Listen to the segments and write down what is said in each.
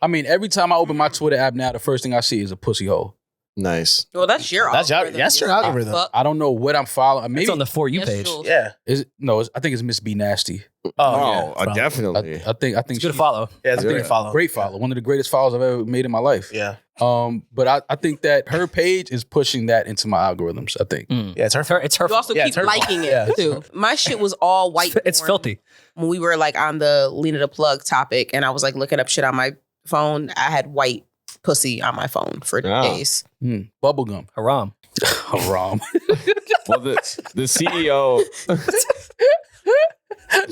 I mean, every time I open my Twitter app now, the first thing I see is a pussy hole. Nice. Well, that's your algorithm. That's your algorithm. I don't know what I'm following. Maybe It's on the For You page. Jules. Yeah. is it, no. I think it's Miss B Nasty. Definitely. I think It's good to follow. Yeah, it's a great follow. Great follow. One of the greatest follows I've ever made in my life. Yeah. But I think that her page is pushing that into my algorithms. I think. Yeah, it's her. It's her. You also Yeah, keep it's her liking fault. it too. My shit was all white. It's porn filthy. When we were like on the Lena the Plug topic, and I was like looking up shit on my phone, I had white pussy on my phone for days. Bubblegum. Haram. Haram. Well, the CEO.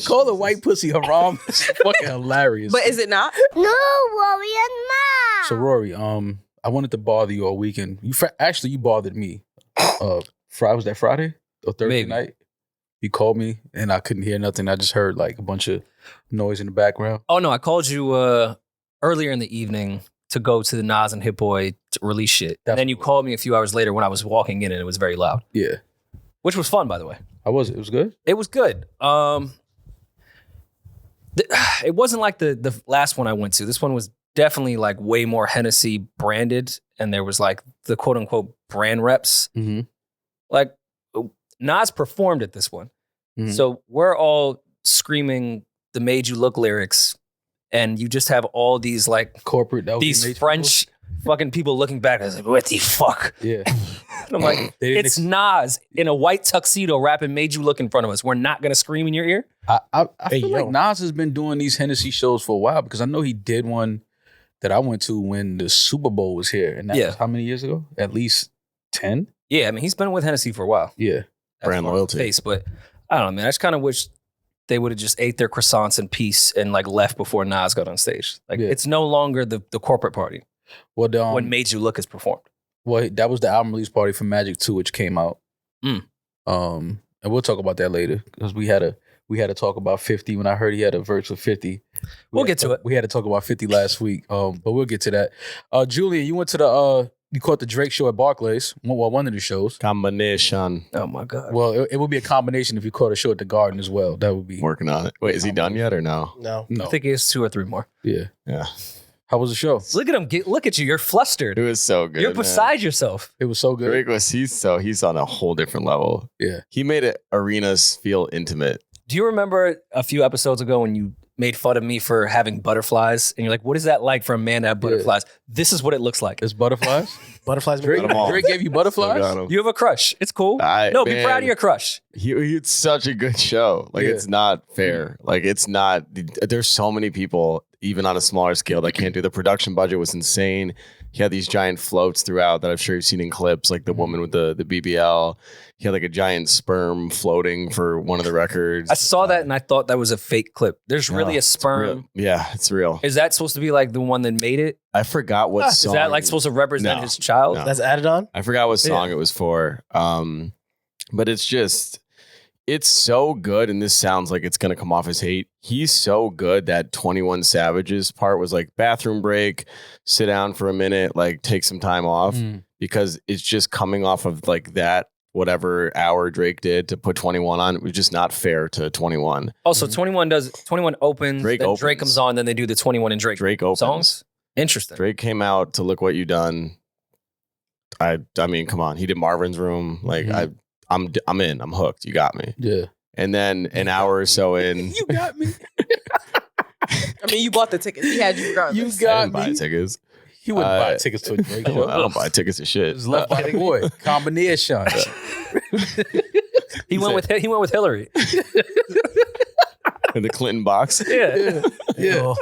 Call the white pussy haram. It's fucking hilarious. But is it not? NewRoryNMal. So Rory, I wanted to bother you all weekend. Actually, you bothered me. Was that Friday or Thursday Maybe. night? You called me and I couldn't hear nothing. I just heard like a bunch of noise in the background. Oh no, I called you earlier in the evening to go to the Nas and Hit Boy to release shit. And then you called me a few hours later when I was walking in and it was very loud. Yeah. Which was fun, by the way. How was it? It was good? It was good. It wasn't like the last one I went to. This one was definitely like way more Hennessy branded, and there was like the quote unquote brand reps. Mm-hmm. Like Nas performed at this one. Mhm. So we're all screaming the Made You Look lyrics, and you just have all these like Corporate. That was these the nature French fucking people looking back and like, what the fuck? of it? Yeah. And I'm like, They didn't it's Nas in a white tuxedo rapping Made You Look in front of us. We're not gonna scream in your ear. I Hey, feel yo. like Nas has been doing these Hennessy shows for a while because I know he did one that I went to when the Super Bowl was here. And that Yeah. was how many years ago? At least 10? Yeah, I mean, he's been with Hennessy for a while. Yeah. Brand loyalty. Face, but I don't know, man. I just kind of wish they would have just ate their croissants in peace and like left before Nas got on stage. Like Yeah. it's no longer the corporate party Well, when Made You Look is performed. well, that was the album release party for Magic 2, which came out. Mm. And we'll talk about that later because we had to talk about 50 when I heard he had a verse with 50. We'll get to it. We had to talk about 50 last week. But we'll get to that. Julian, you went to you caught the Drake show at Barclays. Well, one of the shows. Combination. Oh my God. Well, it would be a combination if you caught a show at the Garden as well. That would be Working on it. Wait, is he done yet or no? No. no. I think he has 2 or 3 more. Yeah. Yeah. How was the show? Look at him. Look at you. You're flustered. It was so good. You're man. beside yourself. It was so good. Drake was he's on a whole different level. Yeah. He made it arenas feel intimate. Do you remember a few episodes ago when you made fun of me for having butterflies? And you're like, what is that like for a man to have butterflies? This is what it looks like. It's butterflies. Butterflies. Drake, Got 'em all. Drake gave you butterflies. Still got him. You have a crush. It's cool. Be Man, proud of your crush. It's such a good show. Like Yeah. it's not fair. Like it's not. There's so many people, even on a smaller scale, that can't do. The production budget was insane. He had these giant floats throughout that I'm sure you've seen in clips, like the woman with the BBL. He had like a giant sperm floating for one of the records. I saw that and I thought that was a fake clip. There's really a It's sperm. real. Yeah, it's real. Is that supposed to be like the one that made it? I forgot what Is song. that like supposed to represent No. his child? No. That's added on. I forgot what song it was for. But it's so good, and this sounds like it's gonna come off as hate. He's so good that 21 Savage's part was like bathroom break, sit down for a minute, like take some time off, because it's just coming off of like that whatever hour Drake did to put 21 on. It was just not fair to 21. Also, 21 opens, Drake then opens. Drake comes on, then they do the 21 and Drake Drake opens. songs. Interesting. Drake came out to Look What You Done. I mean, come on, he did Marvin's Room. Like I'm in. I'm hooked. You got me. Yeah. And then an hour or so in, You got me. I mean, you bought the tickets. He had you regardless. You I got didn't buy me. tickets. He wouldn't buy tickets to a Drake I show. don't buy tickets to shit. It was left by the boy. Combination. He went with Hillary. In the Clinton box. Yeah. Yeah.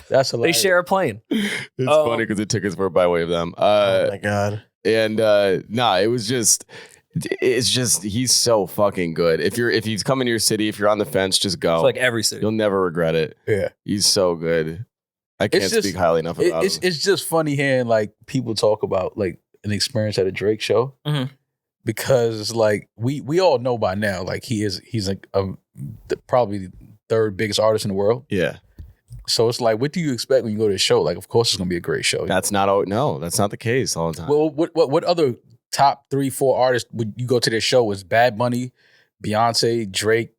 That's They hilarious. share a plane. It's funny because the tickets were by way of them. Oh my god. And it was just, it's just, he's so fucking good. If he's coming to your city, if you're on the fence, just go. It's like every city. You'll never regret it. Yeah. He's so good. I can't It's just- speak highly enough about him. It's just funny hearing like people talk about like an experience at a Drake show Mhm. because it's like we all know by now like he's like probably the third biggest artist in the world. Yeah. So it's like, what do you expect when you go to a show? Like, of course, it's gonna be a great show. That's not the case all the time. Well, what other top 3-4 artists would you go to their show? Was Bad Bunny, Beyonce, Drake?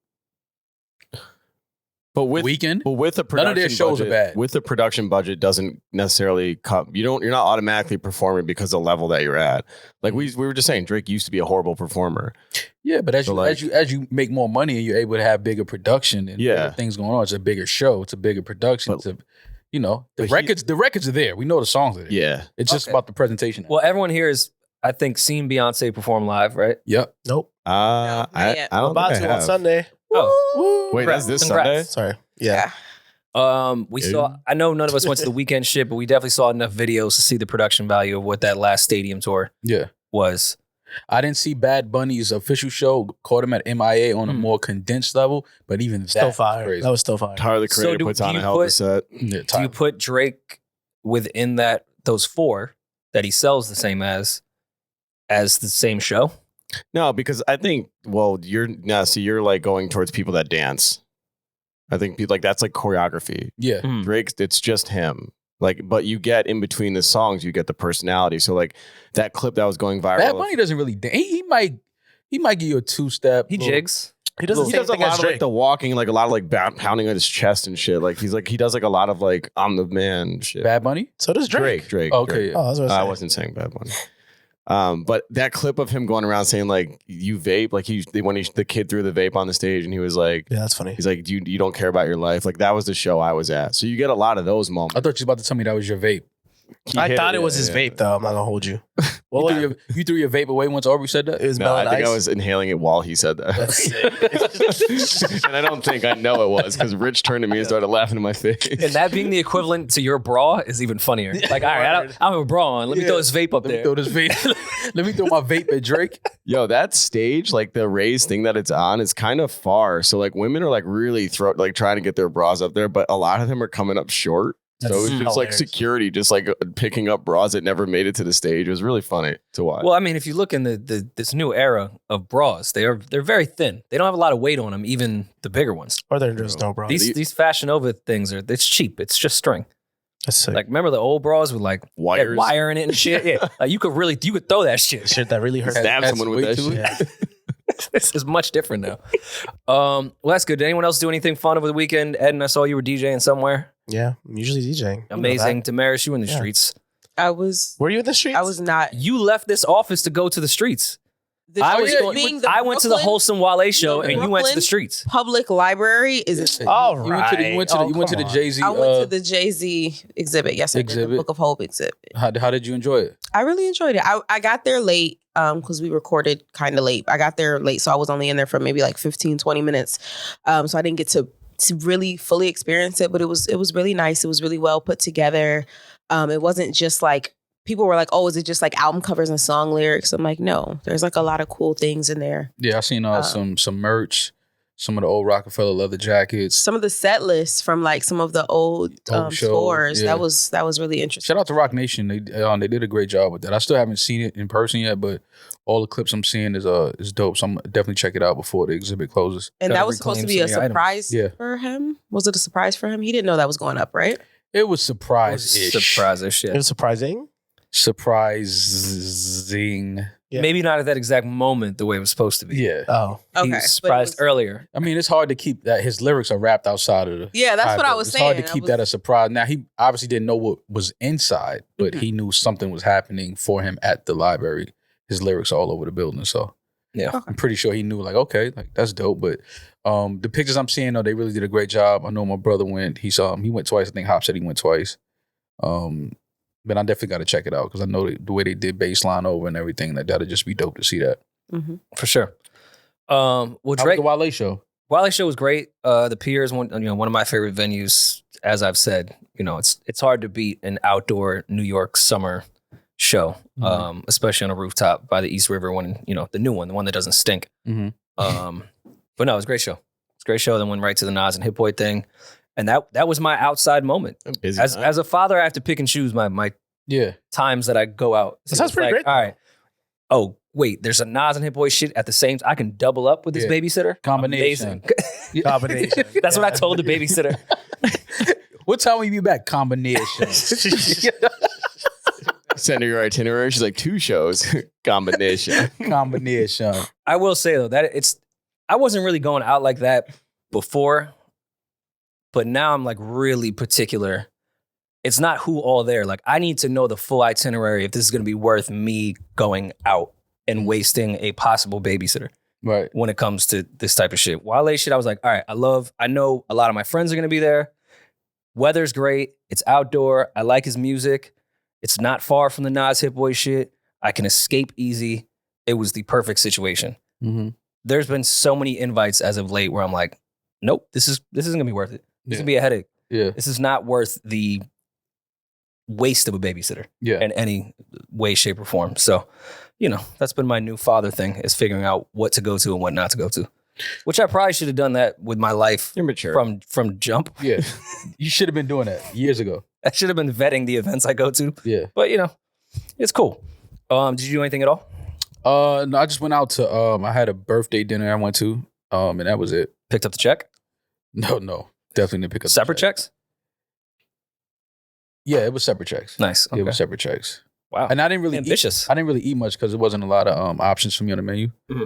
But with Weekend. But with the None production of their shows budget, are bad. with the production budget doesn't necessarily come. You're not automatically performing because of the level that you're at. Like we were just saying, Drake used to be a horrible performer. Yeah, but as So, as you make more money and you're able to have bigger production and bigger things going on, it's a bigger show, it's a bigger production. But- The records are there. We know the songs are there. Yeah. It's just about the presentation. Well, everyone here is, I think, seen Beyonce perform live, right? Yep. Nope. I don't About think I to on have. Sunday. Oh, Wait, that's this Congrats. Sunday? Sorry. Yeah. we saw. I know none of us went to the weekend shit, but we definitely saw enough videos to see the production value of what that last stadium tour Yeah. was. I didn't see Bad Bunny's official show. Caught him at MIA on a more condensed level, but even Still that fire. crazy. That was still fire. Tyler the So Creator do- puts do on you a hell of a put- set. Yeah, Do you Tyler. put Drake within those four that he sells the same as the same show? No, because I think, you're like going towards people that dance. I think like that's like choreography. Yeah. Drake, it's just him. Like, but you get in between the songs, you get the personality. So like that clip that was going viral. Bad Bunny doesn't really dance. He might give you a two-step. He little- jigs. He does the He same does a thing lot as of like Drake. the walking, like a lot of like pounding on his chest and shit. Like he does like a lot of like I'm the man shit. Bad Bunny? So does Drake. Drake. Okay. Drake. Yeah. Oh, that's what I I was wasn't saying Bad Bunny. But that clip of him going around saying like you vape, like the kid threw the vape on the stage and he was like, Yeah, that's funny. he's like, you don't care about your life. Like that was the show I was at. So you get a lot of those moments. I thought you were about to tell me that was your vape. He I hit thot it was yeah, his yeah. vape, though. I'm not gonna hold you. You threw your vape away once Aubrey said that? It was No, I Melon think I Ice. was inhaling it while he said that. And I don't think I know it was because Rich turned to me and started laughing in my face. And that being the equivalent to your bra is even funnier. Like, all right, I have a bra on. Let me throw this vape up Let me there. throw this vape. Let me throw my vape at Drake. Yo, that stage, like the raised thing that it's on, is kind of far. So like women are like really trying to get their bras up there, but a lot of them are coming up short. So That's it's just like hilarious. security, just like picking up bras that never made it to the stage. It was really funny to watch. Well, I mean, if you look in this new era of bras, they're very thin. They don't have a lot of weight on them, even the bigger ones. Or there's no bro. These Fashion Nova things it's cheap. It's just string. That's sick. Like, remember the old bras with like Wires. wire in it and shit? Yeah, like you could throw that shit. Shit that really hurts. Stab That's someone with way that too- shit. Yeah. This is much different now. Well, that's good. Did anyone else do anything fun over the weekend? Eddin, I saw you were DJing somewhere. Yeah, I'm usually DJing. You know Amazing. that. Demaris, you in the Yeah. streets. Were you in the streets? I was not. You left this office to go to the streets. The I went to the Wholesome Wale show, and you went to the Brooklyn streets. Public Library is. All You went to the, right. you went to the, Oh, you went to the come on. Jay-Z. I went to the Jay-Z exhibit. Yes, I did. Exhibit. The Book of Hope exhibit. How did you enjoy it? I really enjoyed it. I got there late because we recorded kind of late. I got there late, so I was only in there for maybe like 15, 20 minutes. So I didn't get to really fully experience it, but it was really nice. It was really well put together. It wasn't just like, people were like, oh, is it just like album covers and song lyrics? I'm like, no, there's like a lot of cool things in there. Yeah, I seen some merch, some of the old Rockefeller leather jackets. Some of the set lists from like some of the old Old shows, scores. yeah. That was really interesting. Shout out to Rock Nation. They did a great job with that. I still haven't seen it in person yet, but all the clips I'm seeing is dope. So I'm gonna definitely check it out before the exhibit closes. And Gotta that was supposed to reclaim be a some of the items. surprise Yeah. for him. Was it a surprise for him? He didn't know that was going up, right? It was surprise-ish. Surprise as shit. It was surprising. Surprising. Yeah. Maybe not at that exact moment the way it was supposed to be. Yeah. Oh, He Okay. was but it surprised was- earlier. I mean, it's hard to keep that. His lyrics are wrapped outside of the. Yeah, that's what I was It's saying. hard to I keep was- that a surprise. Now, he obviously didn't know what was inside, but he knew something was happening for him at the library. His lyrics are all over the building. So, Yeah. Okay. I'm pretty sure he knew, like, okay, like that's dope. But the pictures I'm seeing, though, they really did a great job. I know my brother went. He went twice. I think Hop said he went twice. But I definitely got to check it out because I know the way they did baseline over and everything. That'd just be dope to see that. Mhm. For sure. Well, How was Drake, the Wale show? Wale show was great. The Pier is one of my favorite venues. As I've said, it's hard to beat an outdoor New York summer show, especially on a rooftop by the East River one. The new one, the one that doesn't stink. Mhm. But no, it was a great show. It's a great show. Then went right to the Nas and Hit Boy thing, and that was my outside moment. Busy As time. as a father, I have to pick and choose my Yeah. times that I go out. That sounds it's pretty like, great, all right. Oh, wait, there's a Nas and Hit Boy shit at the same time. I can double up with this Yeah. babysitter. Combination. Amazing. combination. That's what I told the babysitter. What time will you be back? Combination. Send her your itinerary. She's like 2 shows combination. Combination. I will say though that I wasn't really going out like that before but now I'm like really particular. It's not who all there. Like I need to know the full itinerary if this is going to be worth me going out and wasting a possible babysitter. Right. When it comes to this type of shit. Wale shit, I was like, all right, I know a lot of my friends are going to be there. Weather's great. It's outdoor. I like his music. It's not far from the Nas Hit Boy shit. I can escape easy. It was the perfect situation. Mm-hmm. There's been so many invites as of late where I'm like, nope, this isn't going to be worth it. This is going to be a headache. Yeah. This is not worth the waste of a babysitter in any way, shape, or form. So, that's been my new father thing, is figuring out what to go to and what not to go to. Which I probably should have done that with my life. You're mature. From jump. Yeah. You should have been doing that years ago. I should have been vetting the events I go to. Yeah. But it's cool. Did you do anything at all? No, I just went out to I had a birthday dinner I went to. And that was it. Picked up the check? No. Definitely didn't pick up separate the check. checks? Yeah, it was separate checks. Nice. Okay. It was separate checks. Wow. And I didn't really ambitious. I didn't really eat much because there wasn't a lot of options for me on the menu. Mm-hmm.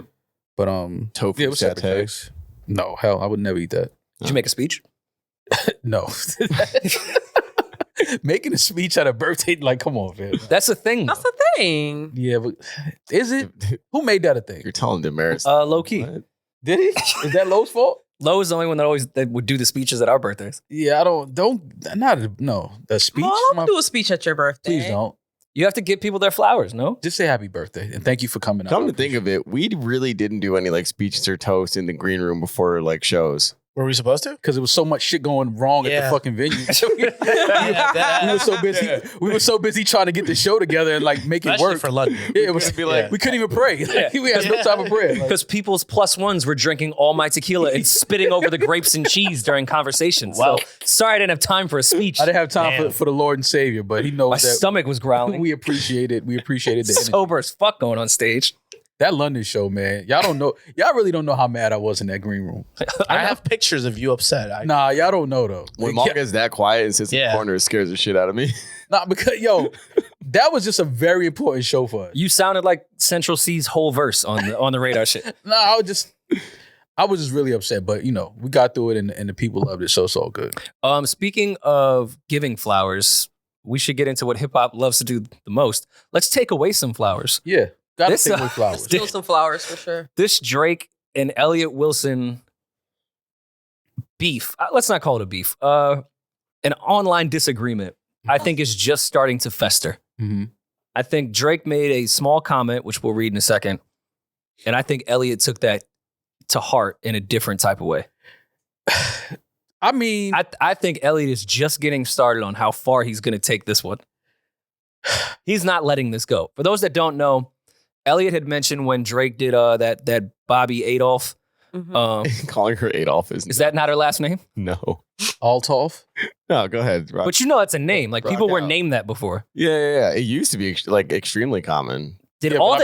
But tofu yeah, it was separate satay. checks. No, hell, I would never eat that. Did you make a speech? No. Making a speech at a birthday, like, come on, man. That's a thing. That's the thing. Yeah, but is it? Who made that a thing? You're telling Demaris. Low key. What? Did he? Is that Lowe's fault? Lowe is the only one that would do the speeches at our birthdays. Yeah, I don't. No, the speech. Mom, I'm gonna do a speech at your birthday. Please don't. You have to give people their flowers, no? Just say happy birthday and thank you for coming out. Come to think of it, we really didn't do any like speeches or toast in the green room before like shows. Were we supposed to? Because there was so much shit going wrong at the fucking venue. we were so busy. We were so busy trying to get the show together and like make it Especially work for London. Yeah, it was be like we couldn't even pray. Like, we had no time for prayer. Like, Because people's plus ones were drinking all my tequila and spitting over the grapes and cheese during conversations. Wow. So sorry I didn't have time for a speech. I didn't have time for the Lord and Savior, but He knows My that stomach was growling. we appreciated the energy. Sober as fuck going on stage. That London show, man. Y'all don't know. Y'all really don't know how mad I was in that green room. I have pictures of you upset. Nah, y'all don't know though. When Mom gets that quiet and sits in the corner, it scares the shit out of me. Nah, because that was just a very important show for us. You sounded like Central C's whole verse on the radar shit. Nah, I was just really upset, but we got through it and the people loved it, so it's all good. Speaking of giving flowers, we should get into what hip hop loves to do the most. Let's take away some flowers. Yeah, gotta This, take away flowers. Steal some flowers for sure. This Drake and Elliot Wilson beef, let's not call it a beef, an online disagreement, I think is just starting to fester. Mm-hmm. I think Drake made a small comment, which we'll read in a second, and I think Elliot took that to heart in a different type of way. I mean, I think Elliot is just getting started on how far he's going to take this one. He's not letting this go. For those that don't know, Elliot had mentioned when Drake did that Bobby Adolph. Mm-hmm. Calling her Adolf is that not her last name? No. Althoff. No, go ahead. Rock. But it's a name. Like people were named that before. Yeah. It used to be extremely common. Did all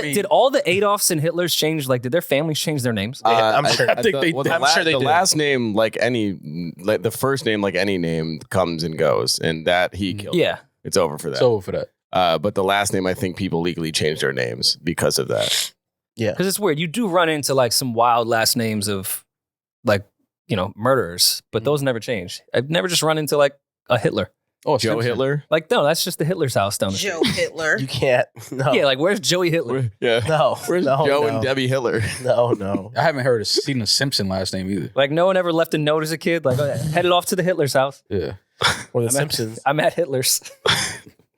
the Adolfs and Hitlers change? Like, did their families change their names? I'm sure. I think they did. I'm sure they the did. last name, the first name, like any name, comes and goes, and that he killed. Yeah, it's over for that. It's over for that. But the last name, I think people legally changed their names because of that. Yeah, because it's weird. You do run into like some wild last names of like murderers, but those never change. I've never just run into like a Hitler. Oh, Joe Simpson. Hitler? Like, no, that's just the Hitler's house down the street. Joe Hitler. you can't. No. Yeah, like where's Joey Hitler? Yeah. No. Where's no, Joe no. and Debbie Hitler? No. I haven't seen a Simpson last name either. Like no one ever left a note as a kid. Like headed off to the Hitler's house. Yeah. Or the Simpsons. I'm at Hitler's.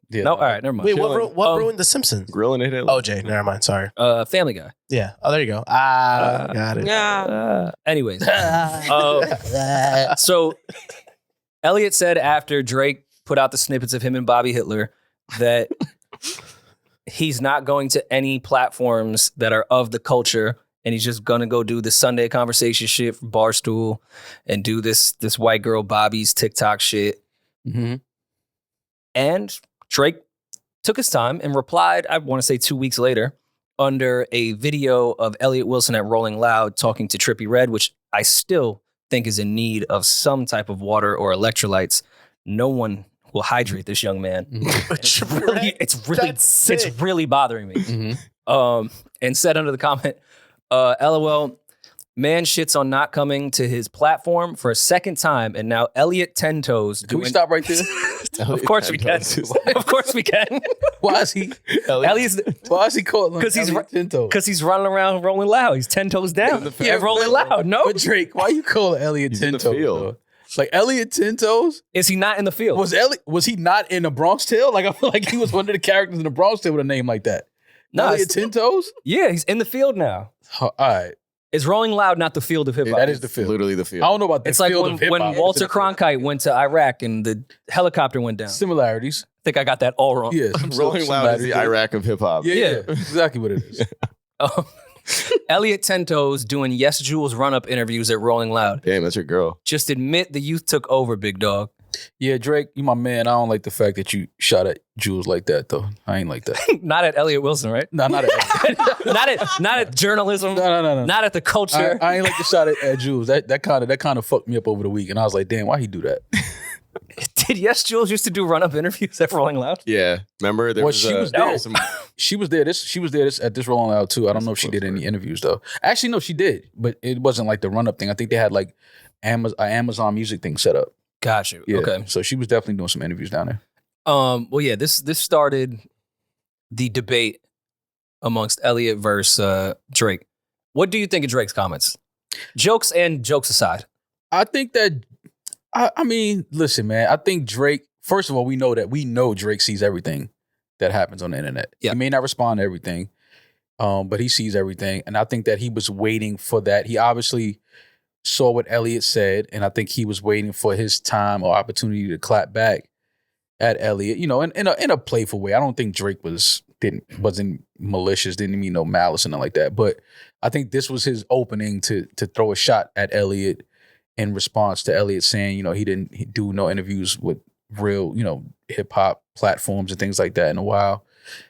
Yeah. No, all right, never mind. Wait, what ruined the Simpsons? Grilling at Hitler. OJ. Never mind. Sorry. Family Guy. Yeah. Oh, there you go. Got it. Yeah. Anyways, so Elliot said after Drake put out the snippets of him and Bobby Hitler that he's not going to any platforms that are of the culture, and he's just gonna go do the Sunday conversation shit from Barstool and do this white girl Bobby's TikTok shit. Mm-hmm. And Drake took his time and replied, I want to say 2 weeks later, under a video of Elliot Wilson at Rolling Loud talking to Trippie Redd, which I still think is in need of some type of water or electrolytes. No one will hydrate this young man. It's really bothering me. Mm-hmm. And said under the comment, LOL, Man shits on not coming to his platform for a second time, and now Elliot Ten Toes. Can we stop right there? Of course we can. Of course we can. Why is he? Elliot's Why is he calling him? because he's Elliot Tinto? because he's running around rolling loud. He's 10 toes down. Yeah, And rolling loud. No, But Drake, why you calling Elliot He's in the Tinto? field. Though? Like Elliot Tintos? is he not in the field? Was he not in the Bronx Tale? Like I feel like he was one of the characters in the Bronx Tale with a name like that. No, Elliot Tintos? Yeah, he's in the field now. All right. Is Rolling Loud not the field of hip hop? Yeah, that is the field. Literally the I field. don't know about the It's like field of hip when hop. Walter Cronkite went to Iraq and the helicopter went down. I Similarities. think I got that all wrong. Yeah. Rolling Loud is the Iraq of hip hop. Yeah, exactly what it is. Elliot Ten Toes doing Yes Jules run-up interviews at Rolling Loud. Damn, that's your girl. Just admit the youth took over, big dog. Yeah, Drake, you my man. I don't like the fact that you shot at Jules like that, though. I ain't like that. Not at Elliot Wilson, right? No, not at not at journalism. No. Not at the culture. I ain't like the shot at Jules. That kind of fucked me up over the week, and I was like, damn, why he do that? Did Yes Jules used to do run-up interviews at Rolling Loud? Yeah. Remember? There Well, was, she was there. some- She was there. She was there at this Rolling Loud too. I don't know if she did any interviews though. Actually, no, she did, but it wasn't like the run up thing. I think they had like Amazon Music thing set up. Got you. Yeah. Okay. So she was definitely doing some interviews down there. Well, yeah, this started the debate amongst Elliot versus Drake. What do you think of Drake's comments? Jokes aside. I think that I mean, listen, man. I think Drake. First of all, we know Drake sees everything that happens on the internet. Yeah. He may not respond to everything, but he sees everything, and I think that he was waiting for that. He obviously saw what Elliot said, and I think he was waiting for his time or opportunity to clap back at Elliot. You know, in a playful way. I don't think Drake wasn't malicious, didn't mean no malice and nothing like that. But I think this was his opening to throw a shot at Elliot in response to Elliot saying, you know, he didn't do no interviews with real, you know, hip hop platforms and things like that in a while.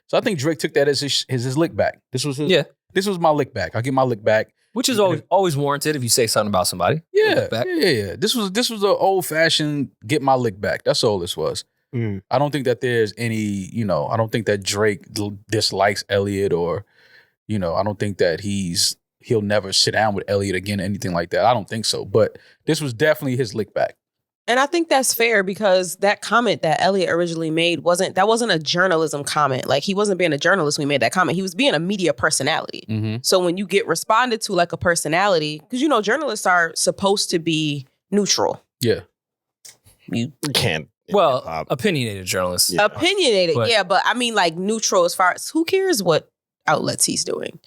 So I think Drake took that as his lick back. This was This was my lick back. I get my lick back. Which is always warranted if you say something about somebody. Yeah, Lick back. yeah. This was an old fashioned get my lick back. That's all this was. Mm. I don't think that there's any, you know, I don't think that Drake dislikes Elliot or, you know, I don't think that he'll never sit down with Elliot again, anything like that. I don't think so. But this was definitely his lick back. And I think that's fair because that comment that Elliot originally made wasn't a journalism comment. Like he wasn't being a journalist when he made that comment. He was being a media personality. Mm-hmm. So when you get responded to like a personality, because you know journalists are supposed to be neutral. Yeah. You can't. Well, hip-hop. opinionated journalists. Yeah. Opinionated, But- yeah, but I mean like neutral as far as who cares what outlets he's doing.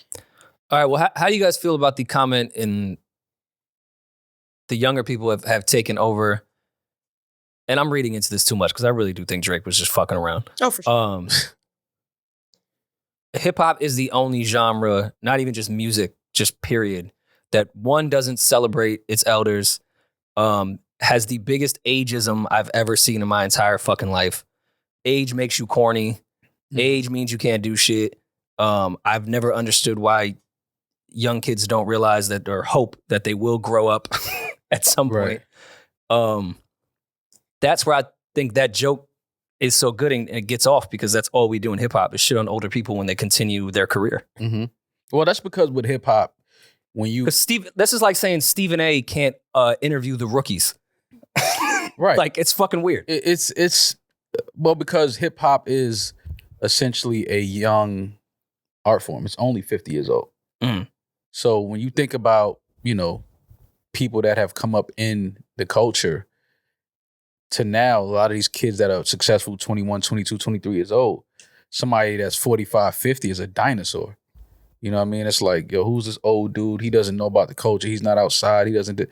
All right. Well, how do you guys feel about the comment in the younger people have taken over? And I'm reading into this too much because I really do think Drake was just fucking around. Oh, for sure. Hip hop is the only genre, not even just music, just period, that one doesn't celebrate its elders, has the biggest ageism I've ever seen in my entire fucking life. Age makes you corny. Age means you can't do shit. I've never understood why young kids don't realize that or hope that they will grow up at some point. Right. That's where I think that joke is so good and it gets off because that's all we do in hip hop is shit on older people when they continue their career. Mm-hmm. Well, that's because with hip hop, when you This is like saying Stephen A. can't interview the rookies. right, Like it's fucking weird. it's well because hip hop is essentially a young art form. It's only 50 years old. Mm. So when you think about, you know, people that have come up in the culture to now, a lot of these kids that are successful 21, 22, 23 years old, somebody that's 45, 50 is a dinosaur. You know what I mean? It's like, yo, who's this old dude? He doesn't know about the culture. He's not outside. He doesn't do.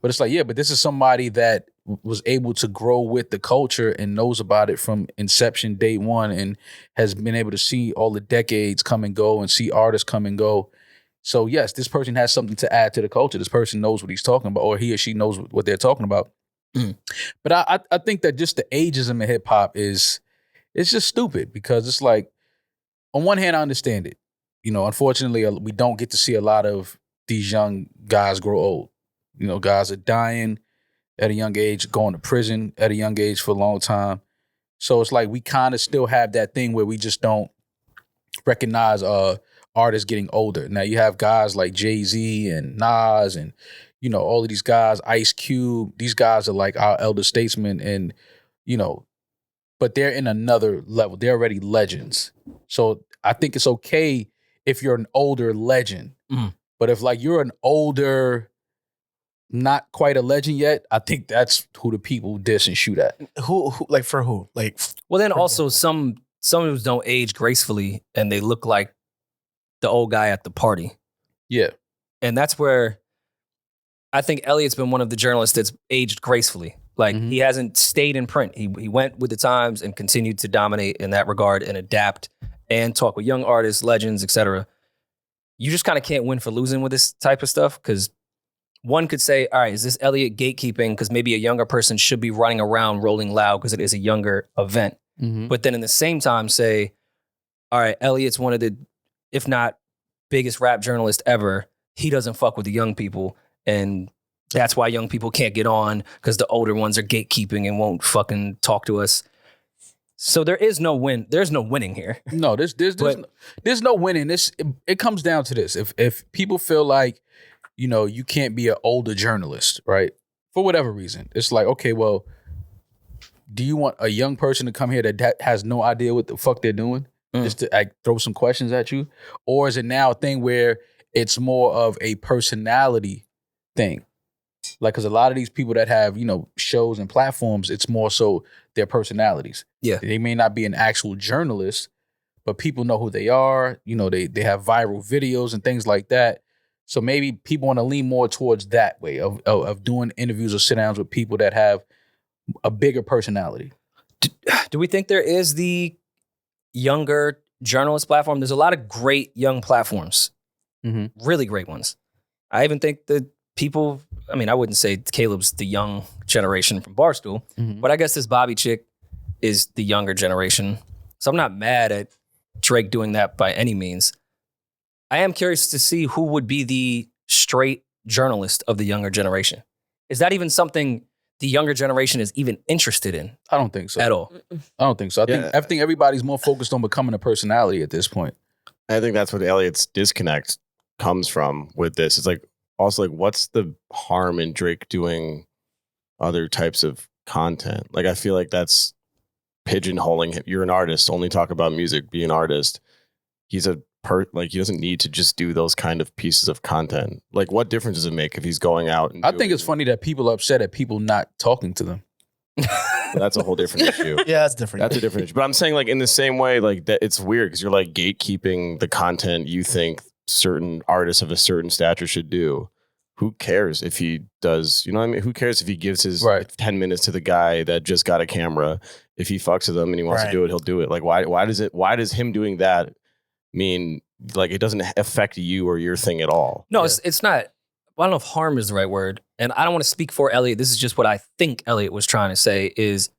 But it's like, yeah, but this is somebody that was able to grow with the culture and knows about it from inception, day one, and has been able to see all the decades come and go and see artists come and go. So yes, this person has something to add to the culture. This person knows what he's talking about, or he or she knows what they're talking about. Mm. But I think that just the ageism in hip hop it's just stupid because it's like, on one hand, I understand it. You know, unfortunately, we don't get to see a lot of these young guys grow old. You know, guys are dying at a young age, going to prison at a young age for a long time. So it's like we kind of still have that thing where we just don't recognize artists getting older. Now you have guys like Jay-Z and Nas and, you know, all of these guys, Ice Cube. These guys are like our elder statesmen and, you know, but they're in another level. They're already legends. So I think it's okay if you're an older legend. But if like you're an older, not quite a legend yet, I think that's who the people diss and shoot at. Who like for who? Like, Well, then for also example. some of them don't age gracefully and they look like the old guy at the party. Yeah. And that's where I think Elliot's been one of the journalists that's aged gracefully. Like he hasn't stayed in print. He went with the times and continued to dominate in that regard and adapt and talk with young artists, legends, etc. You just kind of can't win for losing with this type of stuff because one could say, all right, is this Elliot gatekeeping? Because maybe a younger person should be running around rolling loud because it is a younger event. But then in the same time say, all right, Elliot's one of the, if not biggest rap journalist ever. He doesn't fuck with the young people. And that's why young people can't get on because the older ones are gatekeeping and won't fucking talk to us. So there is no win. There's no winning here. No, there's no winning. It comes down to this. If people feel like, you know, you can't be an older journalist, right? For whatever reason. It's like, okay, well, do you want a young person to come here that has no idea what the fuck they're doing? Just to like, throw some questions at you? Or is it now a thing where it's more of a personality thing? Like, because a lot of these people that have, you know, shows and platforms, it's more so their personalities. Yeah. They may not be an actual journalist, but people know who they are. You know, they have viral videos and things like that. So maybe people want to lean more towards that way of doing interviews or sit-downs with people that have a bigger personality. Do we think there is the younger journalist platform? There's a lot of great young platforms, really great ones. I even think that people, I mean, I wouldn't say Caleb's the young generation from Barstool, but I guess this Bobby chick is the younger generation. So I'm not mad at Drake doing that by any means. I am curious to see who would be the straight journalist of the younger generation. Is that even something the younger generation is even interested in? I don't think so. At all. I don't think so. I think everybody's more focused on becoming a personality at this point. I think that's what Elliot's disconnect comes from with this. It's like, also like, what's the harm in Drake doing other types of content? Like, I feel like that's pigeonholing him. You're an artist, only talk about music, be an artist. He's like, he doesn't need to just do those kind of pieces of content. Like, what difference does it make if he's going out? And I think it's funny that people are upset at people not talking to them. That's a whole different issue. Yeah, that's different. That's a different issue. But I'm saying, like, in the same way, like, that it's weird because you're like gatekeeping the content you think certain artists of a certain stature should do. Who cares if he does, you know what I mean? Who cares if he gives his 10 minutes to the guy that just got a camera? If he fucks with him and he wants to do it, he'll do it. Like, why does him doing that mean, like, it doesn't affect you or your thing at all? No, it's not. I don't know if harm is the right word. And I don't want to speak for Elliot. This is just what I think Elliot was trying to say is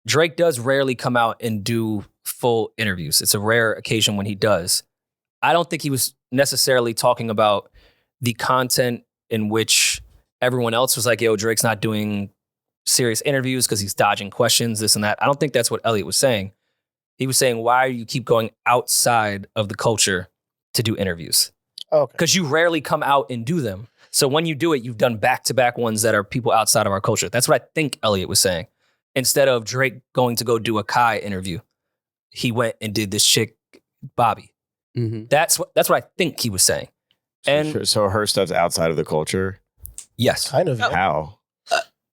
Drake does rarely come out and do full interviews. It's a rare occasion when he does. I don't think he was necessarily talking about the content in which everyone else was like, yo, Drake's not doing serious interviews because he's dodging questions, this and that. I don't think that's what Elliot was saying. He was saying, why do you keep going outside of the culture to do interviews? Okay. Because you rarely come out and do them. So when you do it, you've done back-to-back ones that are people outside of our culture. That's what I think Elliot was saying. Instead of Drake going to go do a Kai interview, he went and did this chick, Bobby. That's what I think he was saying. And so her stuff's outside of the culture? Yes. Kind of. How?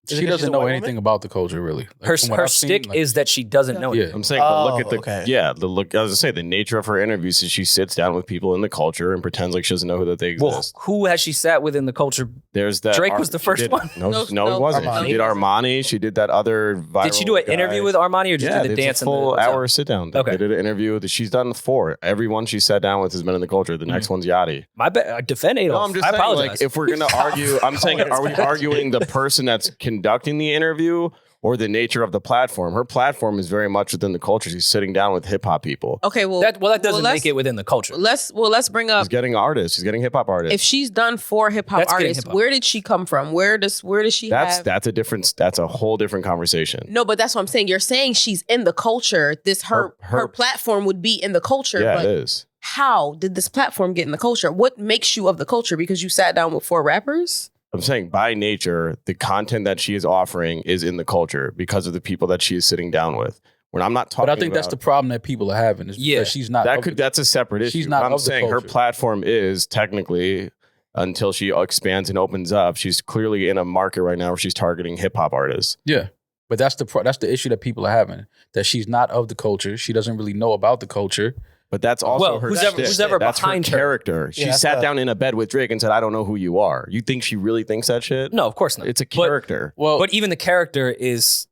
She doesn't know anything about the culture, really. Like, her stick is that she doesn't know it. I'm saying, but look at the I was gonna say the nature of her interviews is she sits down with people in the culture and pretends like she doesn't know that they exist. Well, who has she sat with in the culture? There's that Drake was the first one. No, it wasn't. Armani. She did Armani. She did that other viral Did she do an interview with Armani or just did the dance? A full hour sit down. Okay. They did an interview. She's done 4. Everyone she sat down with has been in the culture. The next one's Yachty. My bad. Defend Adolf. No, I'm just I saying, apologize. like, if we're gonna argue, I'm saying, are we arguing the person that's conducting the interview or the nature of the platform? Her platform is very much within the culture. She's sitting down with hip hop people. Okay, well, that doesn't make it within the culture. Let's bring up. She's getting artists. She's getting hip hop artists. If she's done 4 hip hop That's getting artists, hip-hop. where did she come from? Where does she have? That's a whole different conversation. No, but that's what I'm saying. You're saying she's in the culture. Her platform would be in the culture. Yeah, but it is. how did this platform get in the culture? What makes you of the culture? Because you sat down with 4 rappers? I'm saying by nature, the content that she is offering is in the culture because of the people that she is sitting down with. When I'm not talking But I think that's the problem that people are having. Is because she's not. that's a separate issue. She's not. What I'm of the saying her culture. platform is technically, until she expands and opens up, she's clearly in a market right now where she's targeting hip hop artists. Yeah. But that's the issue that people are having. That she's not of the culture. She doesn't really know about the culture. But that's also her who's shtick. ever That's behind her her. character. She sat down in a bed with Drake and said, "I don't know who you are." You think she really thinks that shit? No, of course not. It's a character. But even the character is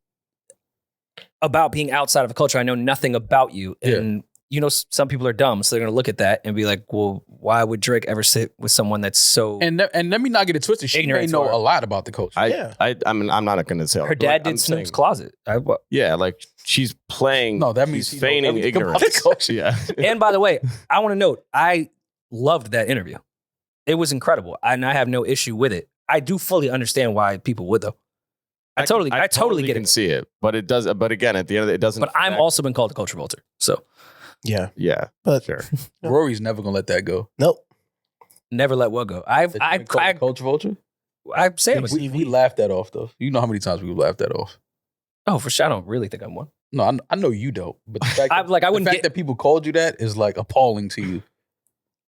about being outside of a culture. I know nothing about you. And you know, some people are dumb, so they're gonna look at that and be like, "Well, why would Drake ever sit with someone that's so?" And let me not get it twisted. She may know a lot about the culture. I mean, I'm not going to say her dad did Snoop's Closet. Yeah, like she's playing. No, that means she's feigning ignorance. Yeah. And by the way, I want to note, I loved that interview. It was incredible, and I have no issue with it. I do fully understand why people would, though. I totally get can it. see it, but it does. But again, at the end of it, it doesn't. But I'm also been called a culture vulture, so Yeah. But sure. Rory's never gonna let that go. Nope. never let what go. I culture vulture. I say it. We laughed that off though. You know how many times we laughed that off. Oh, for sure. I don't really think I'm one. No, I know you don't. But the fact I wouldn't the fact that people called you that is like appalling to you.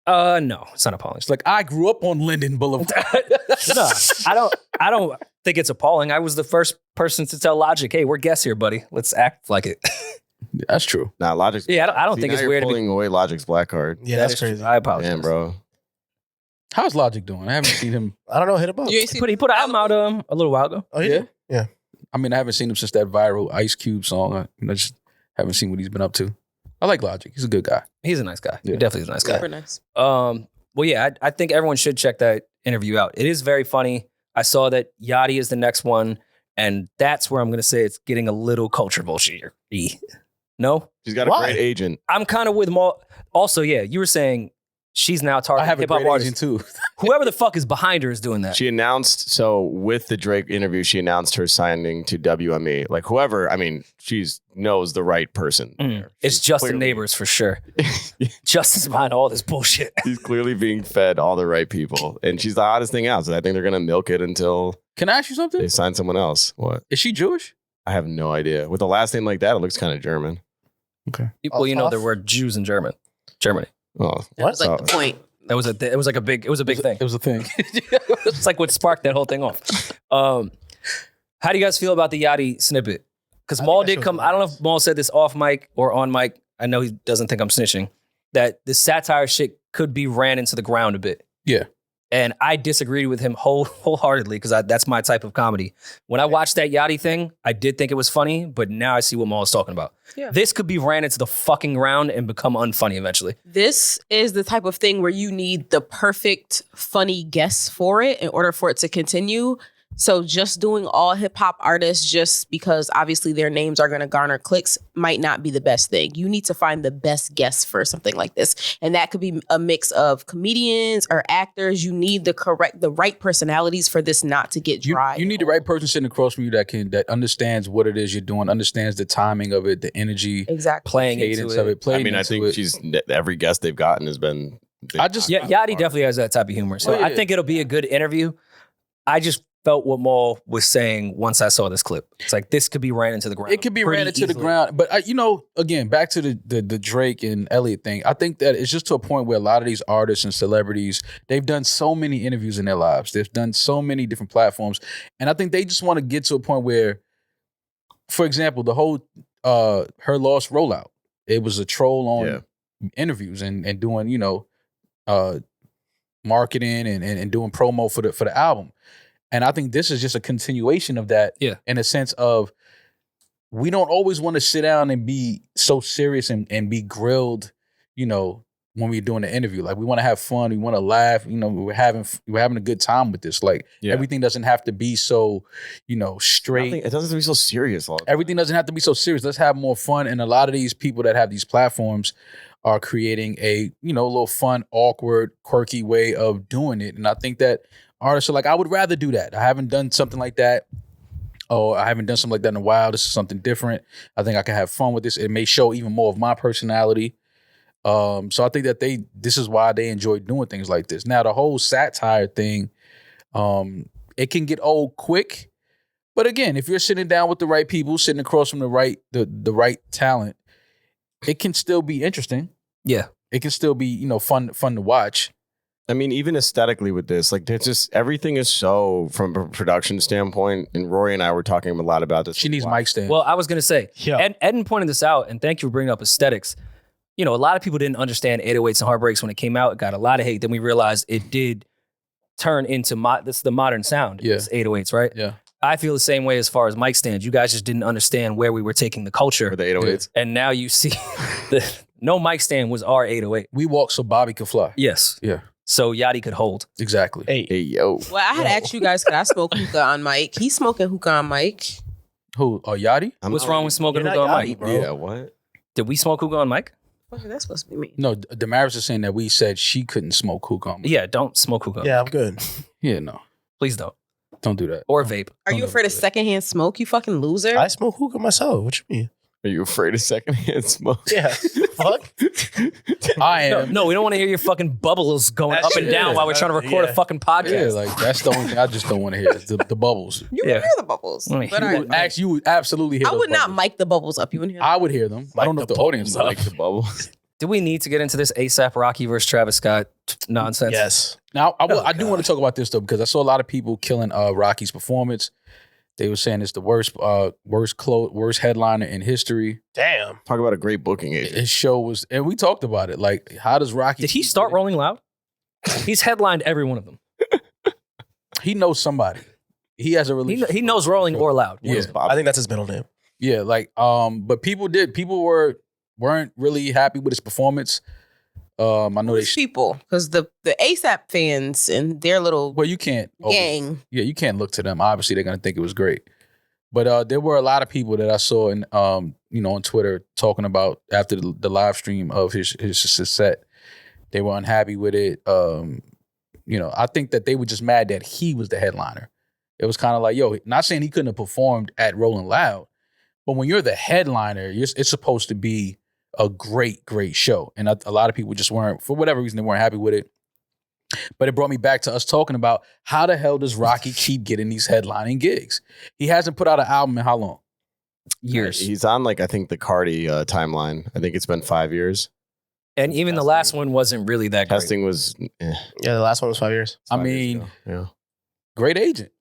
No, it's not appalling. It's like I grew up on Linden Boulevard. No, I don't think it's appalling. I was the first person to tell Logic, "Hey, we're guests here, buddy. Let's act like it." That's true. Nah, Logic's. Yeah, I don't think it's weird. Pulling away Logic's black card. Yeah, that's crazy. I apologize, damn, bro. How's Logic doing? I haven't seen him. I don't know. Hit him up. You ain't seen He put an album out a little while ago. Oh yeah. Yeah. I mean, I haven't seen him since that viral Ice Cube song. I just haven't seen what he's been up to. I like Logic. He's a good guy. He's a nice guy. Yeah. He definitely is a nice guy. Super nice. Well, yeah, I think everyone should check that interview out. It is very funny. I saw that Yachty is the next one, and that's where I'm going to say it's getting a little culture bullshit. No? She's got a great agent. I'm kind of with Maul. Also, yeah, you were saying she's now I targeting have a hip-hop great artists. agent too. Whoever the fuck is behind her is doing that. She announced, so with the Drake interview, she announced her signing to WME. Like whoever, I mean, she knows the right person. It's Justin Neighbors for sure. Justin's behind all this bullshit. She's clearly being fed all the right people. And she's the hottest thing out. So I think they're going to milk it until Can I ask you something? they sign someone else. What? Is she Jewish? I have no idea. With a last name like that, it looks kind of German. Okay. Well, you know Althoff? there were Jews in Germany. Oh, That was like the point. It was a big thing. It was a thing. It's like what sparked that whole thing off. How do you guys feel about the Yachty snippet? Because Maul did come. I don't know if Maul said this off mic or on mic. I know he doesn't think I'm snitching. That the satire shit could be ran into the ground a bit. Yeah. And I disagreed with him wholeheartedly because that's my type of comedy. When I watched that Yachty thing, I did think it was funny, but now I see what Maul is talking about. Yeah. This could be ran into the fucking ground and become unfunny eventually. This is the type of thing where you need the perfect funny guess for it in order for it to continue. So just doing all hip hop artists just because obviously their names are going to garner clicks might not be the best thing. You need to find the best guess for something like this. And that could be a mix of comedians or actors. You need the right personalities for this not to get dry. You need the right person sitting across from you that understands what it is you're doing, understands the timing of it, the energy, exactly playing cadence into of it. Playing I think every guest they've gotten has been. Yachty definitely has that type of humor. So Oh, yeah. I think it'll be a good interview. I just felt what Maul was saying once I saw this clip. It's like this could be ran into the ground. It could be ran into the easily. ground. But, again, back to the Drake and Elliot thing, I think that it's just to a point where a lot of these artists and celebrities, they've done so many interviews in their lives. They've done so many different platforms. And I think they just want to get to a point where, for example, the whole Her Lost rollout, it was a troll on interviews and doing, marketing and doing promo for the album. And I think this is just a continuation of that in a sense of we don't always want to sit down and be so serious and be grilled, when we're doing the interview. Like we want to have fun, we want to laugh, we're having a good time with this. Like everything doesn't have to be so, straight. It doesn't have to be so serious. Everything doesn't have to be so serious. Let's have more fun. And a lot of these people that have these platforms are creating a, little fun, awkward, quirky way of doing it. And I think that artists are like, I would rather do that. I haven't done something like that. Oh, I haven't done something like that in a while. This is something different. I think I can have fun with this. It may show even more of my personality. So I think that this is why they enjoy doing things like this. Now the whole satire thing, it can get old quick. But again, if you're sitting down with the right people, sitting across from the right talent, it can still be interesting. Yeah. It can still be, fun to watch. I mean, even aesthetically with this, like, there's just everything is so from a production standpoint. And Rory and I were talking a lot about this. She needs mic stand. Well, I was gonna say, Yeah. Eddin pointed this out, and thank you for bringing up aesthetics. A lot of people didn't understand 808s and Heartbreaks when it came out. It got a lot of hate. Then we realized it did turn into this is the modern sound. Yeah. It's 808s, right? Yeah. I feel the same way as far as mic stands. You guys just didn't understand where we were taking the culture. For the 808s. And now you see no mic stand was our 808. We walk so Bobby could fly. Yes. Yeah. So Yachty could hold. Exactly. Hey, yo. Well, I had asked you guys, could I smoke hookah on mic? He's smoking hookah on mic. Who? Yachty? What's wrong with smoking You're hookah not on mic? Yachty, bro. Yeah, what? Did we smoke hookah on mic? What is that supposed to be mean? No, Demaris is saying that we said she couldn't smoke hookah. Yeah, don't smoke hookah. Yeah, I'm good. Yeah, no. Please don't. Don't do that. Or vape. Are you Don't afraid of do that. secondhand smoke, you fucking loser? I smoke hookah myself. What you mean? Are you afraid of secondhand smoke? Yeah. Fuck. I am. No, we don't want to hear your fucking bubbles going That up and shit down is. while we're trying to record Yeah. a fucking Yeah, podcast. like that's the only thing I just don't want to hear. Is the bubbles. You Yeah. would hear the bubbles. Wanna But hear I, what- You would absolutely hear I those would not bubbles. mic the bubbles up. You wouldn't hear them. I would hear them. I don't know if the the audience would bubbles like The bubbles. Do we need to get into this ASAP Rocky versus Travis Scott nonsense? Yes. Now, I Oh, do want to talk about this though, because I saw a lot of people killing Rocky's performance. They were saying it's the worst headliner in history. Damn. Talk about a great booking agent. His show was, and we talked about it. Like, how does Rocky? Did he start Rolling Loud? He's headlined every one of them. He knows somebody. He has a He, relationship. he knows Rolling or Loud. Yeah. Where's Bob? I think that's his middle name. Yeah, like, but people weren't really happy with his performance. I know they. Which people, because the ASAP fans and their little Well, you can't. gang. Yeah, you can't look to them. Obviously, they're gonna think it was great. But there were a lot of people that I saw in on Twitter talking about after the live stream of his set. They were unhappy with it. I think that they were just mad that he was the headliner. It was kind of like, yo, not saying he couldn't have performed at Rolling Loud, but when you're the headliner, it's supposed to be a great show. And a lot of people just weren't, for whatever reason, they weren't happy with it. But it brought me back to us talking about how the hell does Rocky keep getting these headlining gigs? He hasn't put out an album in how long? Years. He's on, like, I think the Cardi timeline. I think it's been 5 years. And even the last one wasn't really that great. Testing was Yeah, the last one was 5 years. I 5 years mean, ago. Yeah. great agent.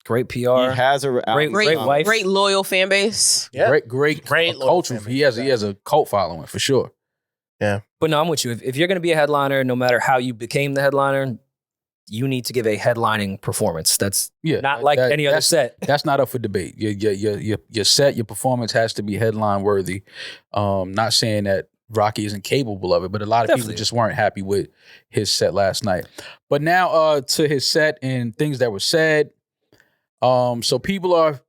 Great PR. He has a Great Great, wife. great loyal fan base. Yeah. Great Great culture. local He has a cult following for sure. But no, I'm with you. If you're going to be a headliner, no matter how you became the headliner, you need to give a headlining performance. That's Yeah, not like any other set. That's not up for debate. Your set, your performance has to be headline worthy. Not saying that Rocky isn't capable of it, but a lot of Definitely. people just weren't happy with his set last night. But now to his set and things that were said. So people are,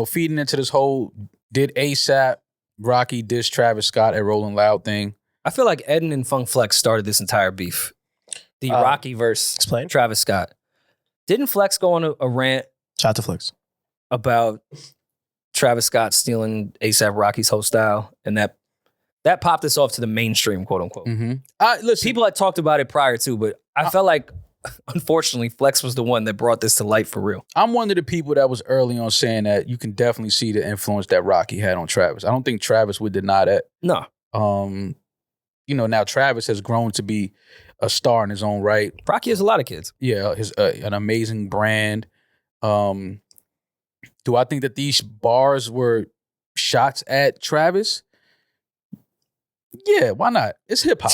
feeding into this whole did ASAP Rocky diss Travis Scott at Rolling Loud thing. I feel like Eddin and Funk Flex started this entire beef. The Rocky versus Explain. Travis Scott. Didn't Flex go on a rant Shout out to Flex. about Travis Scott stealing ASAP Rocky's whole style? And that popped this off to the mainstream, quote unquote. Mm-hmm. Listen, People had talked about it prior too, but I felt like, unfortunately, Flex was the one that brought this to light for real. I'm one of the people that was early on saying that you can definitely see the influence that Rocky had on Travis. I don't think Travis would deny that. No. Now Travis has grown to be a star in his own right. Rocky has a lot of kids. Yeah, his an amazing brand. Do I think that these bars were shots at Travis? Yeah, why not? It's hip hop.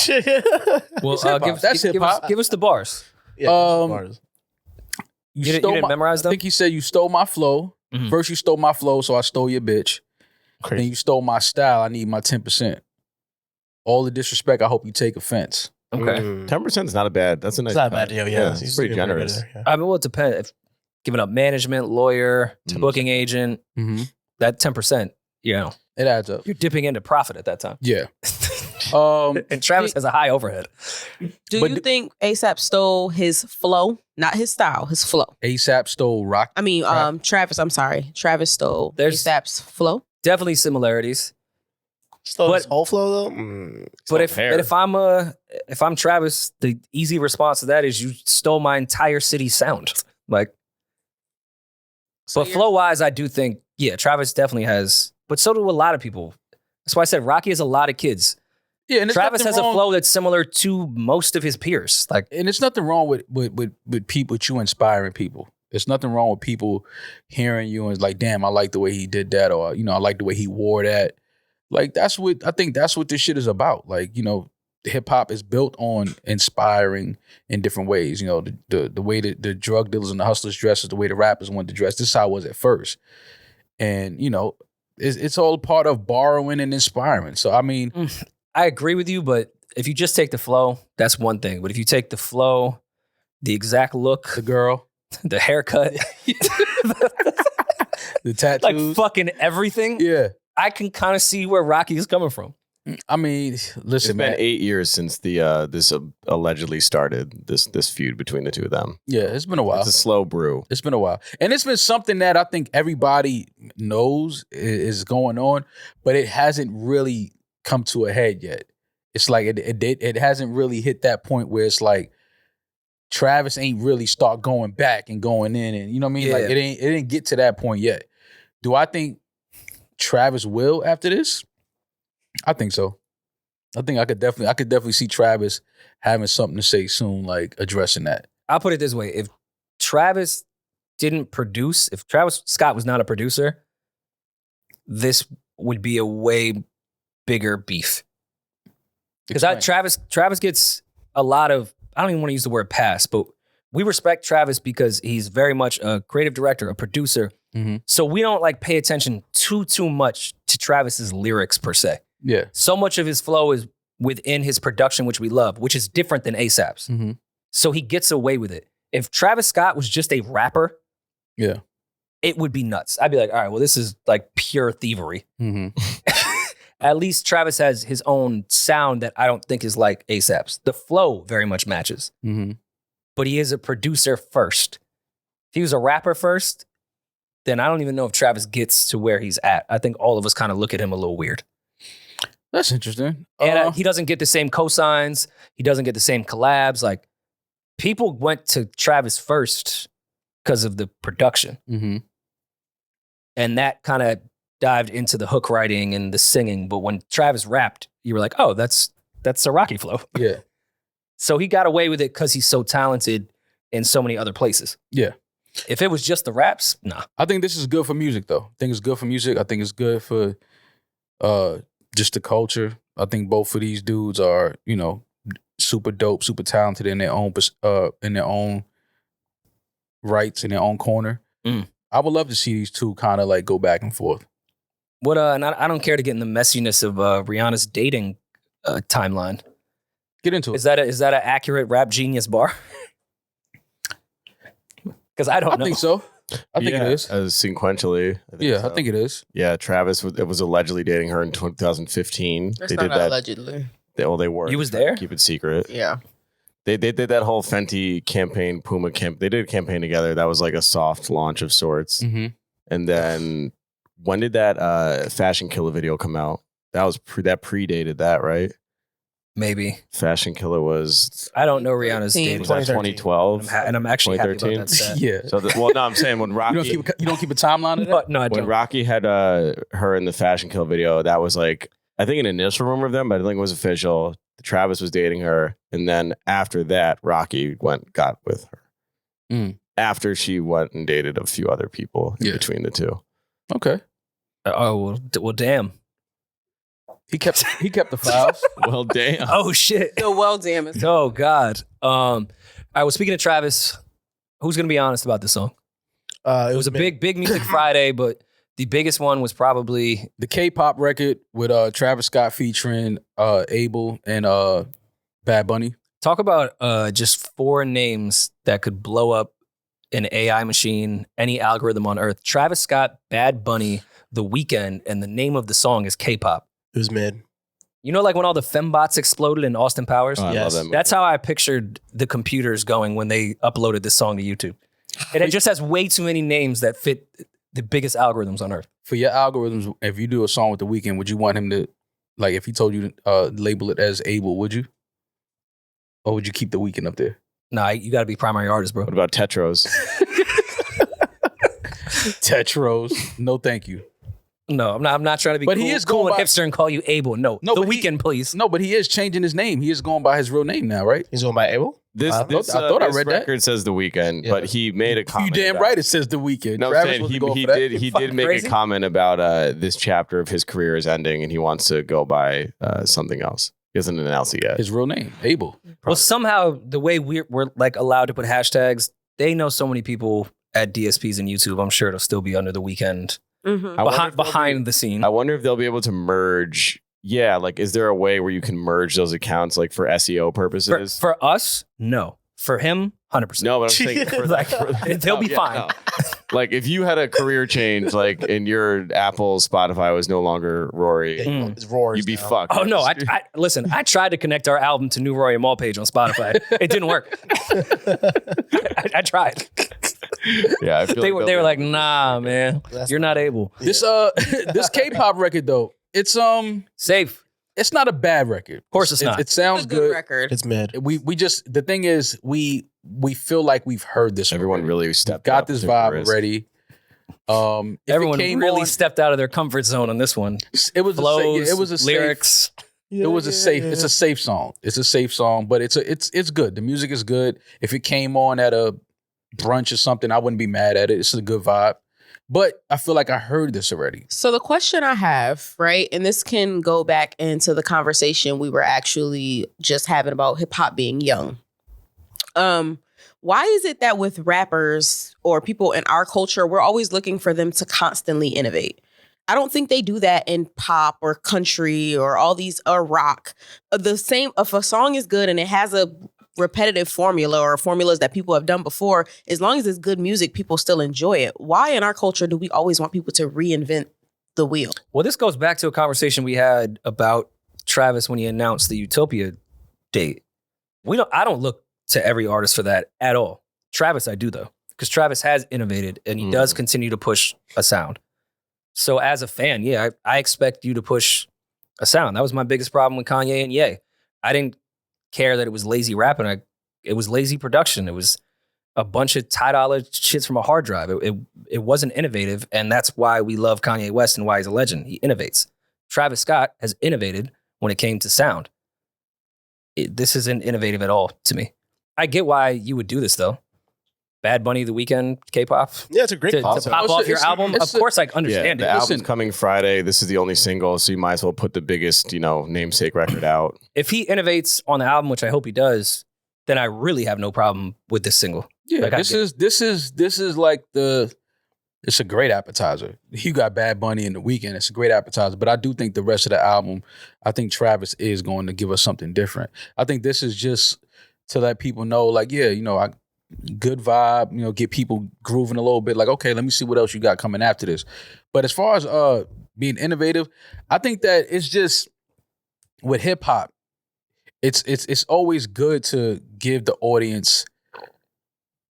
Well, It's hip-hop. That's hip-hop. Give us the bars. Yeah, bars. You didn't memorize them? I think he said you stole my flow. Mhm. First you stole my flow, so I stole your bitch. Crazy. Then you stole my style. I need my 10%. All the disrespect, I hope you take offense. Okay. 10% is not a bad. That's a nice. It's not a cut. bad deal. Yeah, It's pretty generous. Yeah. I mean, well, it depends. If giving up management, lawyer, Mhm. booking agent, Mm-hmm. that 10%, It adds up. you're dipping into profit at that time. Yeah. And Travis has a high overhead. Do But you think ASAP stole his flow? Not his style, his flow. ASAP stole Rock. I mean, Right. Travis, I'm sorry. Travis stole There's- ASAP's flow. Definitely similarities. Still But- his whole flow though. But not fair. if I'm Travis, the easy response to that is you stole my entire city's sound. Like, So but flow wise, I do think Travis definitely has. But so do a lot of people. That's why I said Rocky has a lot of kids. Yeah, and Travis has wrong, a flow that's similar to most of his peers. Like, and it's nothing wrong with people, with you inspiring people. There's nothing wrong with people hearing you and it's like, damn, I like the way he did that, or I like the way he wore that. Like that's what this shit is about. Like, hip hop is built on inspiring in different ways. The way that the drug dealers and the hustlers dress is the way the rappers wanted to dress. This is how it was at first, and it's all part of borrowing and inspiring. So I mean, I agree with you, but if you just take the flow, that's one thing. But if you take the flow, the exact look, the girl, the haircut, the tattoos, like fucking everything, yeah. I can kind of see where Rocky is coming from. I mean, It's listen, been man. 8 years since this allegedly started this feud between the two of them. Yeah, it's been a while. It's a slow brew. It's been a while. And it's been something that I think everybody knows is going on, but it hasn't really come to a head yet. It's like it hasn't really hit that point where it's like Travis ain't really start going back and going in, and you know what I mean? Yeah. Like it didn't get to that point yet. Do I think Travis will after this? I think so. I think I could definitely see Travis having something to say soon, like addressing that. I'll put it this way. If Travis Scott was not a producer, this would be a way bigger beef. Because Explain. Travis gets a lot of, I don't even want to use the word pass, but we respect Travis because he's very much a creative director, a producer. Mhm. So we don't like pay attention too much to Travis's lyrics per se. Yeah. So much of his flow is within his production, which we love, which is different than ASAP's. Mm-hmm. So he gets away with it. If Travis Scott was just a rapper, Yeah. it would be nuts. I'd be like, all right, well, this is like pure thievery. Mm-hmm. At least Travis has his own sound that I don't think is like ASAP's. The flow very much matches, Mm-hmm. but he is a producer first. If he was a rapper first, then I don't even know if Travis gets to where he's at. I think all of us kind of look at him a little weird. That's interesting. And he doesn't get the same cosigns. He doesn't get the same collabs. Like, people went to Travis first because of the production. Mm-hmm. And that kind of dived into the hook writing and the singing. But when Travis rapped, you were like, oh, that's a Rocky flow. Yeah. So he got away with it because he's so talented in so many other places. Yeah. If it was just the raps, nah. I think this is good for music, though. I think it's good for music. I think it's good for just the culture. I think both of these dudes are, super dope, super talented in their own rights, in their own corner. Mm. I would love to see these two kind of like go back and forth. What? And I don't care to get in the messiness of Rihanna's dating timeline. Get into it. Is that an accurate Rap Genius bar? Because I don't I know. think so. I think it is. Sequentially. I think it is. Yeah, Travis was allegedly dating her in 2015. That's They not did that. allegedly. They were. You was there? Keep it secret. Yeah. They did that whole Fenty campaign, Puma camp. They did a campaign together. That was like a soft launch of sorts. Mm-hmm. And then when did that Fashion Killer video come out? That predated that, right? Maybe. Fashion Killer was I don't know Rihanna's dating. was that 2012. And I'm actually happy about 2013? that stat. Yeah. So I'm saying when Rocky You don't keep a timeline of that? No, I when don't. Rocky had her in the Fashion Kill video, that was like, I think an initial rumor of them, but I don't think it was official. Travis was dating her. And then after that, Rocky got with her. Mm. After she went and dated a few other people in between the two. Okay. Oh, well, damn. He kept the files. Well, damn. Oh, shit. The well damage. Oh, God. All right, well, speaking of Travis, who's going to be honest about this song? It was a big Music Friday, but the biggest one was probably The K-pop record with Travis Scott featuring Abel and Bad Bunny. talk about just 4 names that could blow up an AI machine, any algorithm on earth. Travis Scott, Bad Bunny, The Weeknd, and the name of the song is K-pop. It was mid. You know, like when all the fembots exploded in Austin Powers? Oh, I love Yes. that movie. That's how I pictured the computers going when they uploaded this song to YouTube. And it just has way too many names that fit the biggest algorithms on earth. For your algorithms, if you do a song with The Weeknd, would you want him to Like if he told you to label it as Abel, would you? Or would you keep The Weeknd up there? Nah, you got to be primary artist, bro. What about Tetros? Tetros. No, thank you. No, I'm not trying to be But cool, he is cool going and by- hipster and call you Abel. No, No, The but he- Weeknd, please. No, but he is changing his name. He is going by his real name now, right? He's going by Abel? I thought I read that. record says The Weeknd, Yeah. but he made a You comment. damn about right it. it says The Weeknd. No, I'm Travis saying wasn't he going for that. did fucking make crazy. a comment about this chapter of his career is ending, and he wants to go by something else. He hasn't announced it yet. His real name, Abel. Well, somehow the way we're like allowed to put hashtags, they know so many people at DSPs and YouTube. I'm sure it'll still be under The Weeknd Mhm. I wonder if they'll behind the scene. I wonder if they'll be able to merge. Yeah, like is there a way where you can merge those accounts, like for SEO purposes? For us, no. For him, 100%. No, but I'm saying for, Like, they'll be yeah, fine. no. Like if you had a career change, like in your Apple, Spotify was no longer Rory, Mm. It's Roars. you'd be now. fucked. Oh no! I listen. I tried to connect our album to NewRoryNMal page on Spotify. It didn't work. I tried. Yeah, I feel They like were like, "Nah, man, That's- you're not able." This this K-pop record though, it's Safe. it's not a bad record. Of course it's not. It It's sounds a good good. record. It's mid. We just the thing is we feel like we've heard this. everyone already. really stepped got up, this took a vibe risk. already. If it Everyone came really on, stepped out of their comfort zone on this one. it was Flows, it was a lyrics. It was a safe. It's a safe song. It's a safe song, but it's good. The music is good. If it came on at a brunch or something, I wouldn't be mad at it. It's a good vibe. But I feel like I heard this already. So the question I have, right, and this can go back into the conversation we were actually just having about hip hop being young. Why is it that with rappers or people in our culture, we're always looking for them to constantly innovate? I don't think they do that in pop or country or all these or rock. The same, if a song is good and it has a repetitive formula or formulas that people have done before, as long as it's good music, people still enjoy it. Why in our culture do we always want people to reinvent the wheel? Well, this goes back to a conversation we had about Travis when he announced the Utopia date. I don't look to every artist for that at all. Travis, I do though, because Travis has innovated and he does continue to push a sound. So as a fan, yeah, I expect you to push a sound. That was my biggest problem with Kanye and Ye. I didn't care that it was lazy rapping. It was lazy production. It was a bunch of $10 shits from a hard drive. It wasn't innovative, and that's why we love Kanye West and why he's a legend. He innovates. Travis Scott has innovated when it came to sound. This isn't innovative at all to me. I get why you would do this though. Bad Bunny, The Weeknd, K-pop. Yeah, it's a great To call. pop off your album, of course I understand The it. album's Listen. coming Friday. This is the only single, so you might as well put the biggest, namesake record out. If he innovates on the album, which I hope he does, then I really have no problem with this single. Yeah, Like, I this get is like it's a great appetizer. You got Bad Bunny in The Weeknd. It's a great appetizer, but I do think the rest of the album, I think Travis is going to give us something different. I think this is just to let people know, like, yeah, good vibe, get people grooving a little bit. Like, okay, let me see what else you got coming after this. But as far as being innovative, I think that it's just with hip hop, it's always good to give the audience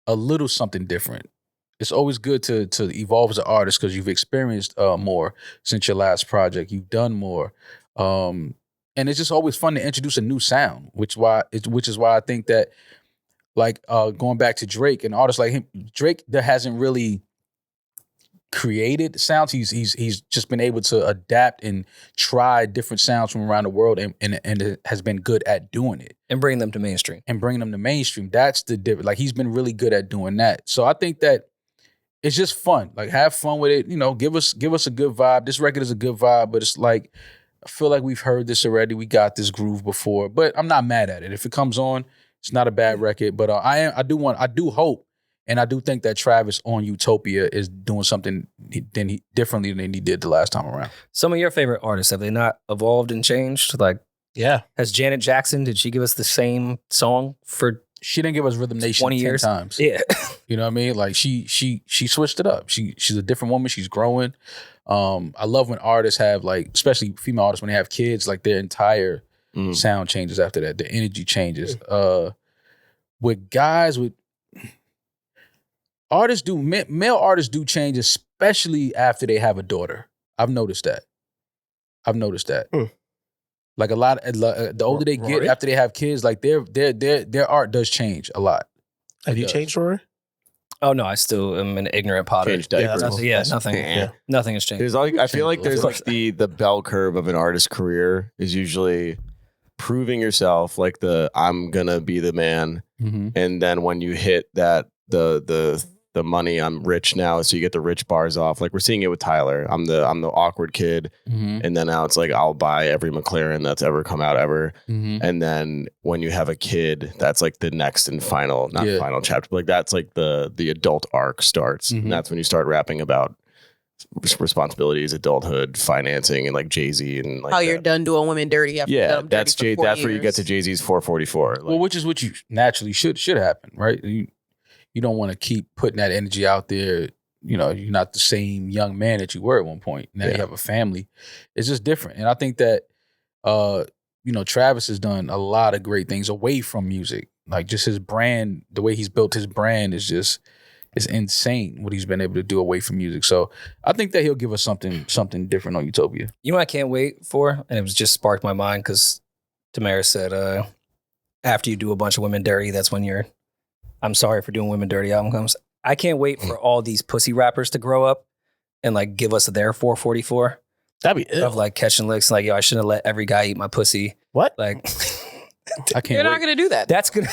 a little something different. It's always good to evolve as an artist because you've experienced more since your last project. You've done more. And it's just always fun to introduce a new sound, which is why I think that, like, going back to Drake, an artist like him, Drake that hasn't really created sounds. He's just been able to adapt and try different sounds from around the world and it has been good at doing it. And bring them to mainstream. And bringing them to mainstream. That's the difference. Like, he's been really good at doing that. So I think that it's just fun. Like, have fun with it. Give us a good vibe. This record is a good vibe, but it's like, I feel like we've heard this already. We got this groove before, but I'm not mad at it. If it comes on, it's not a bad record. But I do hope, and I do think that Travis on Utopia is doing something differently than he did the last time around. Some of your favorite artists, have they not evolved and changed? Like, Yeah. has Janet Jackson, did she give us the same song for She didn't give us Rhythm Nation 20 10 years? times. Yeah. You know what I mean? Like, she switched it up. She's a different woman. She's growing. I love when artists have, like, especially female artists, when they have kids, like, their entire sound changes after that. The energy changes. With guys, with artists male artists do change, especially after they have a daughter. I've noticed that. Like a lot, the older they get Rory? after they have kids, like their art does change a lot. Have you does. changed, Rory? Oh no, I still am an ignorant potter. Change Yeah, diapers. that's cool. Yeah, nothing. Yeah. Nothing has changed. There's like I feel like there's Of course. like the bell curve of an artist's career is usually proving yourself, like I'm gonna be the man, Mm-hmm. and then when you hit that the money, I'm rich now, so you get the rich bars off. Like we're seeing it with Tyler. I'm the awkward kid, Mm-hmm. and then now it's like I'll buy every McLaren that's ever come out ever. Mm-hmm. And then when you have a kid, that's like the next and final, not Yeah. final chapter, but like that's like the adult arc starts. Mhm. And that's when you start rapping about responsibilities, adulthood, financing, and like Jay-Z and like How you're that. done doing women dirty after Yeah, done them that's dirty for 4 that's where you get years. to Jay-Z's 444. Like, Well, which is what you naturally should happen, right? You don't want to keep putting that energy out there. You know, you're not the same young man that you were at one point. Now you Yeah. have a family. It's just different. And I think that Travis has done a lot of great things away from music. Like just his brand, the way he's built his brand is just it's insane what he's been able to do away from music. So I think that he'll give us something different on Utopia. You know what I can't wait for? And it was just sparked my mind because Demaris said, after you do a bunch of women dirty, that's when your I'm sorry for doing women dirty album comes. I can't wait for all these pussy rappers to grow up and like give us their 444 That'd be of like catching licks. Like, yo, I shouldn't have let every guy eat my pussy. what? Like, I can't You're not wait. going to do that. that's gonna,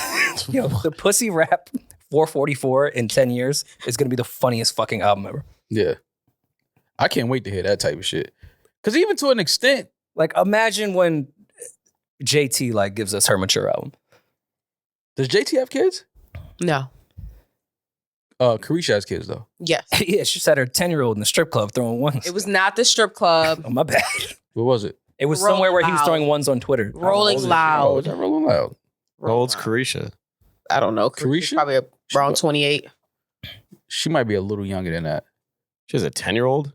yo, the pussy rap 444 in 10 years is gonna be the funniest fucking album ever. Yeah. I can't wait to hear that type of shit. Because even to an extent, Like, imagine when JT like gives us her mature album. does JT have kids? No. Carisha has kids though. Yes. Yeah, she said her 10-year-old in the strip club throwing ones. It was not the strip club. Oh, my bad. What was it? It was Rolling somewhere where he was Loud. throwing ones on Twitter. Rolling Oh, Loud. is that Rolling Loud? how old's Carisha? I don't know. Carisha? Probably around 28. She might be a little younger than that. She has a 10-year-old?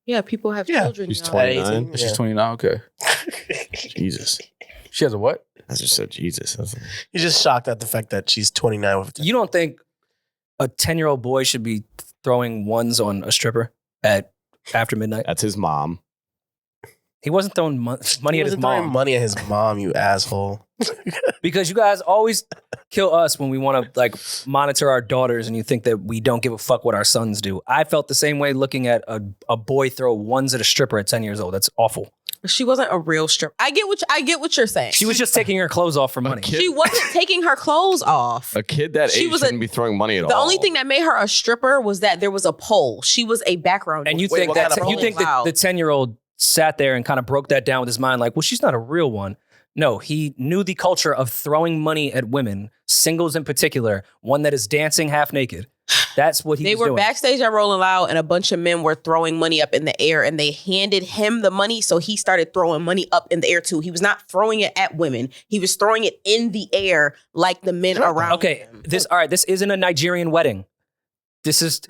Yeah, people have Yeah, children. she's now. 29. Yeah. She's 29. Okay. Jesus. She has a what? I just said Jesus. He's just shocked at the fact that she's 29 with You don't think a 10-year-old boy should be throwing ones on a stripper at after midnight? That's his mom. He wasn't throwing money at his throwing mom. money at his mom, you asshole. Because you guys always kill us when we want to like monitor our daughters and you think that we don't give a fuck what our sons do. I felt the same way looking at a boy throw ones at a stripper at 10 years old. That's awful. She wasn't a real stripper. I get what you're saying. She was just taking her clothes off for money. kid- She wasn't taking her clothes off. A kid that She age was shouldn't be throwing money at all. The only thing that made her a stripper was that there was a pole. She was a background. And you dancer. think what that kind of you think that Loud. the 10-year-old sat there and kind of broke that down with his mind like, well, she's not a real one. No, he knew the culture of throwing money at women, singles in particular, one that is dancing half naked. That's what he They was were doing. backstage at Rolling Loud, and a bunch of men were throwing money up in the air, and they handed him the money, so he started throwing money up in the air too. He was not throwing it at women; he was throwing it in the air like the men around. Okay, him. this isn't a Nigerian wedding. This is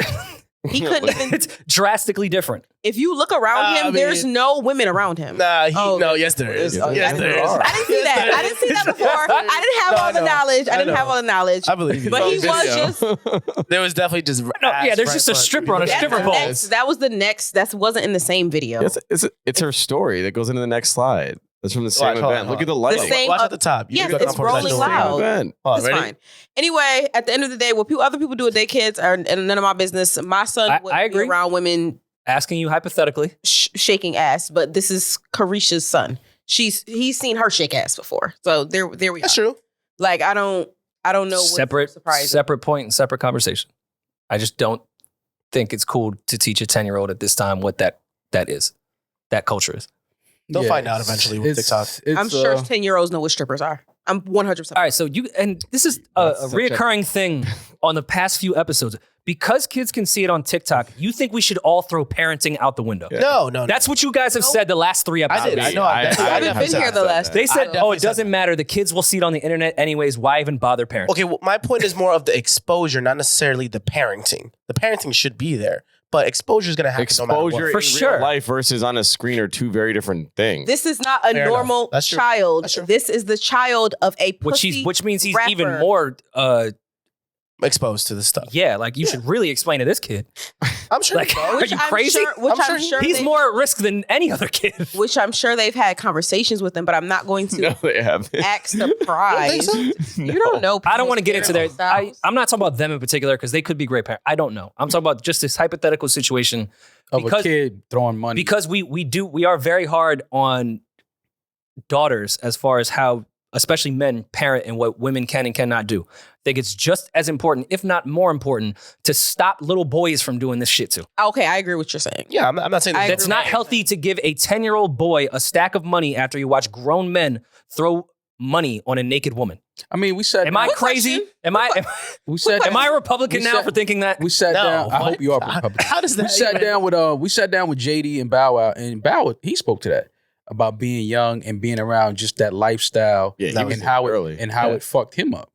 He couldn't even. it's drastically different. If you look around him, I mean- there's no women around him. Nah, Oh, no, yes there is. Oh, Yes there is. I didn't see that. I didn't see that before. I didn't have No, all the I know. knowledge. I I didn't know. have all the knowledge. I believe you. But he Video. was just. There was definitely just No, yeah, there's just a stripper on a That's stripper the pole. next, that was the next. That wasn't in the same video. It's her story that goes into the next slide. That's from the same Watch, hold event. on, Look at the hold on. lighting. The same- Watch at the top. You Yes, can go it's down Rolling professional. Loud. Event. Oh, It's ready? fine. Anyway, at the end of the day, what other people do with their kids are and none of my business. My son would I be agree. around women Asking you hypothetically. shaking ass, but this is Carisha's son. He's seen her shake ass before, so there we That's are. true. Like I don't know what's surprising. Separate point and separate conversation. I just don't think it's cool to teach a 10-year-old at this time what that is. That culture is. They'll find out eventually with TikTok. I'm sure 10-year-olds know what strippers are. I'm 100%. All right, so this is a That's such a- reoccurring thing on the past few episodes. Because kids can see it on TikTok, you think we should all throw parenting out the window. Yeah. No. That's what you guys have said the last 3 episodes. I did. I know. I haven't been here the last. They said, definitely it said doesn't matter. The kids will see it on the internet anyways. Why even bother parents? Okay, well, my point is more of the exposure, not necessarily the parenting. The parenting should be there, but exposure is going to happen no matter Exposure what. For in sure. real life versus on a screen are two very different things. This is not a Fair normal enough. That's true. child. That's true. This is the child of a pussy Which means he's rapper. even more exposed to this stuff. Yeah, like you should really explain to this kid. I'm sure. Like, are you crazy? I'm sure He's more at risk than any other kid. Which I'm sure they've had conversations with them, but I'm not going to No, they haven't. act surprised. You don't know. I don't want to get into their. styles. I'm not talking about them in particular because they could be great parents. I don't know. I'm talking about just this hypothetical situation Of a kid throwing money. because we are very hard on daughters as far as how, especially men, parent and what women can and cannot do. I think it's just as important, if not more important, to stop little boys from doing this shit too. Okay, I agree with what you're saying. Yeah, I'm not saying That's not healthy to give a 10-year-old boy a stack of money after you watch grown men throw money on a naked woman. I mean, we said. Am I Quick crazy? question. We said. Am I a Republican We now said- for thinking that? We sat No, down. I what? hope you are Republican. How does that? We sat down with JD and Bow Wow, and Bow Wow, he spoke to that about being young and being around just that lifestyle Yeah, he That was and how early. it fucked him up.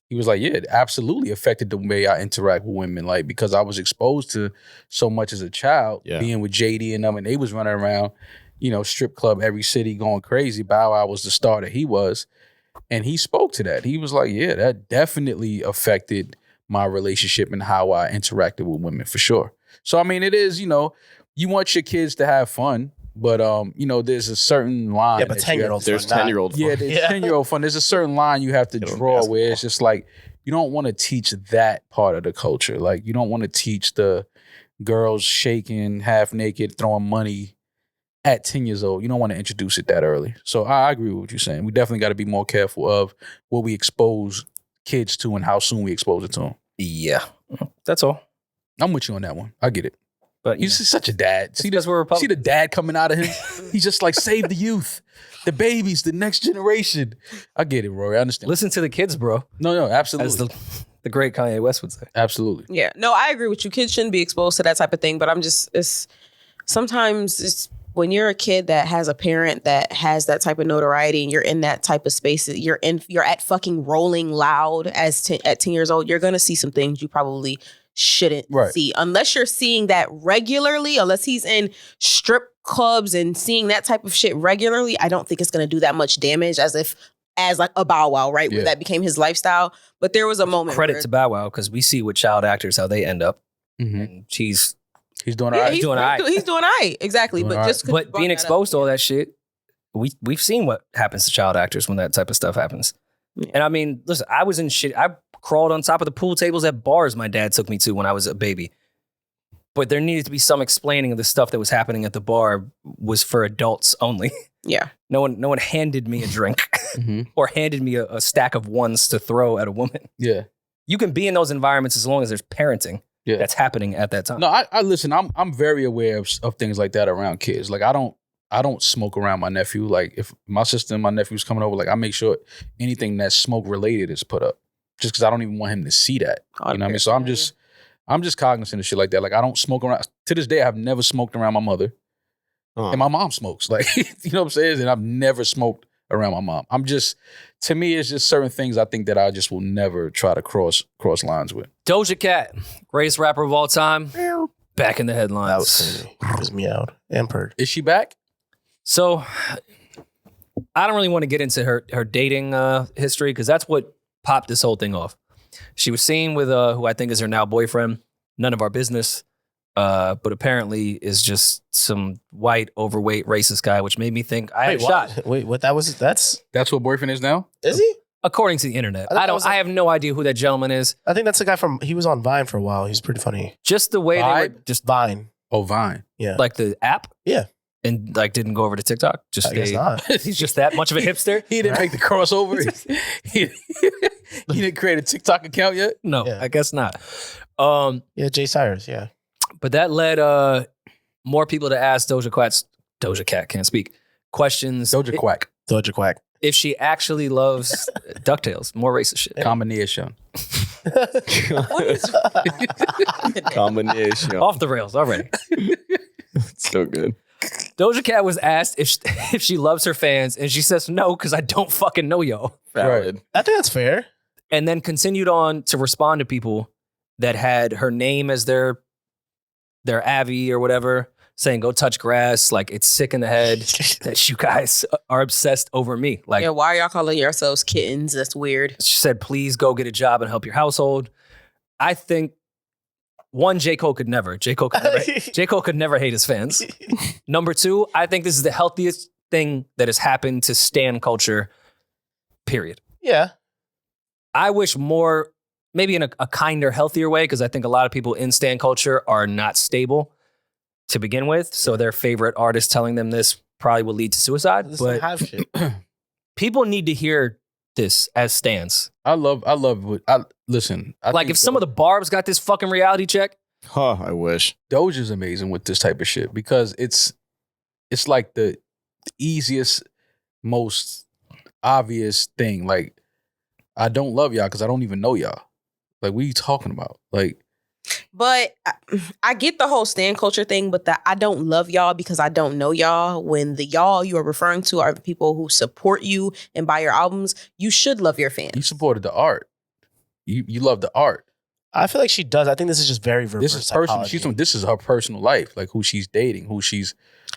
He was like, yeah, it absolutely affected the way I interact with women, like because I was exposed to so much as a child, Yeah. being with JD and them, and they was running around, strip club every city going crazy. Bow Wow was the star that he was, and he spoke to that. He was like, yeah, that definitely affected my relationship and how I interacted with women for sure. So I mean, it is, you want your kids to have fun. But there's a certain line. Yeah, but 10-year-olds. There's 10-year-old. Yeah, there's 10-year-old fun. There's a certain line you have to draw where it's just like you don't want to teach that part of the culture. Like you don't want to teach the girls shaking, half naked, throwing money at 10 years old. You don't want to introduce it that early. So I agree with what you're saying. We definitely got to be more careful of what we expose kids to and how soon we expose it to them. Yeah, that's all. I'm with you on that one. I get it. But He's just such a dad. See because we're See Republican. the dad coming out of him? He's just like, save the youth, the babies, the next generation. I get it, Rory. I understand. Listen to the kids, bro. No, absolutely. As the great Kanye West would say. Absolutely. Yeah, no, I agree with you. Kids shouldn't be exposed to that type of thing, but sometimes it's when you're a kid that has a parent that has that type of notoriety and you're in that type of space, you're at fucking Rolling Loud at 10 years old, you're gonna see some things you probably shouldn't see unless you're seeing that regularly, unless he's in strip clubs and seeing that type of shit regularly. I don't think it's going to do that much damage as like a Bow Wow, right? Yeah. Where that became his lifestyle. But there was a moment Credit to Bow Wow because we see with child actors how they end up. Mm-hmm. And he's doing all right. he's doing all right. He's doing all right. Exactly. Doing But all right. just 'cause you but brought being that exposed to up, all that shit, we've seen what happens to child actors when that type of stuff happens. Yeah. And I mean, listen, I was in shit. I crawled on top of the pool tables at bars my dad took me to when I was a baby. But there needed to be some explaining of the stuff that was happening at the bar was for adults only. Yeah. No one handed me a drink Mhm. or handed me a stack of ones to throw at a woman. Yeah. You can be in those environments as long as there's parenting Yeah. that's happening at that time. No, I listen. I'm very aware of things like that around kids. Like I don't smoke around my nephew. Like if my sister and my nephew's coming over, like I make sure anything that's smoke related is put up, just because I don't even want him to see that. You know what I mean? So I'm just cognizant of shit like that. Like I don't smoke around. To this day, I've never smoked around my mother, and my mom smokes. Like you know what I'm saying? And I've never smoked around my mom. To me, it's just certain things I think that I just will never try to cross lines with. Doja Cat, greatest rapper of all time, back in the headlines. That was crazy. It was meowed and purred. Is she back? So I don't really want to get into her dating history because that's what popped this whole thing off. She was seen with who I think is her now boyfriend. None of our business. But apparently is just some white, overweight, racist guy, which made me think I had a shot. Wait, what? That's What boyfriend is now? is he? According to the internet. I thought that was I have no idea who that gentleman is. I think that's the guy he was on Vine for a while. He's pretty funny. Just the way they were just Vine. Oh, Vine. Yeah. like the app. Yeah. And like didn't go over to TikTok. Just I guess not. he's just that much of a hipster. He didn't make the crossover. he didn't create a TikTok account yet. No, Yeah. I guess not. Yeah, Jay Cyrus. Yeah. But that led more people to ask Doja Cat can't speak questions. Doja Quack Doja Quack. If she actually loves DuckTales, more racist shit. combination. Combination. Off the rails already. So good. Doja Cat was asked if she loves her fans, and she says no because I don't fucking know y'all. Valid. I think that's fair. And then continued on to respond to people that had her name as their Abby or whatever, saying go touch grass. Like it's sick in the head that you guys are obsessed over me. Like Yeah, why are y'all calling yourselves kittens? That's weird. she said, please go get a job and help your household. I think one, J. Cole could never. J. Cole could never hate his fans. Number two, I think this is the healthiest thing that has happened to stan culture, period. Yeah. I wish more, maybe in a kinder, healthier way, because I think a lot of people in stan culture are not stable to begin with. So their favorite artist telling them this probably will lead to suicide. This But hive shit. people need to hear this as stans. I love listen. I Like think if some of the barbs got this fucking reality check. Huh, I wish. Doja's amazing with this type of shit because it's like the easiest, most obvious thing. Like, I don't love y'all because I don't even know y'all. Like, what are you talking about? Like, But I get the whole stan culture thing, but I don't love y'all because I don't know y'all. When the y'all you are referring to are the people who support you and buy your albums, you should love your fans. you supported the art. You love the art. I feel like she does. I think this is just very reverse This is personal. psychology. This is her personal life, like who she's dating, who she's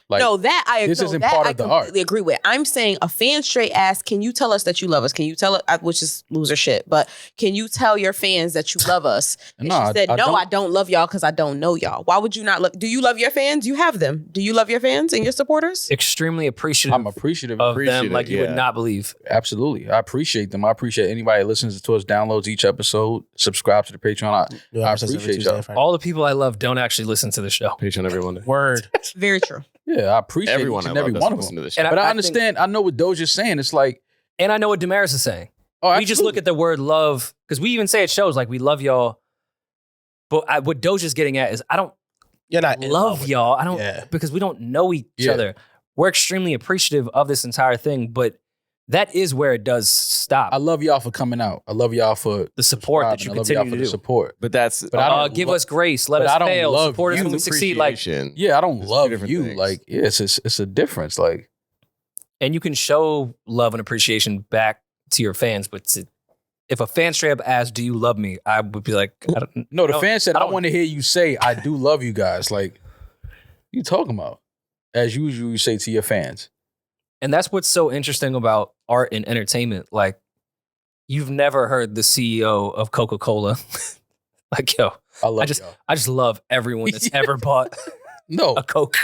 like. No, that I this no, isn't that part I of the art. completely agree with. I'm saying a fan straight ask, can you tell us that you love us? Can you tell it, which is loser shit, but can you tell your fans that you love us? And No, she said, I no, don't. I don't love y'all because I don't know y'all. Why would you not love? Do you love your fans? You have them. Do you love your fans and your supporters? Extremely appreciative I'm appreciative of appreciative, them like you would yeah. not believe. Absolutely. I appreciate them. I appreciate anybody that listens to us, downloads each episode, subscribe to the Patreon. New I episodes every appreciate Tuesday y'all. and Friday. All the people I love don't actually listen to the show. Patreon every Monday. Word. Very true. Yeah, I appreciate Everyone each I and love every doesn't one of listen them. to this show. And But I think- understand. I know what Doja's saying. It's like, And I know what Demaris is saying. oh, We just look at the word love, because we even say at shows like we love y'all. But what Doja's getting at is I don't You're not in love with y'all. it. I don't Yeah. because we don't know each Yeah. other. We're extremely appreciative of this entire thing, but that is where it does stop. I love y'all for coming out. I love y'all for the support that you subscribing. I love y'all continue for to the do. support. But that's But I don't Give lo- us grace. Let but us I don't fail. love Support us you. when we succeed. Like, appreciation. Yeah, I don't There's two love different you. things. Like, yeah, it's a difference. Like, and you can show love and appreciation back to your fans, but if a fan straight up asks, "Do you love me?" I would be like, I don't, no, the I don't- fan said, I I don't- want to hear you say, I do love you guys. Like, what you talking about? As usual, you say to your fans. And that's what's so interesting about art and entertainment. Like, you've never heard the CEO of Coca-Cola like, yo, I love I y'all. just love everyone that's ever bought No, a Coke.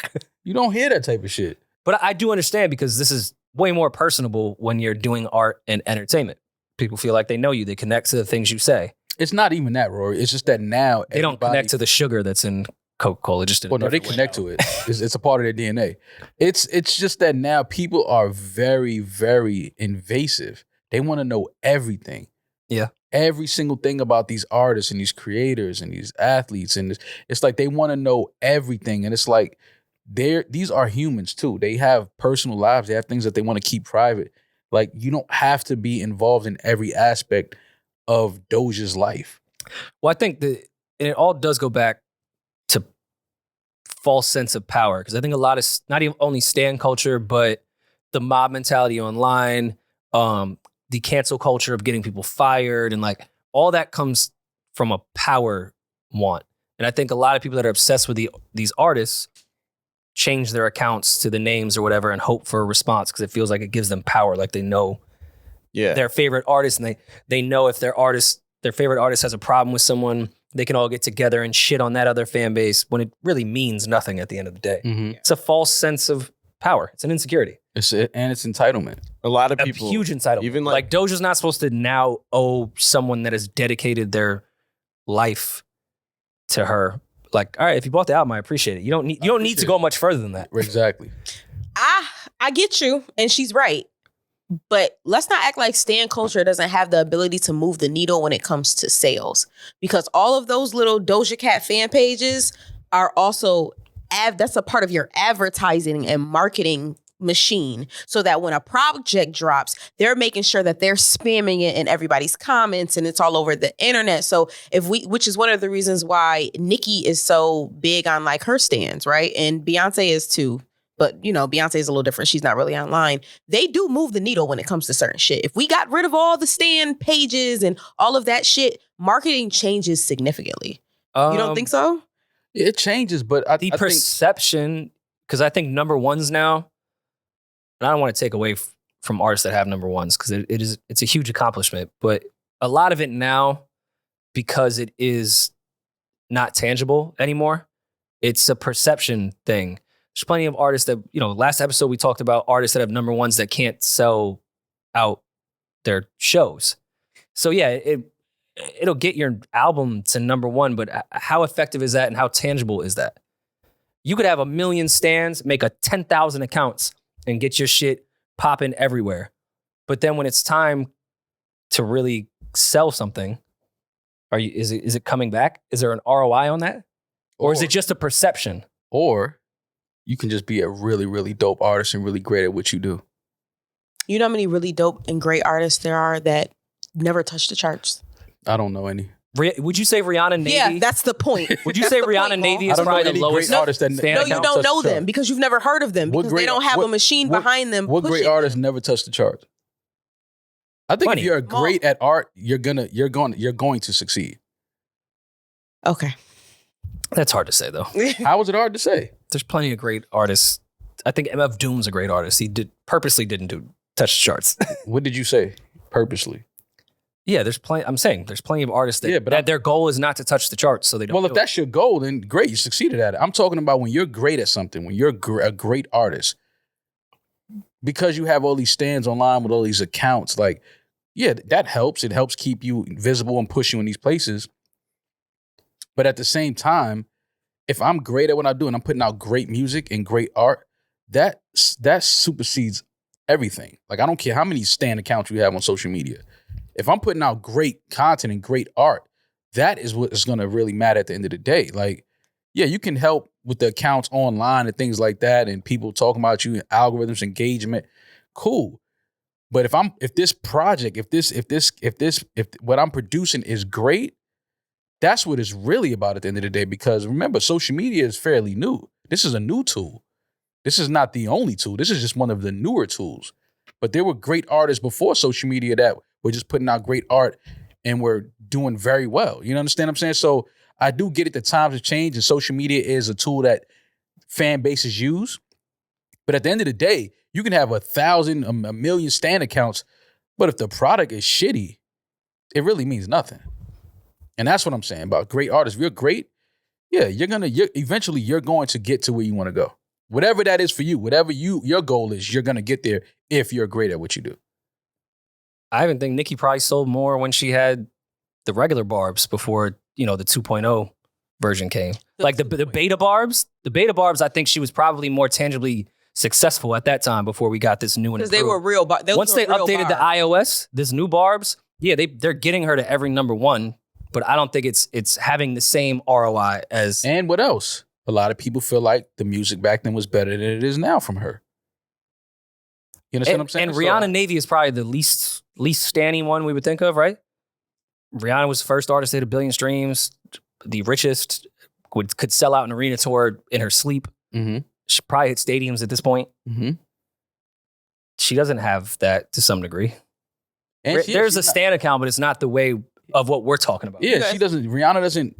you don't hear that type of shit. But I do understand because this is way more personable when you're doing art and entertainment. People feel like they know you. They connect to the things you say. It's not even that, Rory. It's just that now They don't connect to the sugar that's in Coca-Cola. Just in Well, no, they a different way. connect to it. It's a part of their DNA. It's just that now people are very, very invasive. They want to know everything. Yeah. Every single thing about these artists and these creators and these athletes. And it's like they want to know everything. And it's like these are humans too. They have personal lives. They have things that they want to keep private. Like, you don't have to be involved in every aspect of Doja's life. Well, I think and it all does go back to false sense of power, because I think a lot of not even only stan culture, but the mob mentality online, the cancel culture of getting people fired, and like all that comes from a power want. And I think a lot of people that are obsessed with these artists change their accounts to the names or whatever and hope for a response because it feels like it gives them power, like they know their favorite artist, and they know if their favorite artist has a problem with someone, they can all get together and shit on that other fan base when it really means nothing at the end of the day. Mm-hmm. It's a false sense of power. It's an insecurity. It's entitlement. A lot of A people, huge entitlement. even Like Doja's not supposed to now owe someone that has dedicated their life to her. Like, all right, if you bought the album, I appreciate it. You don't need to go much further than that. Exactly. I get you, and she's right. But let's not act like stan culture doesn't have the ability to move the needle when it comes to sales, because all of those little Doja Cat fan pages are also that's a part of your advertising and marketing machine, so that when a project drops, they're making sure that they're spamming it in everybody's comments and it's all over the internet. So which is one of the reasons why Nicki is so big on like her stans, right? And Beyonce is too. But, you know, Beyonce is a little different. She's not really online. They do move the needle when it comes to certain shit. If we got rid of all the stan pages and all of that shit, marketing changes significantly. You don't think so? It changes, but I think perception, because I think number ones now, and I don't want to take away from artists that have number ones, because it's a huge accomplishment, but a lot of it now because it is not tangible anymore. It's a perception thing. There's plenty of artists that, last episode we talked about artists that have number ones that can't sell out their shows. So yeah, it'll get your album to number one, but how effective is that and how tangible is that? You could have 1 million stands, make 10,000 accounts and get your shit popping everywhere. But then when it's time to really sell something, is it coming back? Is there an ROI on that? Or is it just a perception? Or you can just be a really, really dope artist and really great at what you do. You know how many really dope and great artists there are that never touch the charts? I don't know any. Would you say Rihanna Navy? Yeah, that's the point. Would you say Rihanna Navy is probably the lowest? No, you don't know them because you've never heard of them because they don't have a machine behind them. What great artists never touch the charts? I think if you're great at art, you're going to succeed. Okay. That's hard to say though. How is it hard to say? There's plenty of great artists. I think MF Doom's a great artist. He purposely didn't touch the charts. What did you say? Purposely. Yeah, there's plenty. I'm saying there's plenty of artists that their goal is not to touch the charts, so they don't. Well, if that's your goal, then great, you succeeded at it. I'm talking about when you're great at something, when you're a great artist, because you have all these stands online with all these accounts. Like, yeah, that helps. It helps keep you visible and push you in these places. But at the same time, if I'm great at what I do and I'm putting out great music and great art, that supersedes everything. Like, I don't care how many stand accounts you have on social media. If I'm putting out great content and great art, that is what is going to really matter at the end of the day. Like, yeah, you can help with the accounts online and things like that and people talking about you and algorithms, engagement. Cool. But if what I'm producing is great, that's what it's really about at the end of the day. Because remember, social media is fairly new. This is a new tool. This is not the only tool. This is just one of the newer tools. But there were great artists before social media that were just putting out great art and were doing very well. You understand what I'm saying? So I do get it. The times have changed and social media is a tool that fan bases use. But at the end of the day, you can have 1,000, a million stan accounts, but if the product is shitty, it really means nothing. And that's what I'm saying about great artists. If you're great, yeah, eventually you're going to get to where you want to go. Whatever that is for you, whatever your goal is, you're going to get there if you're great at what you do. I even think Nicki probably sold more when she had the regular barbs before, the 2.0 version came. Like the beta barbs, I think she was probably more tangibly successful at that time before we got this new one. Because they were real. Once they updated the iOS, this new barbs, yeah, they're getting her to every number one, but I don't think it's having the same ROI as. And what else? A lot of people feel like the music back then was better than it is now from her. You understand what I'm saying? And Rihanna Navy is probably the least standing one we would think of, right? Rihanna was the first artist to hit 1 billion streams, the richest, could sell out an arena tour in her sleep. Mm-hmm. She probably hit stadiums at this point. Mm-hmm. She doesn't have that to some degree. And there's a stan account, but it's not the way of what we're talking about. Yeah, she doesn't. Rihanna doesn't.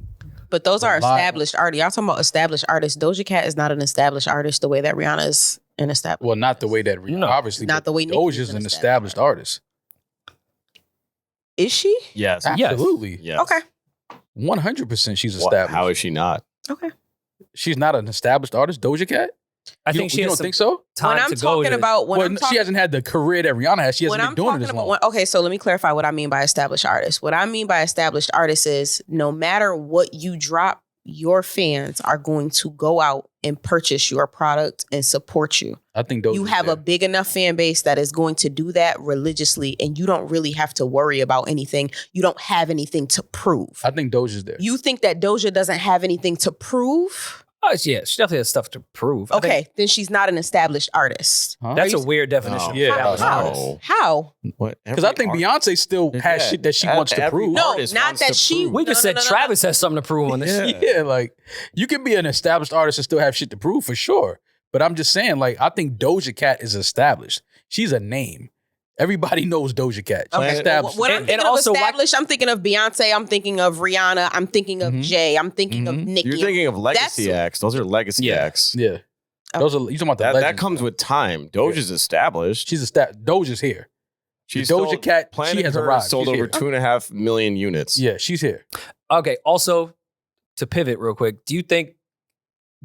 But those are established artists. Y'all talking about established artists. Doja Cat is not an established artist the way that Rihanna is an established. Well, not the way that Rihanna, obviously. Not the way Doja is an established artist. Is she? Yes. Absolutely. Yes. Okay. 100% she's established. How is she not? Okay. She's not an established artist, Doja Cat? I think she you has don't think so? When I'm talking about she hasn't had the career that Rihanna has. She hasn't been doing it as long. Okay, so let me clarify what I mean by established artists. What I mean by established artists is no matter what you drop, your fans are going to go out and purchase your product and support you. I think you have a big enough fan base that is going to do that religiously, and you don't really have to worry about anything. You don't have anything to prove. I think Doja's there. You think that Doja doesn't have anything to prove? Oh, yeah, she definitely has stuff to prove. Okay, then she's not an established artist. Huh? That's a weird definition. No. Yeah. How? Because I think Beyonce still has shit that she wants to prove. No, not that she. We just said Travis has something to prove on this. Yeah, like you can be an established artist and still have shit to prove for sure. But I'm just saying, like, I think Doja Cat is established. She's a name. Everybody knows Doja Cat. She's established. When I'm thinking of established, I'm thinking of Beyonce. I'm thinking of Rihanna. I'm thinking of Jay. I'm thinking of Nicki. You're thinking of legacy acts. Those are legacy acts. Yeah. Those are, you talking about the that comes with time. Doja's established. She's established. Doja's here. She's Doja Cat, Planet she has Her arrived. sold She's over here. 2.5 million units. Yeah, she's here. Okay, also, to pivot real quick, do you think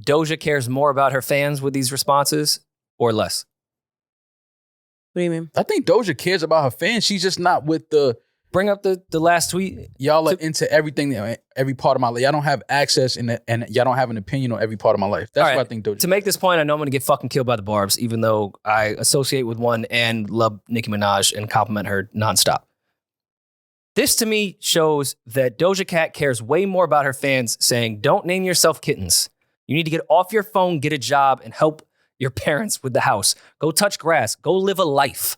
Doja cares more about her fans with these responses or less? What do you mean? I think Doja cares about her fans. She's just not with the Bring up the last tweet. y'all are into everything, every part of my life. Y'all don't have access and y'all don't have an opinion on every part of my life. That's All right. what I think Doja. To make this point, I know I'm going to get fucking killed by the Barbs, even though I associate with one and love Nicki Minaj and compliment her nonstop. This to me shows that Doja Cat cares way more about her fans saying, don't name yourself Kittens. You need to get off your phone, get a job, and help your parents with the house. Go touch grass. Go live a life.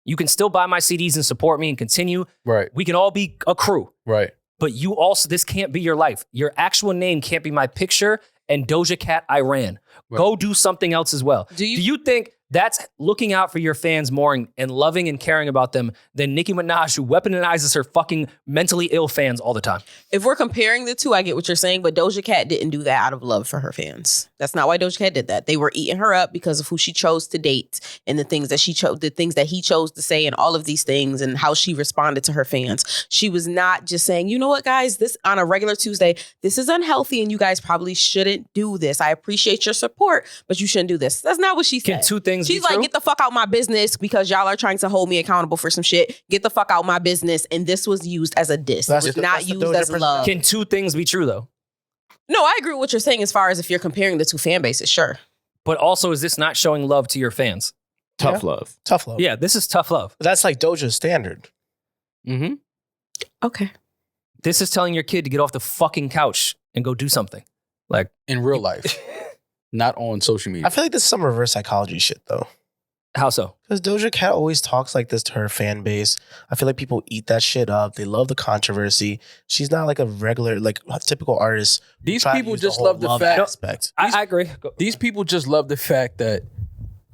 You can still buy my CDs and support me and continue. Right, We can all be a crew. right. But you also, this can't be your life. Your actual name can't be my picture and Doja Cat Iran. Right. Go do something else as well. Do Do you- you think that's looking out for your fans more and loving and caring about them than Nicki Minaj, who weaponizes her fucking mentally ill fans all the time? If we're comparing the two, I get what you're saying, but Doja Cat didn't do that out of love for her fans. That's not why Doja Cat did that. They were eating her up because of who she chose to date and the things that she chose, the things that he chose to say, and all of these things, and how she responded to her fans. She was not just saying, you know what, guys, this on a regular Tuesday, this is unhealthy, and you guys probably shouldn't do this. I appreciate your support, but you shouldn't do this. That's not what she Can said. two things She's be like, true? get the fuck out my business because y'all are trying to hold me accountable for some shit. Get the fuck out my business. And this was used as a diss. That's it was the- not that's the used Doja as love. Can two things be true though? No, I agree with what you're saying as far as if you're comparing the two fan bases, sure. But also, is this not showing love to your fans? Tough love. Tough love. Yeah, this is tough love. That's like Doja's standard. Mm-hmm. Okay. This is telling your kid to get off the fucking couch and go do something. Like, In real life, not on social media. I feel like this is some reverse psychology shit though. how so? Because Doja Cat always talks like this to her fan base. I feel like people eat that shit up. They love the controversy. She's not like a regular, like a typical artist. These Try to people use just whole love the fact. aspect. I agree. These people just love the fact that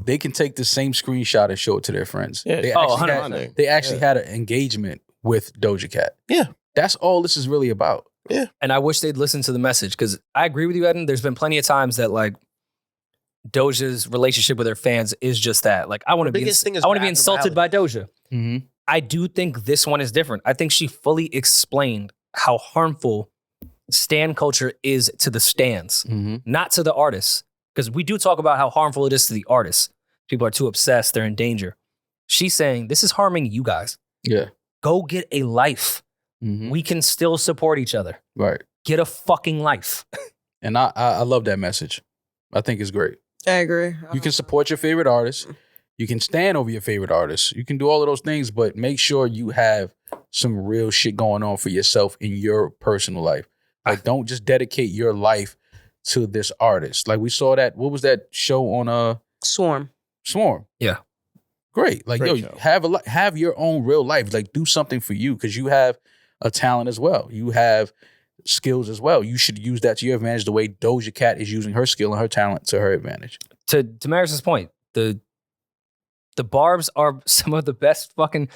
they can take the same screenshot and show it to their friends. Yeah. They Oh, actually, 100%. had, they actually had an engagement with Doja Cat. Yeah. That's all this is really about. And I wish they'd listen to the message because I agree with you, Eddin. There's been plenty of times that like Doja's relationship with her fans is just that. Like I want to The be, biggest thing is I want to be bathroom insulted by Doja. Mm-hmm. I do think this one is different. I think she fully explained how harmful stan culture is to the stans, Mm-hmm. not to the artists. Because we do talk about how harmful it is to the artists. People are too obsessed; they're in danger. She's saying this is harming you guys. Yeah. Go get a life. Mm-hmm. We can still support each other. Right. Get a fucking life. And I love that message. I think it's great. I agree. You can support your favorite artist. You can stand over your favorite artist. You can do all of those things, but make sure you have some real shit going on for yourself in your personal life. Like, don't just dedicate your life to this artist. Like we saw that. What was that show on Swarm. Swarm? Yeah. Great. Like Great yo, show. have your own real life. Like do something for you because you have a talent as well. You have skills as well. You should use that to your advantage the way Doja Cat is using her skill and her talent to her advantage. To Demaris' point, the Barbs are some of the best fucking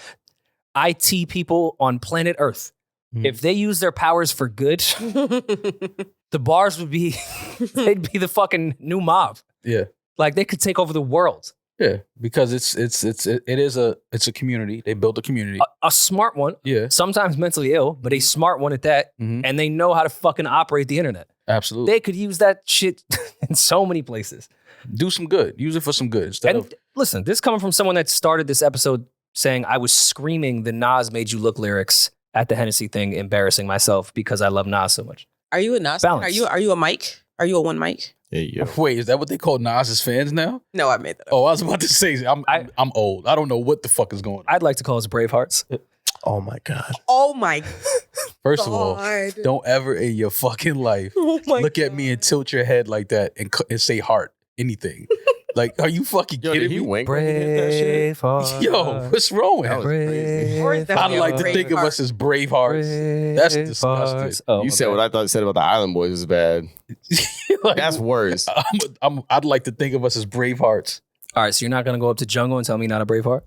IT people on planet Earth. Mhm. If they use their powers for good, the Barbs would be they'd be the fucking new mob. Yeah. Like they could take over the world. Yeah, because it is a community. They built a community. A smart one, Yeah, sometimes mentally ill, but a smart one at that, Mhm. and they know how to fucking operate the internet. absolutely. They could use that shit in so many places. Do some good. Use it for some good instead And of listen, this coming from someone that started this episode saying I was screaming the Nas made you look lyrics at the Hennessy thing, embarrassing myself because I love Nas so much. Are you a Nas? fan? Balance. Are you a mic? Are you a one mic? Yeah. Wait, is that what they call Nas's fans now? No, I made that up. Oh, I was about to say I'm old. I don't know what the fuck is going on. I'd like to call us Bravehearts. Oh my God. Oh my First of all, God. don't ever in your fucking life Oh my look at me and tilt your head like that and say heart anything. Like, are you fucking Yo, kidding did he me? wink when he did that shit? Braveheart. Yo, what's wrong with That him? was crazy. Or is that I'd like to Braveheart? think of us as brave hearts. That's disgusting. Oh, You said what I thought you said about the Island Boys is bad. Like, That's worse. I'd like to think of us as brave hearts. All right, so you're not gonna go up to Jungle and tell me not a Braveheart?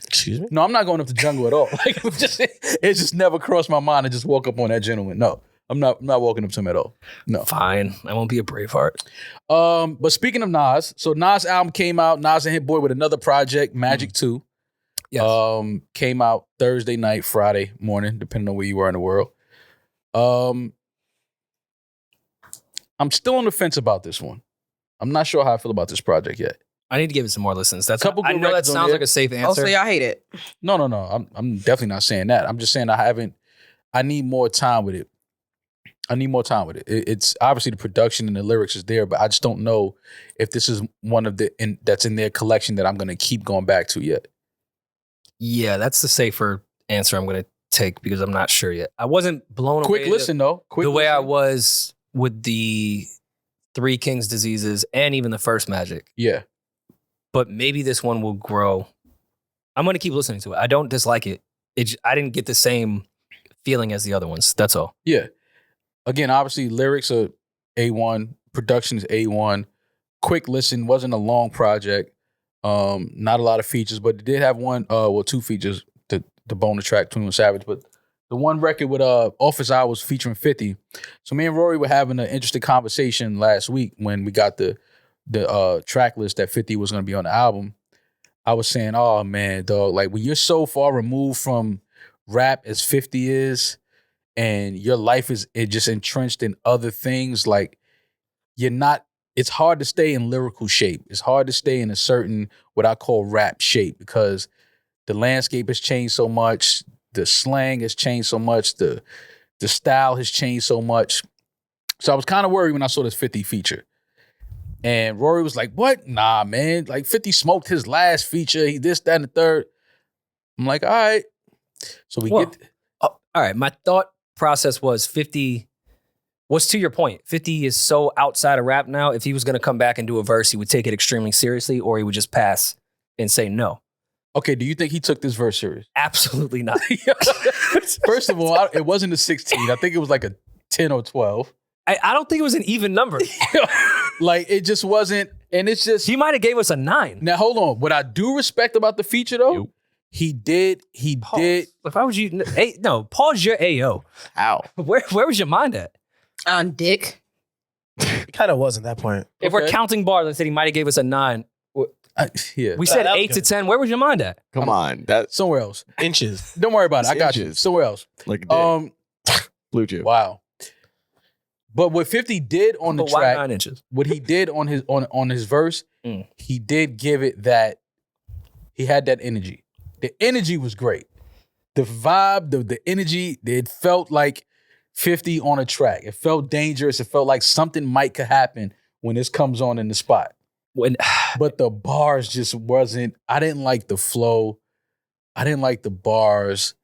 Excuse me? No, I'm not going up the jungle at all. Like, it just never crossed my mind to just walk up on that gentleman. No, I'm not walking up to him at all. No. Fine, I won't be a Braveheart. But speaking of Nas, so Nas' album came out. Nas and Hit Boy with another project, Magic 2. Yes. Came out Thursday night, Friday morning, depending on where you are in the world. I'm still on the fence about this one. I'm not sure how I feel about this project yet. I need to give it some more listens. That's Couple I good know that records on sounds there. like a safe Oh, answer. so y'all hate it. No. I'm definitely not saying that. I'm just saying I need more time with it. It's obviously the production and the lyrics is there, but I just don't know if this is one of that's in their collection that I'm going to keep going back to yet. Yeah, that's the safer answer I'm going to take because I'm not sure yet. I wasn't blown away. Quick listen though. The way I was with the Three Kings Diseases and even the first Magic. Yeah. But maybe this one will grow. I'm going to keep listening to it. I don't dislike it. I didn't get the same feeling as the other ones. That's all. Yeah. Again, obviously lyrics are A1, production is A1. Quick listen, wasn't a long project. Not a lot of features, but it did have two features, the bonus track, 21 Savage, but the one record with Office Hours featuring 50. So me and Rory were having an interesting conversation last week when we got the track list that 50 was going to be on the album. I was saying, oh man, dog, like when you're so far removed from rap as 50 is, and your life is just entrenched in other things, like it's hard to stay in lyrical shape. It's hard to stay in a certain, what I call rap shape, because the landscape has changed so much. The slang has changed so much. The style has changed so much. So I was kind of worried when I saw this 50 feature. And Rory was like, what? Nah, man. Like 50 smoked his last feature. He this, that, and the third. I'm like, all right. So all right. My thought process was 50 was, to your point, 50 is so outside of rap now. If he was going to come back and do a verse, he would take it extremely seriously, or he would just pass and say no. Okay, do you think he took this verse serious? Absolutely not. First of all, it wasn't a 16. I think it was like a 10 or 12. I don't think it was an even number. Like, it just wasn't, and it's just... He might have gave us a 9. Now, hold on. What I do respect about the feature, though, he did... If I was you... Hey, no, pause your AO. Ow. Where was your mind at? On dick. It kind of was at that point. If we're Okay. counting bars, I said he might have gave us a 9. Yeah. We said that was 8 to good. 10. Where was your mind at? Come on. That Somewhere else. Inches. Don't worry about it. I It's got you. inches. Somewhere else. like a dick. Blue Chew. Wow. But what 50 did on the But why track, 9 inches? what he did on his verse, Mm. he did give it that, he had that energy. The energy was great. The vibe, the energy, it felt like 50 on a track. It felt dangerous. It felt like something might could happen when this comes on in the spot. When But the bars just wasn't, I didn't like the flow. I didn't like the bars.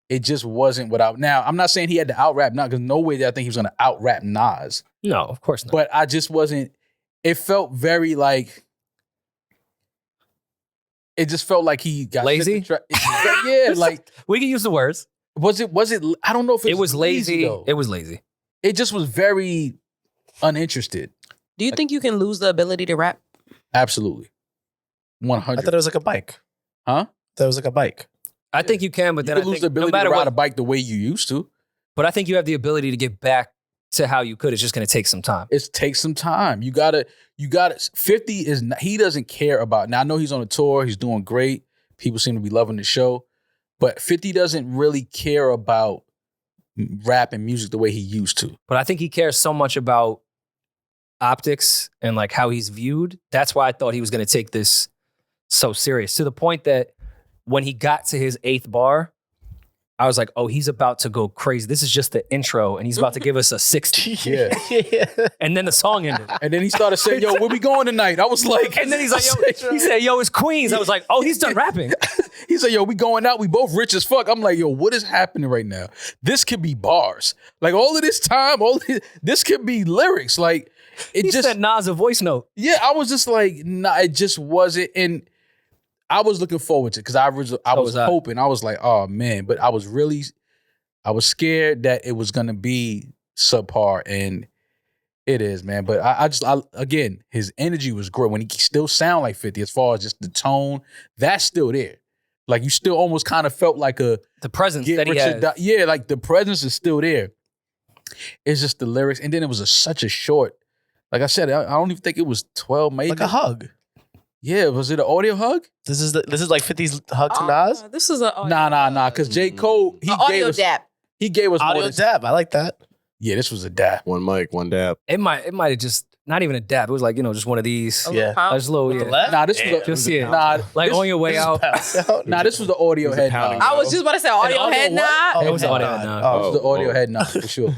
It just wasn't what now, I'm not saying he had to out-rap Nas, because no way that I think he was going to out-rap Nas. No, of course not. But I just wasn't, it felt very like, it just felt like he got Lazy? Yeah, like, we can use the words. was it, I don't know if It was lazy. though. It was lazy. It just was very uninterested. Do you think you can lose the ability to rap? Absolutely. I 100. thought it was like a bike. Huh? That was like a bike. I think you can, but You then could I lose think the ability no matter to ride what, a bike the way you used to. but I think you have the ability to get back to how you could. It's just going to take some time. It takes some time. You gotta 50 is not, he doesn't care about, now I know he's on a tour, he's doing great. People seem to be loving the show, but 50 doesn't really care about rap and music the way he used to. But I think he cares so much about optics and like how he's viewed. That's why I thought he was going to take this so serious, to the point that when he got to his 8th bar, I was like, oh, he's about to go crazy. This is just the intro and he's about to give us a 60. Yeah. And then the song ended. And then he started saying, yo, where we going tonight? I was like, And then he's like, yo, he said, yo, it's Queens. I was like, oh, he's done rapping. he said, yo, we going out. We both rich as fuck. I'm like, yo, what is happening right now? This could be bars. Like all of this time, this could be lyrics. Like it He just, sent Nas a voice note. yeah, I was just like, nah, it just wasn't. And I was looking forward to it because I was hoping. I was like, oh man, but I was scared that it was gonna be subpar, and it is, man. But I again, his energy was great when he still sound like 50 as far as just the tone, that's still there. Like you still almost kind of felt like The presence that he had. yeah, like the presence is still there. It's just the lyrics, and then it was such a short. Like I said, I don't even think it was 12, maybe. Like a hug. Yeah, was it an audio hug? This is like 50's hug to Nas. This is a Nah. Because J. Cole, he gave audio us, dap. he gave us more Audio than, dab. I like that. Yeah, this was a dab. One mic, one dab. It might have just not even a dab. It was like, just one of these. Yeah. Just a little, With the yeah. left? Nah, this Damn. was Just see it. nah, Like this, on your way This is out. pass out. nah, this was the audio Was it head pounding nod. I was just about to say audio audio head what? nod. Oh, It was my audio God. head nod. This was the audio Oh. head nod for sure.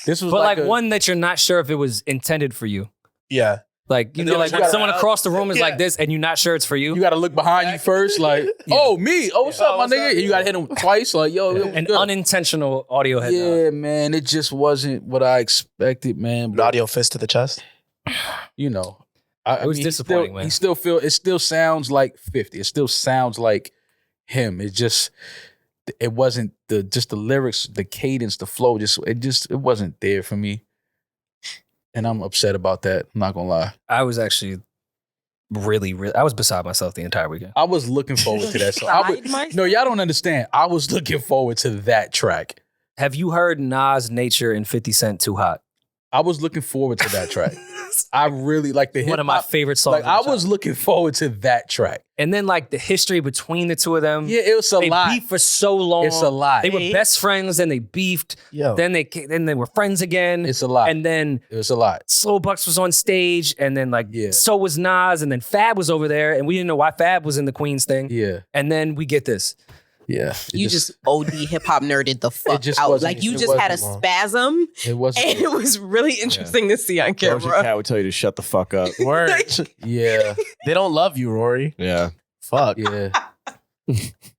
This was But like a, one that you're not sure if it was intended for you. Yeah. Like, And then like you when gotta- someone across the room is Yeah. like this and you're not sure it's for you. You got to look behind you first, like, oh, me. Oh, what's up, my what's nigga? up? And you got to hit him twice, like, yo, it was An good. unintentional audio head nod. Yeah, man, it just wasn't what I expected, man. An But, audio fist to the chest. you know, It was disappointing, man. He still it still sounds like 50. It still sounds like him. It wasn't the lyrics, the cadence, the flow. It wasn't there for me, and I'm upset about that. I'm not gonna lie. I was actually really, I was beside myself the entire weekend. I was looking forward to that. So no, y'all don't understand. I was looking forward to that track. Have you heard Nas, Nature, and 50 Cent Too Hot? I was looking forward to that track. I really like the One of my hip-hop. favorite songs. Like of the I time. was looking forward to that track. And then like the history between the two of them. Yeah, it was a They lot. beefed for so long. It's a lot. They were best friends, then they beefed. Yo. Then they were friends again. It's a lot. And then It was a lot. Slow Bucks was on stage, and then like Yeah. so was Nas, and then Fab was over there, and we didn't know why Fab was in the Queens thing. Yeah, And then we get this. yeah. It You just OD hip hop nerded the fuck just out. wasn't- Like you it just had a wasn't spasm, it wasn't. and it was really interesting to see on Doja camera. Cat would tell you to shut the fuck up. Word. Yeah, They don't love you, Rory. Yeah. Fuck. yeah.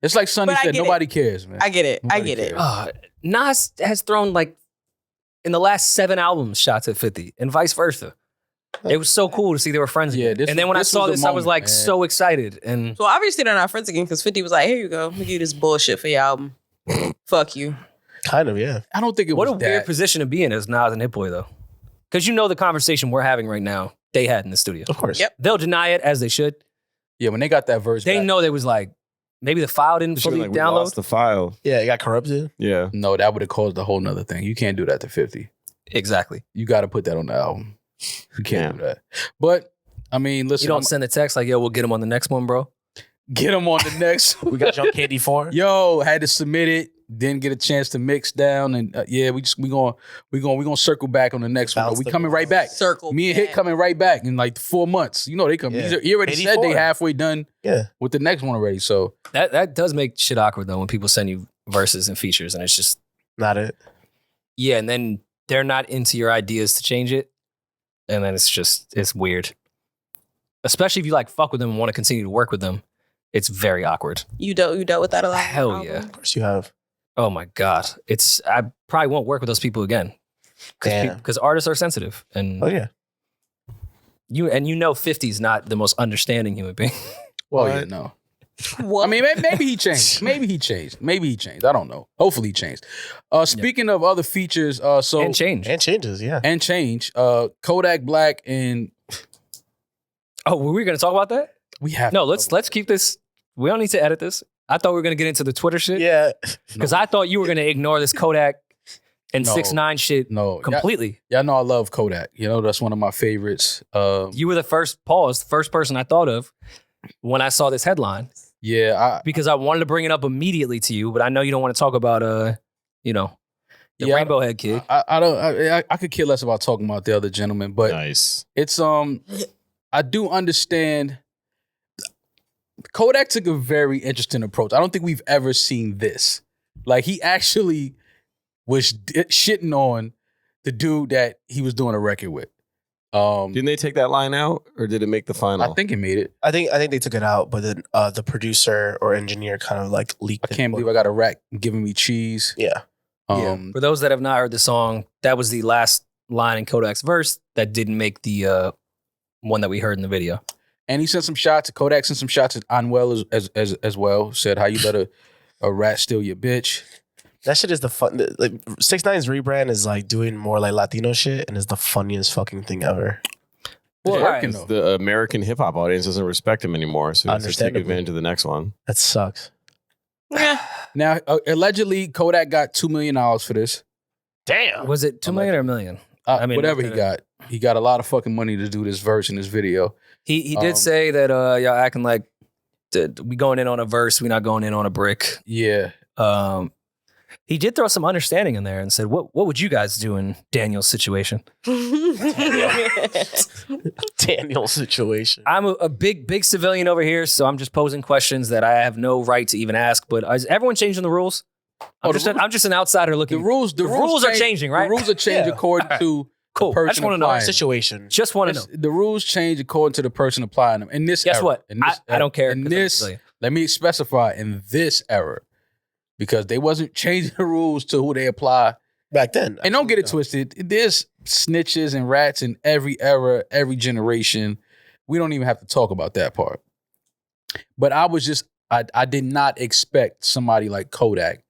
It's like Sonny But I said. get it. Nobody cares, man. I get it. I Nobody get it. cares. Nas has thrown like in the last 7 albums shots at 50, and vice versa. It was so cool to see they were friends Yeah, again. And then when I this saw was a this, I was moment, like man. so excited. And So obviously they're not friends again because 50 was like, "Here you go, let me give you this bullshit for your album." Fuck you. Kind of, yeah. I don't think it what a was weird that. position to be in as Nas and Hit Boy though. Because the conversation we're having right now, they had in the studio. Of course. Yep. They'll deny it as they should. Yeah, when they got that verse, They back, know there was like, maybe the file didn't She was fully like, we download. lost the file. Yeah, it got corrupted. Yeah. No, that would have caused a whole nother thing. You can't do that to 50. Exactly. You got to put that on the album. You can't Yeah. do that. But I mean, listen, You don't I'm- send a text like, yo, we'll get him on the next one, bro. get him on the next. We got you on KD4. Yo, had to submit it. Didn't get a chance to mix down, and we gonna circle back on the next one. Bounce We the coming right back. Circle. Me and Hit back. coming right back in like 4 months. You know they come. Yeah. He already said they 84. halfway done Yeah. with the next one already. So That does make shit awkward though when people send you verses and features and it's just, Not it. yeah, and then they're not into your ideas to change it. And then it's weird. Especially if you like fuck with them and want to continue to work with them. It's very awkward. You dealt with that a lot. on the Hell album? yeah. Of course you have. Oh my God. I probably won't work with those people again. Damn. Because artists are sensitive. And Oh, yeah. you 50's not the most understanding human being. well, What? yeah, no. What? I mean, maybe he changed. Maybe he changed. I don't know. Hopefully he changed. Speaking of other features, so and change. And changes, yeah. and change. Kodak Black and Oh, were we gonna talk about that? we have No, let's keep this. We don't need to edit this. I thought we were gonna get into the Twitter shit. Yeah. Because I thought you were gonna ignore this Kodak and No. 6ix9ine shit no completely. Y'all know I love Kodak. You know that's one of my favorites. You were the first person I thought of when I saw this headline Yeah, because I wanted to bring it up immediately to you, but I know you don't want to talk about the Yeah, Rainbow Head kid. I could care less about talking about the other gentleman, but Nice. it's I do understand. Kodak took a very interesting approach. I don't think we've ever seen this. Like he actually was shitting on the dude that he was doing a record with. Didn't they take that line out, or did it make the final? I think it made it. I think they took it out, but then the producer or engineer kind of like leaked I it. can't believe I got a rack giving me cheese. Yeah. For those that have not heard the song, that was the last line in Kodak's verse that didn't make the one that we heard in the video. And he sent some shots. Kodak sent some shots at Anwell as well. Said how you let a rat steal your bitch. That shit is the fun. Like 6ix9ine's rebrand is like doing more like Latino shit, and is the funniest fucking thing ever. Well, Yeah. working though. The American hip hop audience doesn't respect him anymore, so he has to take Understandably. advantage of the next one. That sucks. Yeah. Now, allegedly, Kodak got $2 million for this. Damn. Was it 2 million or a million? I mean, Whatever he okay. got. He got a lot of fucking money to do this verse in this video. He did say that y'all acting like we going in on a verse, we not going in on a brick. Yeah. He did throw some understanding in there and said, "What would you guys do in Daniel's situation?" Daniel's situation. I'm a big civilian over here, so I'm just posing questions that I have no right to even ask. But is everyone changing the rules? I'm just an outsider looking. The rules are changing, right? The rules are changing according to cool. the I just want to know applying. Situation. Just want to know. The rules change according to the person applying them. In this Guess era, what? in this I don't care. In this, let me specify in this era, because they wasn't changing the rules to who they apply Back then. And don't get it twisted. There's snitches and rats in every era, every generation. We don't even have to talk about that part. But I did not expect somebody like Kodak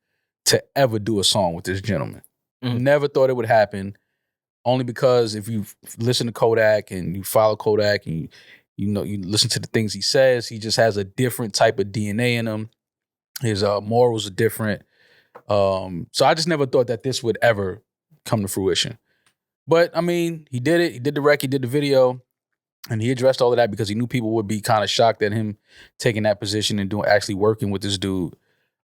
to ever do a song with this gentleman. Never thought it would happen. Only because if you listen to Kodak and you follow Kodak and you listen to the things he says, he just has a different type of DNA in him. His morals are different. So I just never thought that this would ever come to fruition. But I mean, he did it. He did the rec, he did the video, and he addressed all of that because he knew people would be kind of shocked at him taking that position and actually working with this dude.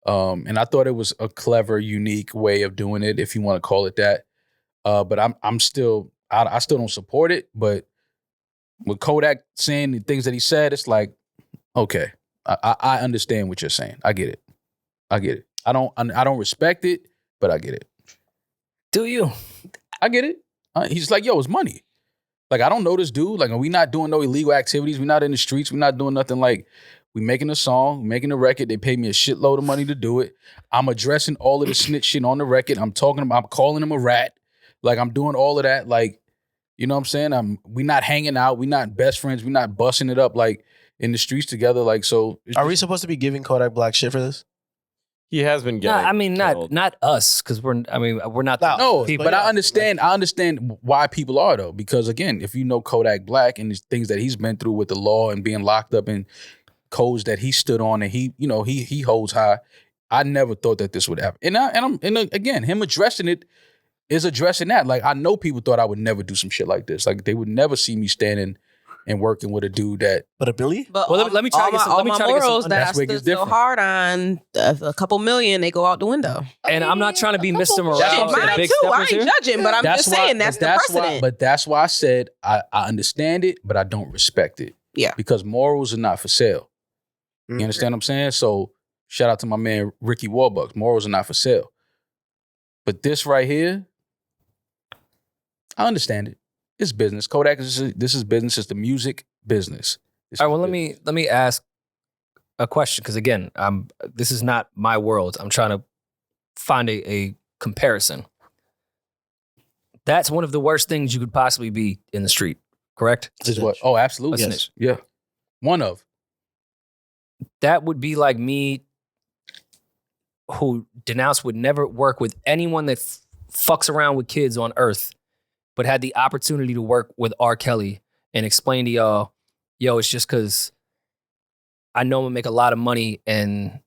And I thought it was a clever, unique way of doing it, if you want to call it that. But I still don't support it. But with Kodak saying the things that he said, it's like, okay, I understand what you're saying. I get it. I don't respect it, but I get it. Do you? I get it. He's like, yo, it's money. Like, I don't know this dude. Like, we not doing no illegal activities. We're not in the streets. We're not doing nothing. Like, we making a song, making a record. They pay me a shitload of money to do it. I'm addressing all of the snitch shit on the record. I'm calling him a rat. Like, I'm doing all of that. Like, you know what I'm saying? We not hanging out. We not best friends. We not busting it up like in the streets together. Like, so. Are we supposed to be giving Kodak Black shit for this? He has been getting. No, I mean, not us, because we're not. No, people. But I understand why people are, though, because again, if you know Kodak Black and the things that he's been through with the law and being locked up in codes that he stood on and he holds high, I never thought that this would happen. And again, him addressing it is addressing that. Like, I know people thought I would never do some shit like this. Like, they would never see me standing and working with a dude that. But a Billy? But well, let me try to get some. Let me try to get some. That I That's where it stood gets so different. hard on, a couple million, they go out the window. And I'm not trying to be Mr. Morale. Shit, mine Big too. I steppers ain't here. judging, but I'm just saying that's the precedent. But that's why I said I understand it, but I don't respect it. Yeah. Because morals are not for sale. You understand what I'm saying? So shout out to my man Ricky Warbucks. Morals are not for sale. But this right here, I understand it. It's business. Kodak this is business. It's the music business. All right. Well, let me ask a question, because again, this is not my world. I'm trying to find a comparison. That's one of the worst things you could possibly be in the street. Correct? Is what? Oh, absolutely. A Yes. snitch. Yeah. One of. That would be like me, who denounced would never work with anyone that fucks around with kids on earth, but had the opportunity to work with R. Kelly and explain to y'all, yo, it's just because I know I'm gonna make a lot of money and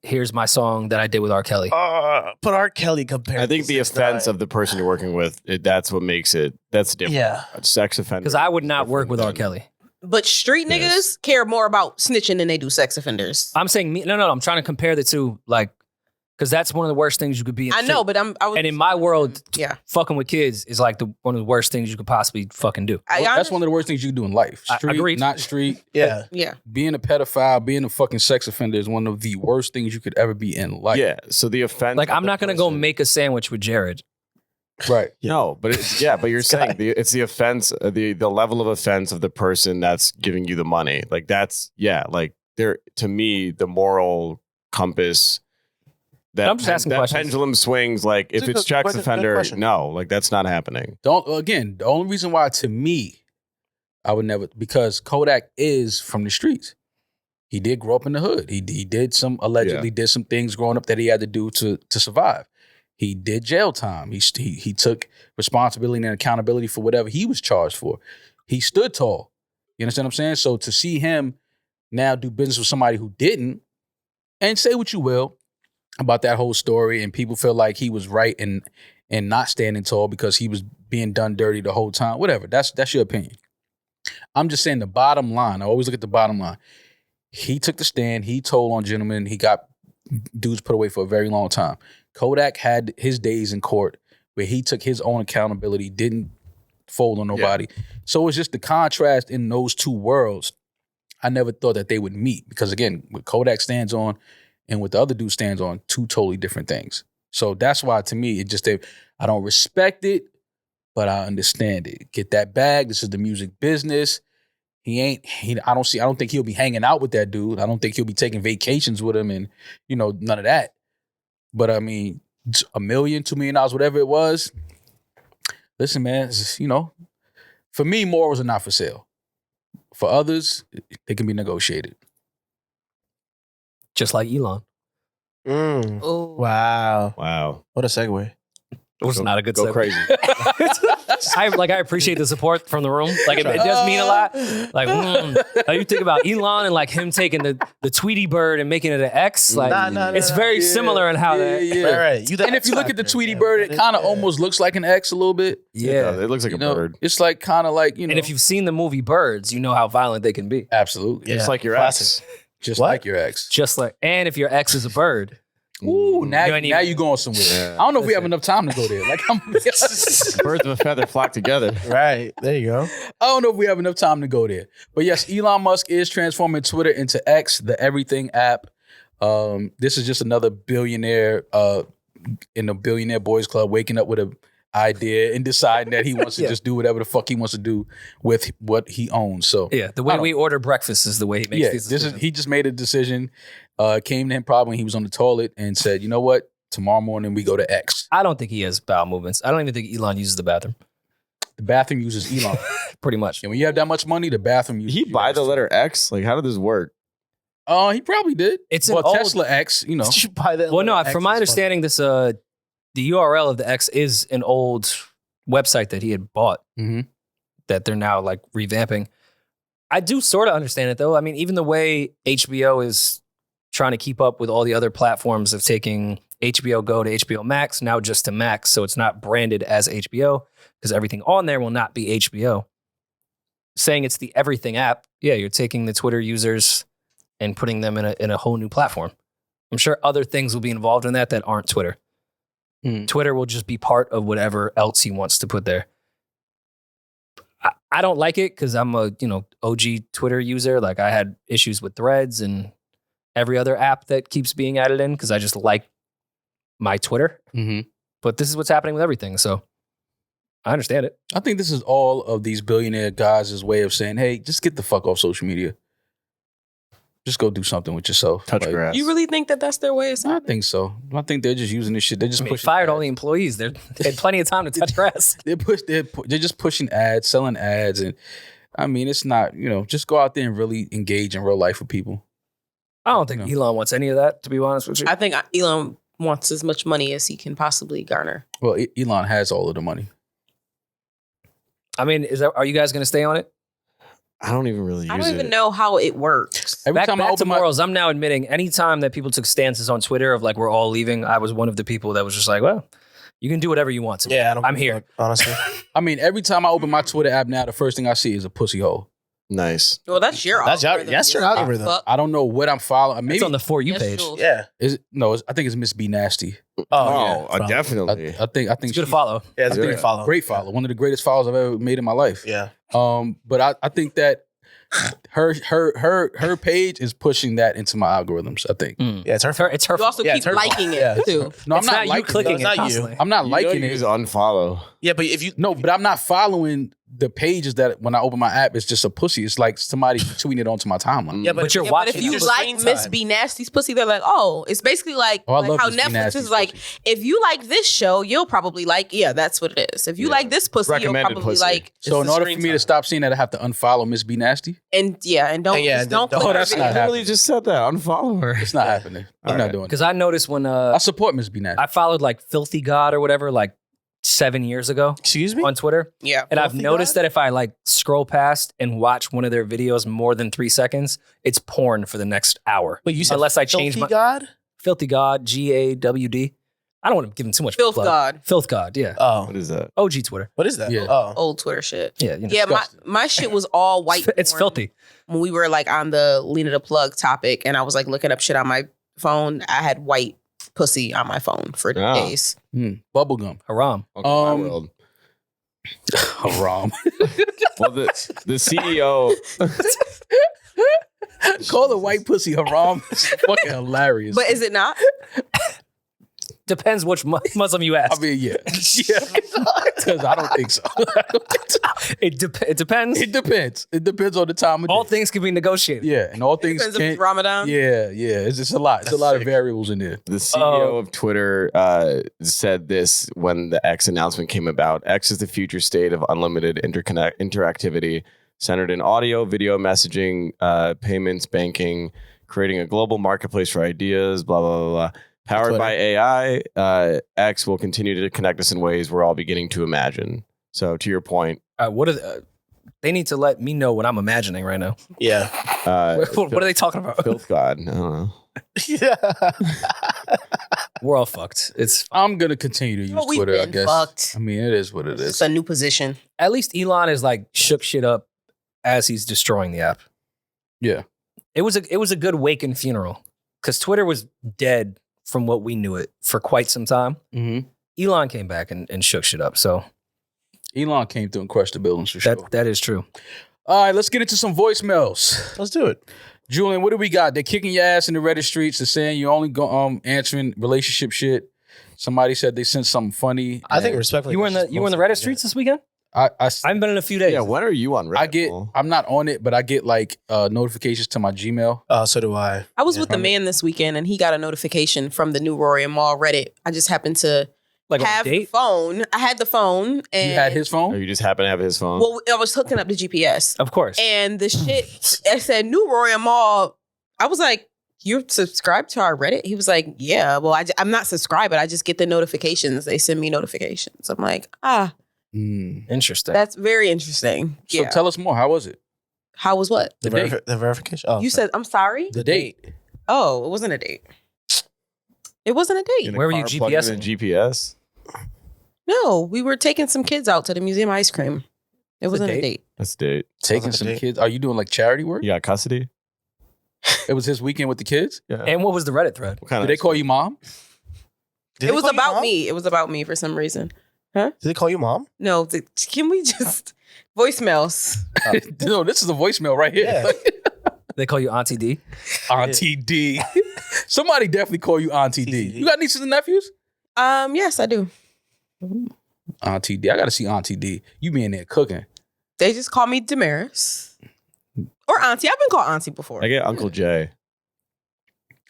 here's my song that I did with R. Kelly. But R. Kelly compared. I think the offense of the person you're working with, that's what makes it. That's different. Yeah. A sex offender. Because I would not work with R. Kelly. But street niggas care more about snitching than they do sex offenders. I'm saying no. I'm trying to compare the two, like, because that's one of the worst things you could be in. I know, but and in my world, yeah, fucking with kids is like one of the worst things you could possibly fucking do. That's one of the worst things you can do in life. Street, agreed. not street. Yeah. Yeah. Being a pedophile, being a fucking sex offender is one of the worst things you could ever be in life. Yeah. So the offense. Like, of I'm the not gonna go person- make a sandwich with Jared. Right. No, but but you're saying it's the offense, the level of offense of the person that's giving you the money. Like, that's like there, to me, the moral compass. I'm just asking that questions. pendulum swings. Like, if it's sex offender, no, like, that's not happening. The only reason why, to me, I would never, because Kodak is from the streets. He did grow up in the hood. He did allegedly did some things growing up that he had to do to survive. He did jail time. He took responsibility and accountability for whatever he was charged for. He stood tall. You understand what I'm saying? So to see him now do business with somebody who didn't, and say what you will about that whole story, and people feel like he was right and not standing tall because he was being done dirty the whole time. Whatever. That's your opinion. I'm just saying the bottom line. I always look at the bottom line. He took the stand. He told on gentlemen. He got dudes put away for a very long time. Kodak had his days in court where he took his own accountability, didn't fold on nobody. Yeah. So it's just the contrast in those two worlds. I never thought that they would meet because, again, what Kodak stands on and what the other dude stands on, two totally different things. So that's why, to me, it just, I don't respect it, but I understand it. Get that bag. This is the music business. I don't think he'll be hanging out with that dude. I don't think he'll be taking vacations with him and, none of that. But I mean, $1 million, $2 million, whatever it was. Listen, man, for me, morals are not for sale. For others, they can be negotiated. Just like Elon. Wow. What a segue. It was not a good go segue. Crazy. I appreciate the support from the room. Like it does mean a lot. Like you think about Elon and like him taking the Tweety bird and making it an X. Like it's very similar in how that. Right. And if you look at the Tweety bird, it kind of almost looks like an X a little bit. Yeah, it looks like a bird. It's like kind of like And if you've seen the movie Birds, you know how violent they can be. Absolutely. Just like your ex. Just like your ex. And if your ex is a bird. Ooh, now you're going somewhere. Yeah. I don't know if we have enough time to go there. Like birds of a feather flock together. Right. There you go. I don't know if we have enough time to go there. But yes, Elon Musk is transforming Twitter into X, the everything app. This is just another billionaire in the billionaire boys club waking up with an idea and deciding that he wants to just do whatever the fuck he wants to do with what he owns. So the way we order breakfast is the way he makes these decisions. He just made a decision. Came to him probably when he was on the toilet and said, you know what? Tomorrow morning we go to X. I don't think he has bowel movements. I don't even think Elon uses the bathroom. The bathroom uses Elon. Pretty much. And when you have that much money, the bathroom uses Did he buy the letter X? Like, how did this work? He probably did. It's Tesla X, Did you buy that? Well, no, from my understanding, this the URL of the X is an old website that he had bought that they're now like revamping. I do sort of understand it though. I mean, even the way HBO is trying to keep up with all the other platforms of taking HBO Go to HBO Max, now just to Max, so it's not branded as HBO because everything on there will not be HBO. Saying it's the everything app, you're taking the Twitter users and putting them in a whole new platform. I'm sure other things will be involved in that aren't Twitter. Twitter will just be part of whatever else he wants to put there. I don't like it because I'm a OG Twitter user. Like I had issues with Threads and every other app that keeps being added in because I just like my Twitter. But this is what's happening with everything. So I understand it. I think this is all of these billionaire guys' way of saying, hey, just get the fuck off social media. Just go do something with yourself. Touch grass. You really think that that's their way of saying? I think so. I think they're just using this shit. They're just pushing fired ads. all the employees. They had plenty of time to touch grass. They're just pushing ads, selling ads. And I mean, it's not, just go out there and really engage in real life with people. I don't think Elon wants any of that, to be honest with you. I think Elon wants as much money as he can possibly garner. Well, Elon has all of the money. I mean, are you guys going to stay on it? I don't even really use it. I don't even know how it works. Back to morals, I'm now admitting anytime that people took stances on Twitter of like, we're all leaving, I was one of the people that was just like, well, you can do whatever you want to. Yeah, I'm here. Honestly. I mean, every time I open my Twitter app now, the first thing I see is a pussy hole. Nice. Well, that's your algorithm. That's your algorithm. I don't know what I'm following. Maybe it's on the For You page. Jules. Yeah. Is it? No, I think it's Miss B Nasty. Definitely. I think It's good to follow. Yeah, it's a great follow. Great follow. One of the greatest follows I've ever made in my life. Yeah. But I think that her page is pushing that into my algorithms, I think. Yeah, it's her. It's her. You also keep liking it too. No, I'm it's not you liking clicking it. it constantly. I'm not liking it. Just unfollow. Yeah, but if you but I'm not following the pages that when I open my app, it's just a pussy. It's like somebody tweeting it onto my timeline. Yeah, but you're But watching. if you your like screen Miss time. B Nasty's pussy, they're like, oh, it's basically like, I like love how Miss B Netflix Nasty's is like, pussy. if you like this show, you'll probably like, that's what it is. If you like this pussy, you'll Recommended probably pussy. like. So in the order screen for me to time. stop seeing that, I have to unfollow Miss B Nasty. And don't don't- click oh, her that's video. not I happening. literally just said that. Unfollow her. It's not happening. I'm not doing it. Because I noticed when I support Miss B Nasty. I followed like Filthy God or whatever, like 7 years ago excuse me? on Twitter. Yeah. And I've Filthy noticed God? that if I like scroll past and watch one of their videos more than 3 seconds, it's porn for the next hour. Wait, you said unless I change Filthy my God? Filthy God, GAWD. I don't want to give him too much Filth plug. God. Filth God, yeah. Oh, What is that? OG Twitter. what is that? Yeah. Oh, Old Twitter shit. Yeah, you know. Yeah, my shit was all white. It's filthy. When we were like on the Lena the Plug topic, and I was like looking up shit on my phone, I had white pussy on my phone for days. Bubblegum. Haram. Welcome to my Um, world. Haram. Well, the CEO. Call the white pussy haram. It's fucking hilarious. But is it not? Depends which Muslim you ask. I mean, yeah. Because I don't think so. It depends. It depends. It depends on the time of All day. things can be negotiated. Yeah, and all things Depends if it's can't. Ramadan. Yeah. It's just a lot. It's a lot of variables in there. The CEO of Twitter said this when the X announcement came about. X is the future state of unlimited interactivity centered in audio, video messaging, payments, banking, creating a global marketplace for ideas, blah, blah, blah, blah. Powered Twitter. by AI, X will continue to connect us in ways we're all beginning to imagine. So to your point, They need to let me know what I'm imagining right now. yeah. What are they talking about? Filth God. I don't know. Yeah. We're all fucked. It's I'm gonna continue to use Well, we've Twitter. I been guess. fucked. I mean, it is what it It's is. a new position. at least Elon is like shook shit up as he's destroying the app. Yeah. It was a good wake and funeral because Twitter was dead from what we knew it for quite some time. Mm-hmm. Elon came back and shook shit up. So Elon came through and crushed the buildings for sure. that is true. All right, let's get into some voicemails. Let's do it. Julian, what do we got? They're kicking your ass in the Reddit streets. They're saying you only go answering relationship shit. Somebody said they sent something funny. I think respectfully. You were in the Reddit streets this weekend? I I haven't been in a few days. Yeah, when are you on Reddit? I'm not on it, but I get like notifications to my Gmail. So do I. I was Yeah. with the man this weekend, and he got a notification from the NewRoryNMal Reddit. I just happened to like on a have the date. phone. I had the phone, and You had his Or phone? you just happen to have his phone? well, I was hooking up the GPS, Of course. and the shit I said NewRoryNMal. I was like, "You're subscribed to our Reddit?" He was like, "Yeah." Well, I'm not subscribed, but I just get the notifications. They send me notifications. I'm like, Interesting. that's very interesting. So Yeah. tell us more. How was it? How was what? The, The date. the verification. Oh, You said, "I'm sorry." The date. Oh, it wasn't a date. It wasn't a date. In a Where were you car plugged in a GPSing? GPS? No, we were taking some kids out to the museum ice cream. It It's a wasn't a date? date. That's a date. Taking like a some date. kids. Are you doing like charity work? You got custody? It was his weekend with the kids? Yeah. And what was the Reddit thread? What kind Did they call you mom? Did It they was call you about mom? me. It was about me for some reason. Did they call you mom? No, can we just voicemails? No, this is a voicemail right here. Yeah. They call you Auntie D. Auntie D. Somebody definitely call you Auntie D. You got nieces and nephews? Yes, I do. Auntie D. I got to see Auntie D. You be in there cooking. They just call me Demaris or Auntie. I've been called Auntie before. I get Uncle Jay.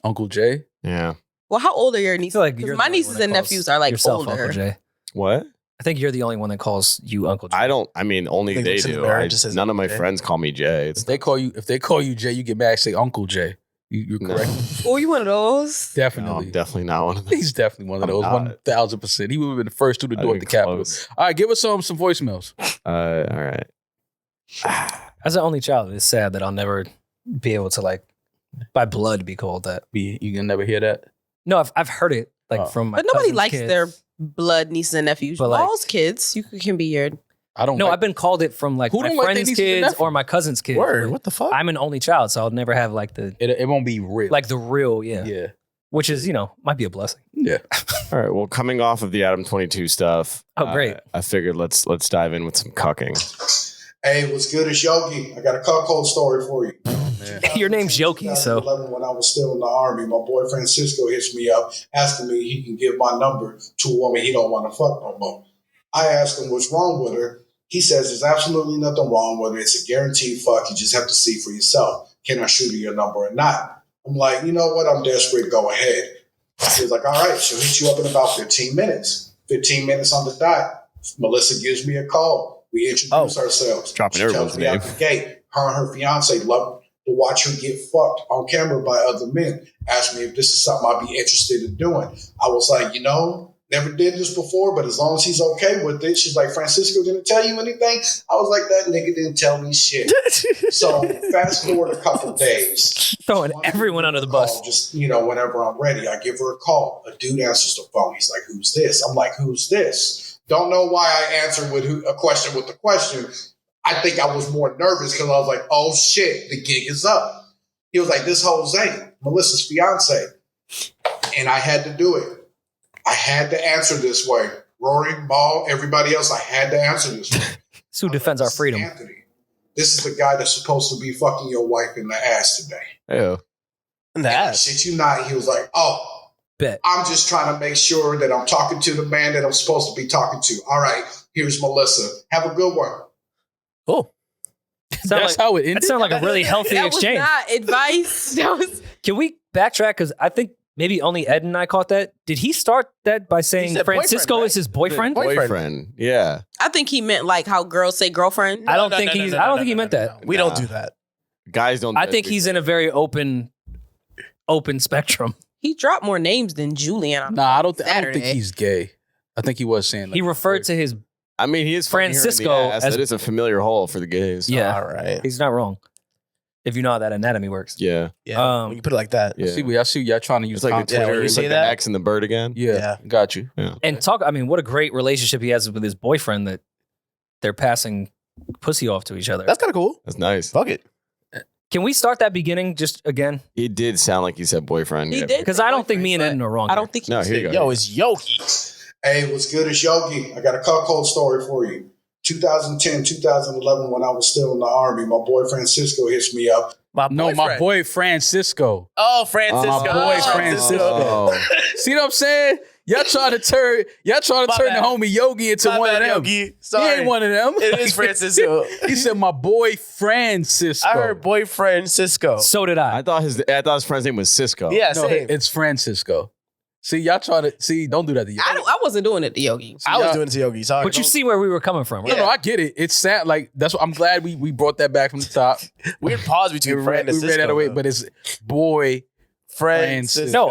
Uncle Jay. Yeah. Well, how old are your I nieces? feel like 'Cause you're my the only nieces one that and calls nephews are like yourself older. Uncle Jay. What? I think you're the only one that calls you Uncle Jay. I mean, only They they listen to do. Mary, just says None of my Uncle Jay. friends call me Jay. It's If they call you Jay, you get mad. Say Uncle Jay. You're No. correct. Oh, you one of those? no, Definitely. I'm definitely not one of them. He's definitely one of those. I'm not. 1,000%. He would have been the first through the Not door at even the Capitol. close. All right, give us some voicemails. All right. As an only child, it's sad that I'll never be able to like by blood be called that. You can never hear that. No, I've heard it like Oh. from my But nobody cousin's likes kids. their blood nieces and nephews. But, like- All's kids, you can be your. I don't. No, like, I've been called it from like Who my don't like their friends' nieces and kids nephews? or my cousin's kids. Word. but What the fuck? I'm an only child, so I'll never have like the it won't be real. the real, yeah. yeah. Which is, might be a blessing. Yeah. All right. Well, coming off of the Adam 22 stuff. Oh, great. I figured let's dive in with some cucking. Hey, what's good? It's Yogi. I got a cuckold story for you. Your name's Yogi, so 2011, when I was still in the army, my boy Francisco hits me up asking me he can give my number to a woman he don't want to fuck no more. I asked him what's wrong with her. He says there's absolutely nothing wrong with her. It's a guaranteed fuck. You just have to see for yourself. Can I shoot her your number or not? I'm like, you know what? I'm desperate. Go ahead. He's like, all right, she'll hit you up in about 15 minutes. 15 minutes on the dot. Melissa gives me a call. We introduce ourselves. Dropping She everyone's tells me out name. the gate. Her and her fiance love to watch her get fucked on camera by other men. Asked me if this is something I'd be interested in doing. I was like, Never did this before, but as long as he's okay with it, she's like, Francisco didn't tell you anything? I was like, that nigga didn't tell me shit. So fast forward a couple days. Throwing everyone under the bus. Just, whenever I'm ready, I give her a call. A dude answers the phone. He's like, who's this? I'm like, who's this? Don't know why I answered with a question with the question. I think I was more nervous because I was like, oh shit, the gig is up. He was like, this Jose, Melissa's fiance. And I had to do it. I had to answer this way. Rory, Mal, everybody else, I had to answer this way. It's who defends our freedom. Anthony, this is the guy that's supposed to be fucking your wife in the ass today. Yeah. In the ass. Shit you not. He was like, oh, Bet. I'm just trying to make sure that I'm talking to the man that I'm supposed to be talking to. All right, here's Melissa. Have a good one. Cool. That's how it ended. That sounded like a really healthy That exchange. was not advice. That was. Can we backtrack? Because I think maybe only Ed and I caught that. Did he start that by saying said Francisco boyfriend, is his boyfriend? Boyfriend. Yeah. I think he meant like how girls say girlfriend. I don't think he meant that. We don't do that. Guys don't. I think he's in a very open spectrum. He dropped more names than Julian. Nah, I don't think Saturday. he's gay. I think he was saying He referred to his. I mean, he is Francisco as as- that is a familiar hole for the gays. Yeah, All right. he's not wrong. If you know how that anatomy works. Yeah. Yeah. When you put it like that. Yeah. I see y'all trying to use It's like the context. when Twitter. you It's say like that- the X and the bird again. Yeah, got you. And what a great relationship he has with his boyfriend that they're passing pussy off to each other. That's kind of cool. That's nice. Fuck it. Can we start that beginning just again? It did sound like he said boyfriend. He Yeah. did. Because I don't think me and Ed are wrong. I don't think he No, was here you go. Yo, it's Yogi. Hey, what's good? It's Yogi. I got a cuckold story for you. 2010, 2011, when I was still in the Army, my boy Francisco hits me up. My boy Francisco. Oh, Francisco. My boy Francisco. See what I'm saying? Y'all trying to turn the homie Yogi into My one bad, of them. Yogi. He Sorry. ain't one of them. It is Francisco. He said my boy Francisco. I heard boyfriend Cisco. So did I. I thought his friend's name was Cisco. Yeah, No, same. it's Francisco. See, y'all try to don't do that to Yogi. I wasn't doing it to Yogi. I was doing it to Yogi. Sorry. But you see where we were coming from, right? No, I get it. It's sad. Like that's what I'm glad we brought that back from the top. Weird pause between we friend and read that away, Cisco. but it's boy friend Cisco. No,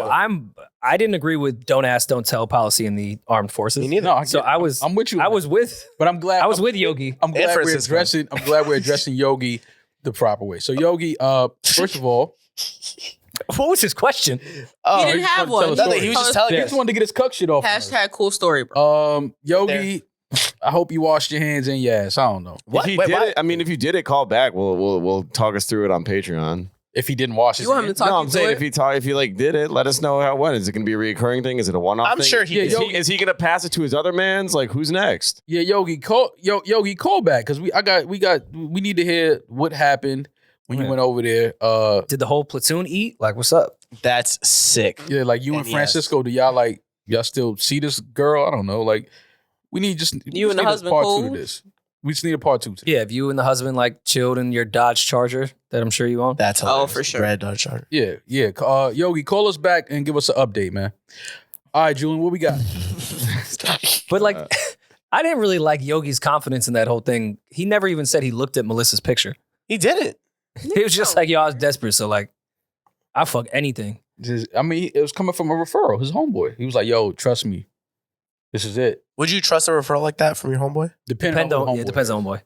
I didn't agree with don't ask, don't tell policy in the armed forces. Me neither. No, So I'm with you. I was with Yogi. I'm glad Francisco. we're addressing Yogi the proper way. So Yogi, first of all, what was his question? Oh, He didn't just have wanted to one. tell a nothing. He was just telling he us. just wanted to get his cuck shit off. Hashtag cool story, bro. Yogi, I hope you washed your hands in your ass. I don't know. What? If he Wait, did why? it, I mean, if you did it, call back. We'll talk us through it on Patreon. If he didn't wash his You want him to hands. talk No, you I'm to saying it? if he like did it, let us know how it went. Is it going to be a recurring thing? Is it a one-off I'm thing? sure he Yeah, did. Is he going to pass it to his other mans? Like, who's next? Yeah, Yogi, call back because we need to hear what happened when you Yeah. went over there. Did the whole platoon eat? Like, what's up? That's sick. Yeah, like you and And yes. Francisco, do y'all still see this girl? I don't know. Like we need just You and the need a husband part cool? two to this. We just need a part two to this. Yeah, if you and the husband like chilled in your Dodge Charger that I'm sure you own. That's hilarious. Oh, for sure. Red Dodge Charger. Yeah. Yogi, call us back and give us an update, man. All right, Julian, what we got? But like, I didn't really like Yogi's confidence in that whole thing. He never even said he looked at Melissa's picture. He did it. He was just like, yo, I was desperate. So like, I fuck anything. I mean, it was coming from a referral, his homeboy. He was like, yo, trust me. This is it. Would you trust a referral like that from your homeboy? Depending on the homeboy. Yeah, depends on homeboy.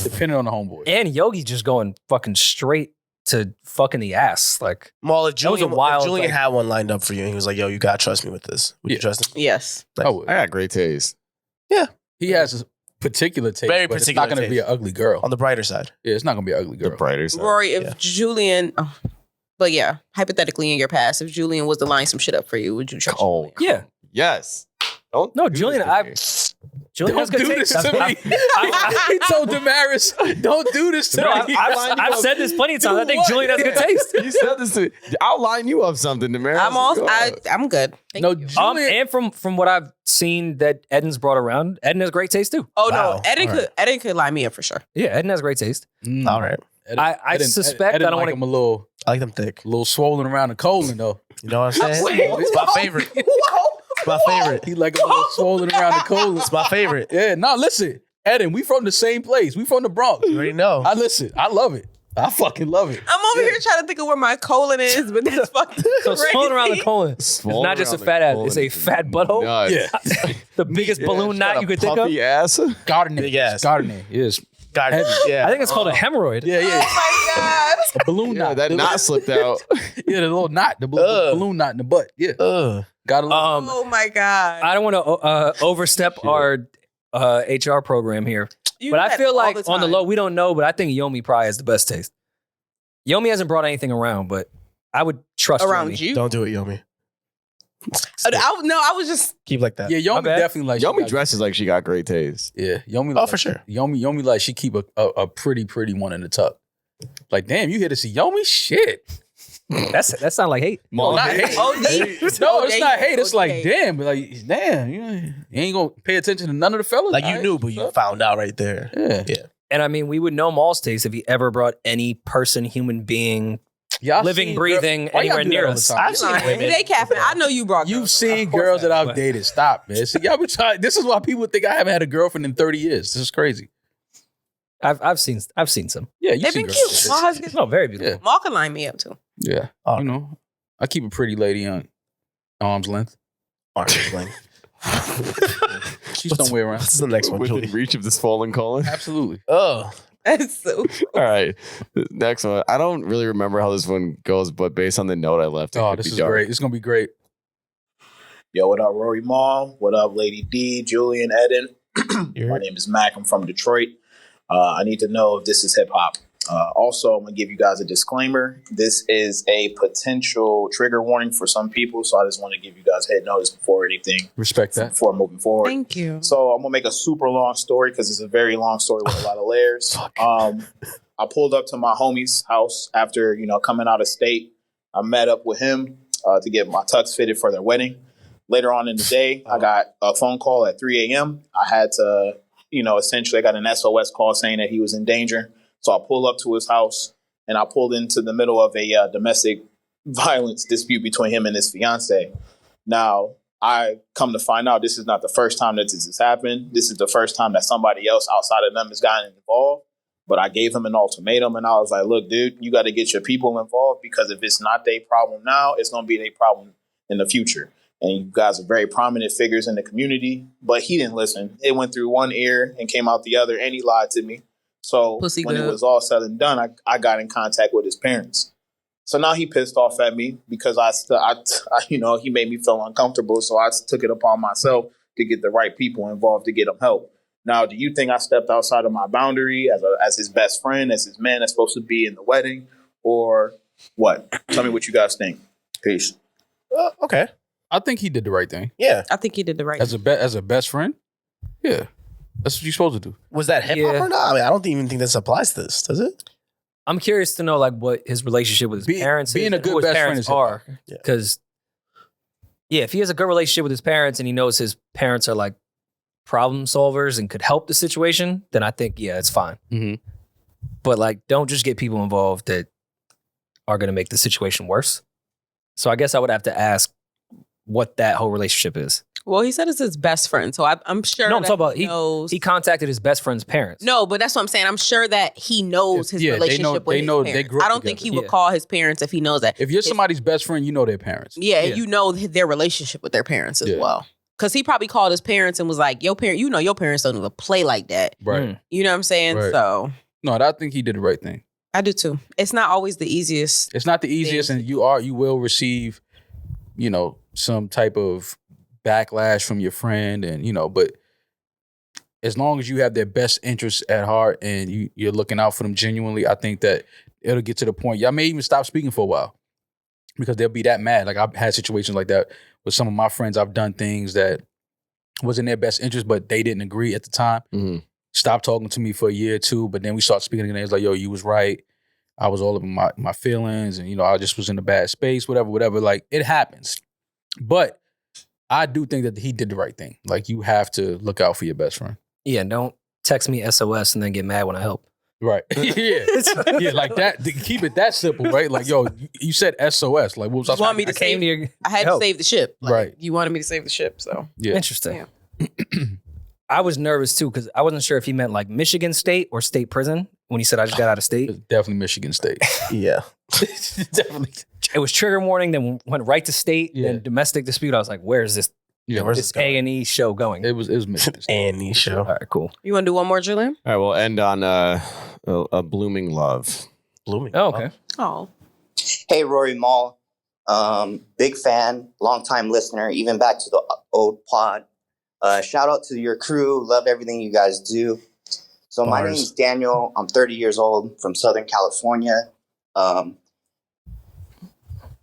Depending on the homeboy. And Yogi just going fucking straight to fucking the ass. Like, Well, if That was a Julian, wild, if Julian like- had one lined up for you and he was like, yo, you got to trust me with this. Would you Yeah. trust him? Yes. I would. I got great taste. He has a particular taste, Very but it's particular not going to be taste. an ugly girl. On the brighter side. Yeah, it's not going to be an ugly The girl. brighter side. Rory, if Yeah. Julian, but yeah, hypothetically in your past, if Julian was to line some shit up for you, would you trust Oh, Julian? yeah. yes. Don't No, do Julian, this to me. Julian has Don't good do this taste. to me. He told Demaris, don't do this to No, me. I've said this plenty of times. I think what? Julian has good taste. You said this to I'll line you up something, Demaris. I'm good. Thank No, you. Julian, And from what I've seen that Eddin's brought around, Eddin has great taste too. Oh Wow. no, Eddin All Eddin could line me up for sure. Yeah, Eddin has great taste. All right. I suspect I don't like wanna- him a I like them thick. little swollen around the colon though. You know what I'm saying? Wait, It's my favorite. It's my favorite. He like a little swollen around the colon. It's my favorite. Yeah, no, listen, Eddin, we from the same place. We from the Bronx. You already know. I listen. I love it. I fucking love it. I'm over here trying to think of where my colon is, but that's fucking So crazy. swollen around the colon. It's not just a fat ass, it's a fat butthole. Nuts. Yeah. The biggest balloon knot you could think of. Puffy ass. Gardening. Big ass. Gardening. Yes. God, Heavy. yeah. I think it's called a hemorrhoid. Yeah, yeah. Oh my A balloon Yeah, knot. that The- knot slipped out. Yeah, the little knot. The balloon knot in the butt. Yeah. Got a little. god. Oh my god. I don't want to overstep our HR program here, You but do I that feel all like the on the time. low, we don't know, but I think Yomi probably has the best taste. Yomi hasn't brought anything around, but I would trust around Yomi. you. Don't do it, Yomi. I was just Keep like that. Yeah, Yomi bad. definitely like. Yomi dresses like she got great taste. Yeah, Yomi. Oh, like, for sure. Yomi like she keep a pretty one in the tuck. Like, damn, you here to see Yomi? Shit. That sound like hate. Mom, not hate. OD. No, it's not hate. It's like, OD. damn, but like, damn, you ain't gonna pay attention to none of the fellas. Like you Alright, knew, but you found out right there. Yeah. And I mean, we would know Maul's taste if he ever brought any person, human being, Y'all living, seen breathing, why y'all anywhere do that near all the us. time? I've seen women. They capping. I know you brought. You've those. seen Of course girls that I I've have. dated. Stop, man. See, y'all be trying. This is why people think I haven't had a girlfriend in 30 years. This is crazy. I've seen some. Yeah, you They've seen been girls. cute. Maul has good. No, very beautiful. Yeah. Maul can line me up too. Yeah, Oh. you know, I keep a pretty lady on arm's length. Arms length. She's somewhere around. What's the next one, within Julie? reach of this fallen colon. Absolutely. Oh, That's so. All right, next one. I don't really remember how this one goes, but based on the note I left, it Oh, could this be is dark. great. It's gonna be great. Yo, what up, NewRoryNMal? What up, Lady D, Julian, Eddin? My name is Mac. I'm from Detroit. I need to know if this is hip hop. Also, I'm going to give you guys a disclaimer. This is a potential trigger warning for some people, so I just want to give you guys head notice before anything, Respect that. before moving forward. Thank you. So I'm going to make a super long story because it's a very long story with a lot of layers. I pulled up to my homie's house after, coming out of state. I met up with him to get my tux fitted for their wedding. Later on in the day, I got a phone call at 3 a.m. I had to, essentially I got an SOS call saying that he was in danger. So I pulled up to his house and I pulled into the middle of a domestic violence dispute between him and his fiance. Now, I come to find out this is not the first time that this has happened. This is the first time that somebody else outside of them has gotten involved. But I gave him an ultimatum and I was like, look, dude, you got to get your people involved because if it's not their problem now, it's going to be their problem in the future. And you guys are very prominent figures in the community. But he didn't listen. It went through one ear and came out the other, and he lied to me. So Pussy when good. it was all said and done, I got in contact with his parents. So now he pissed off at me because he made me feel uncomfortable. So I took it upon myself to get the right people involved to get him help. Now, do you think I stepped outside of my boundary as his best friend, as his man that's supposed to be in the wedding, or what? Tell me what you guys think. Peace. okay. I think he did the right thing Yeah. I think he did the right. as a best friend. Yeah, that's what you're supposed to do. Was that hip hop Yeah. or not? I mean, I don't even think this applies to this, does it? I'm curious to know like what his relationship with his parents being is, a and good who his best friend parents is hip-hop. are. Yeah. Because if he has a good relationship with his parents and he knows his parents are like problem solvers and could help the situation, then I think it's fine. Mhm. But like, don't just get people involved that are going to make the situation worse. So I guess I would have to ask what that whole relationship is. Well, he said it's his best friend, so I'm sure. No, I'm that talking about he knows. he contacted his best friend's parents. No, but that's what I'm saying. I'm sure that he knows his Yeah, they relationship know- with they his know- they parents. grew up I don't think together. he would Yeah. call his parents if he knows that. If you're his- somebody's best friend, you know their parents. Yeah, Yeah. you know their relationship with their parents as Yeah. well. Because he probably called his parents and was like, your parents don't even play like that. Right. Mm. You know what I'm saying? Right. So No, I think he did the right thing. I do too. It's not always the easiest. It's not the easiest, and you will receive, some type of backlash from your friend, and but as long as you have their best interests at heart and you're looking out for them genuinely, I think that it'll get to the point y'all may even stop speaking for a while because they'll be that mad. Like I've had situations like that with some of my friends. I've done things that was in their best interest, but they didn't agree at the time. Mhm. Stopped talking to me for a year or two, but then we start speaking again. It's like, yo, you was right. I was all up in my feelings, and I just was in a bad space, whatever. Like it happens. But I do think that he did the right thing. Like you have to look out for your best friend. Yeah, don't text me SOS and then get mad when I help. Right. yeah, like that. Keep it that simple, right? Like, yo, you said SOS. Like, what was I You want me I to came save? to your I had help. to save the ship. Like, Right. You wanted me to save the ship, so Yeah. Interesting. I was nervous too because I wasn't sure if he meant like Michigan State or state prison when he said I just got out of state? It's definitely Michigan State. Yeah. Definitely. It was trigger warning, then went right to state, Yeah. then domestic dispute. I was like, where's this Yeah, where's this this going? A&E show going? it was Michigan State. Annie show. All right, cool. You want to do one more, Julian? All right, we'll end on a blooming love. Blooming. Oh, okay. Oh. Hey, NewRoryNMal. Big fan, long-time listener, even back to the old pod. Shout out to your crew. Love everything you guys do. So my name is Daniel. I'm 30 years old from Southern California.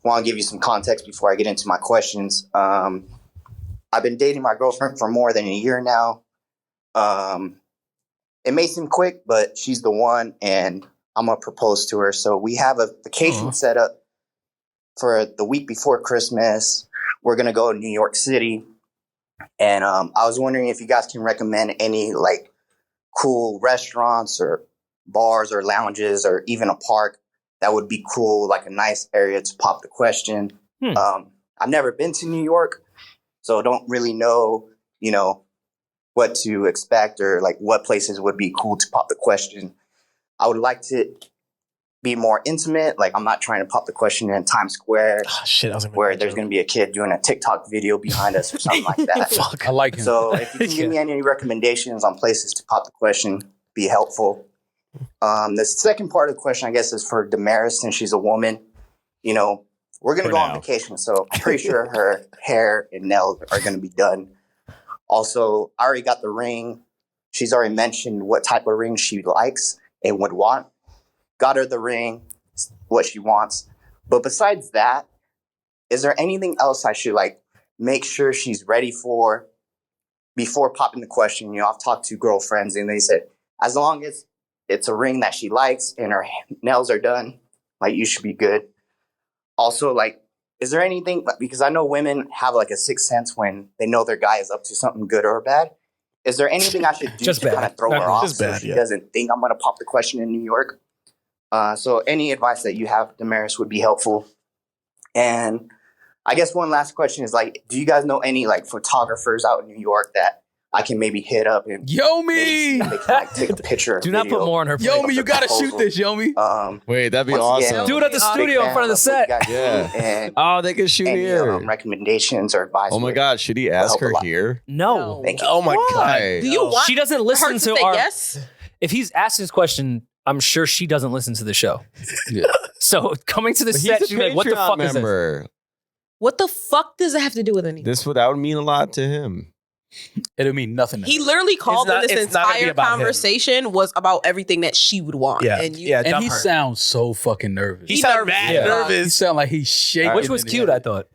Want to give you some context before I get into my questions. I've been dating my girlfriend for more than a year now. It may seem quick, but she's the one, and I'm going to propose to her. So we have a vacation set up for the week before Christmas. We're going to go to New York City. And I was wondering if you guys can recommend any like cool restaurants or bars or lounges or even a park that would be cool, like a nice area to pop the question. I've never been to New York, so don't really know, what to expect or like what places would be cool to pop the question. I would like to be more intimate. Like I'm not trying to pop the question in Times Square Shit, I was where there's going to be a kid doing a TikTok video behind us or something like that. Fuck. I like him. So if you can give me any recommendations on places to pop the question, be helpful. The second part of the question, I guess, is for Demaris, since she's a woman. We're going to For go on now. vacation, so I'm pretty sure her hair and nails are going to be done. Also, I already got the ring. She's already mentioned what type of ring she likes and would want. Got her the ring, what she wants. But besides that, is there anything else I should make sure she's ready for before popping the question? I've talked to girlfriends and they said, as long as it's a ring that she likes and her nails are done, you should be good. Also, is there anything, because I know women have a sixth sense when they know their guy is up to something good or bad. Is there anything I should do Just to bad. kind of throw her off Just so bad, she yeah. doesn't think I'm going to pop the question in New York? So any advice that you have, Demaris, would be helpful. And I guess one last question is do you guys know any photographers out in New York that I can maybe hit up and maybe see Yomi! if they can take a picture? or Do not video? put more on her plate. Yomi, you gotta shoot proposal. this, Yomi. Wait, that'd be Once awesome. again, Do it at the big studio in fan front of the what set. you guys do, Yeah. and Oh, they can shoot any here. recommendations or advice. Oh my would God, should he ask help a her lot. here? No. Thank you. Oh my Why? god. Do you want She doesn't her listen to to say our. yes? If he's asking this question, I'm sure she doesn't listen to the show. Yeah. So coming to the But set, he's she's a like, "What the Patreon fuck is this?" member. What the fuck does it have to do with anything? That would mean a lot to him. It'll mean nothing. to He her. literally called not- in this it's not gonna be entire about him. conversation was about everything that she would want. Yeah. And you, Yeah. And dump he her. sounds so fucking nervous. He He sounded nervous. mad Yeah. He nervous. sound like he's shaking. Which was in the cute, air. I thought.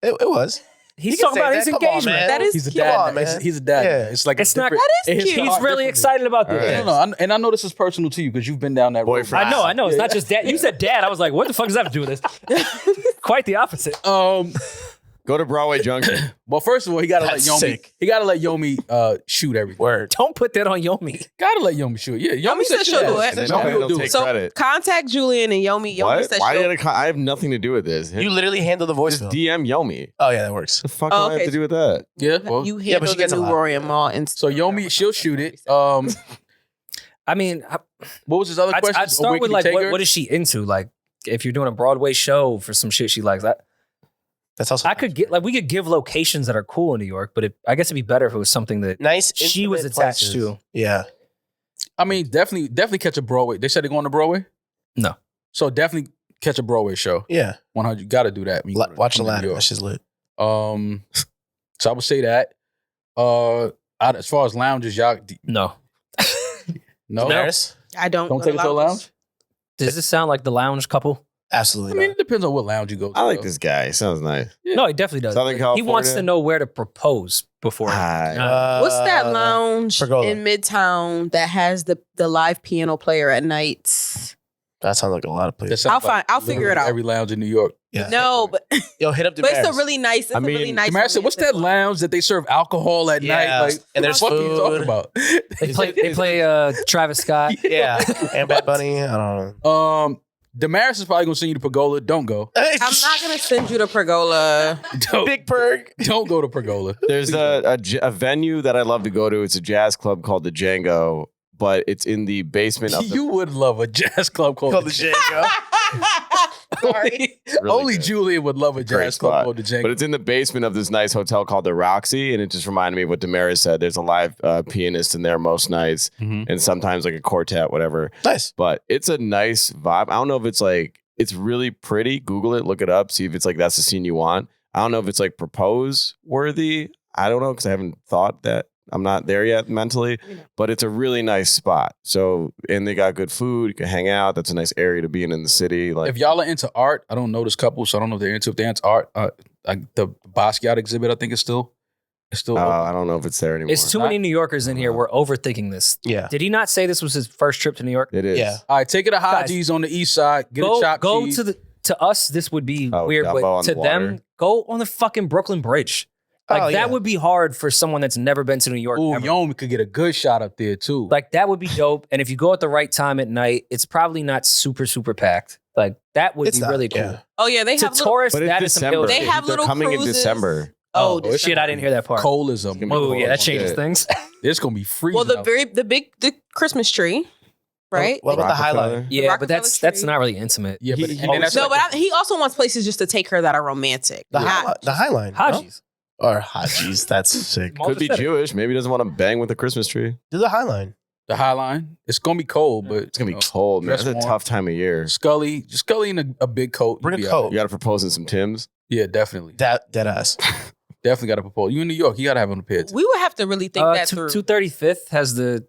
It was. He's You can talking about say his that. Come on, engagement. man. That is He's a cute. dad. Come on, It's- man. He's a dad. Yeah. It's like It's a not- different- That is it hits cute. your He's heart really differently. excited about All this. right. No, and I know this is personal to you because you've been down that road. Boyfriend. I know. It's not just dad. You said dad. I was like, what the fuck does that have to do with this? Quite the opposite. Go to Broadway Junction. Well, first of all, he gotta let That's Yomi. sick. He gotta let Yomi shoot everything. Word. Don't put that on Yomi. Gotta let Yomi shoot. Yeah, Yomi said she'll do it. And then Yomi he'll will do take it. So credit. contact Julian and Yomi. Yomi What? said Why she'll- did I have nothing to do with this? You literally handle the voice. Just DM Yomi. Oh yeah, that works. The fuck Oh, do I have okay. to do with that? Yeah. Well, you Yeah, but handle she the gets a new lot. Rory and Mall. And so Yomi, she'll shoot it. I mean, What was his other question? I'd start with what is she into? Like, if you're doing a Broadway show for some shit she likes, That's also I could get we could give locations that are cool in New York, but I guess it'd be better if it was something that nice. she was intimate attached places. to. Yeah. I mean, definitely catch a Broadway. They said they're going to Broadway. No. So definitely catch a Broadway show. Yeah. 100. Got to do that. when you Watch the come to New ladder. York. That shit's lit. So I would say that. As far as lounges, y'all No. no. Demaris? I don't. Don't go take it to a lounges. lounge. Does this sound like the lounge couple? I Absolutely mean, not. it depends on what lounge you go to. I like though. this guy. He sounds nice. Yeah. No, he definitely does. Southern He California. wants to know where to propose before. What's that lounge Pergola. in Midtown that has the live piano player at nights? That sounds like a lot of That places. sounds I'll figure it out. Every lounge in New York. Yeah. No, but Yo, hit up the but it's a really nice. It's I a really mean, nice. Demaris said, "What's that romantic one. lounge that they serve alcohol at Yeah, night? Like, and there's what the fuck are you talking food. about?" They play Travis Scott. Yeah. And Bad Bunny. I don't know. Demaris is probably gonna send you to Pergola. Don't go. I'm not gonna send you to Pergola. Don't, Big Perg. don't go to Pergola. There's a venue that I love to go to. It's a jazz club called the Django. but it's in the basement of the. You would love a jazz club called Called the Django. Sorry. Really Only good. Julian would love a Great jazz club spot. called the Django. But it's in the basement of this nice hotel called the Roxy, and it just reminded me of what Demaris said. There's a live pianist in there most nights, Mhm. and sometimes like a quartet, whatever. Nice. But it's a nice vibe. I don't know if it's like it's really pretty. Google it, look it up, see if it's like that's the scene you want. I don't know if it's like propose worthy. I don't know because I haven't thought that. I'm not there yet mentally, but it's a really nice spot. So, and they got good food. You can hang out. That's a nice area to be in the city. Like, if y'all are into art, I don't know this couple, so I don't know if they're into art. Like the Basquiat exhibit, I think it's still open. I don't know if it's there anymore. It's too many New Yorkers in here. We're overthinking this. Yeah. Did he not say this was his first trip to New York? It is. Yeah. All right, take it to Guys, Haji's on the east side. Get a chopped Go cheese. to us. This would be Oh, weird, Dumbo but on to the them, water. go on the fucking Brooklyn Bridge. Like Oh, that yeah. would be hard for someone that's never been to New York. Ooh, ever. Yomi could get a good shot up there too. Like that would be dope. And if you go at the right time at night, it's probably not super packed. Like that would It's be not, really cool. yeah. Oh yeah, they To have little, tourists, But it's that is some December. ill They shit. have They're little coming cruises. in December. Oh, Oh shit, I didn't hear that part. Coalism. Oh yeah, that changes shit. things. It's gonna be freezing. Well, out the Christmas tree, right? What about the Rockefeller. highlight? Yeah, but Rockefeller that's tree. not really intimate. Yeah, but He- and then that's No, like but he also wants places just to take her that are romantic. The Not- Highline. no? Haji's. Or Haji's. That's sick. Malt Could be is better. Jewish. Maybe he doesn't want to bang with a Christmas tree. Do the Highline. the High Line. It's gonna be cold, but It's gonna be cold, man. dress It's a warm. tough time of year. Scully in a big coat. Bring you'll a be all coat. You got to propose in some Timbs. Yeah, definitely. Dead ass. Definitely got to propose. You in New York, you got to have on the pits. We would have to really think that through. 235th has the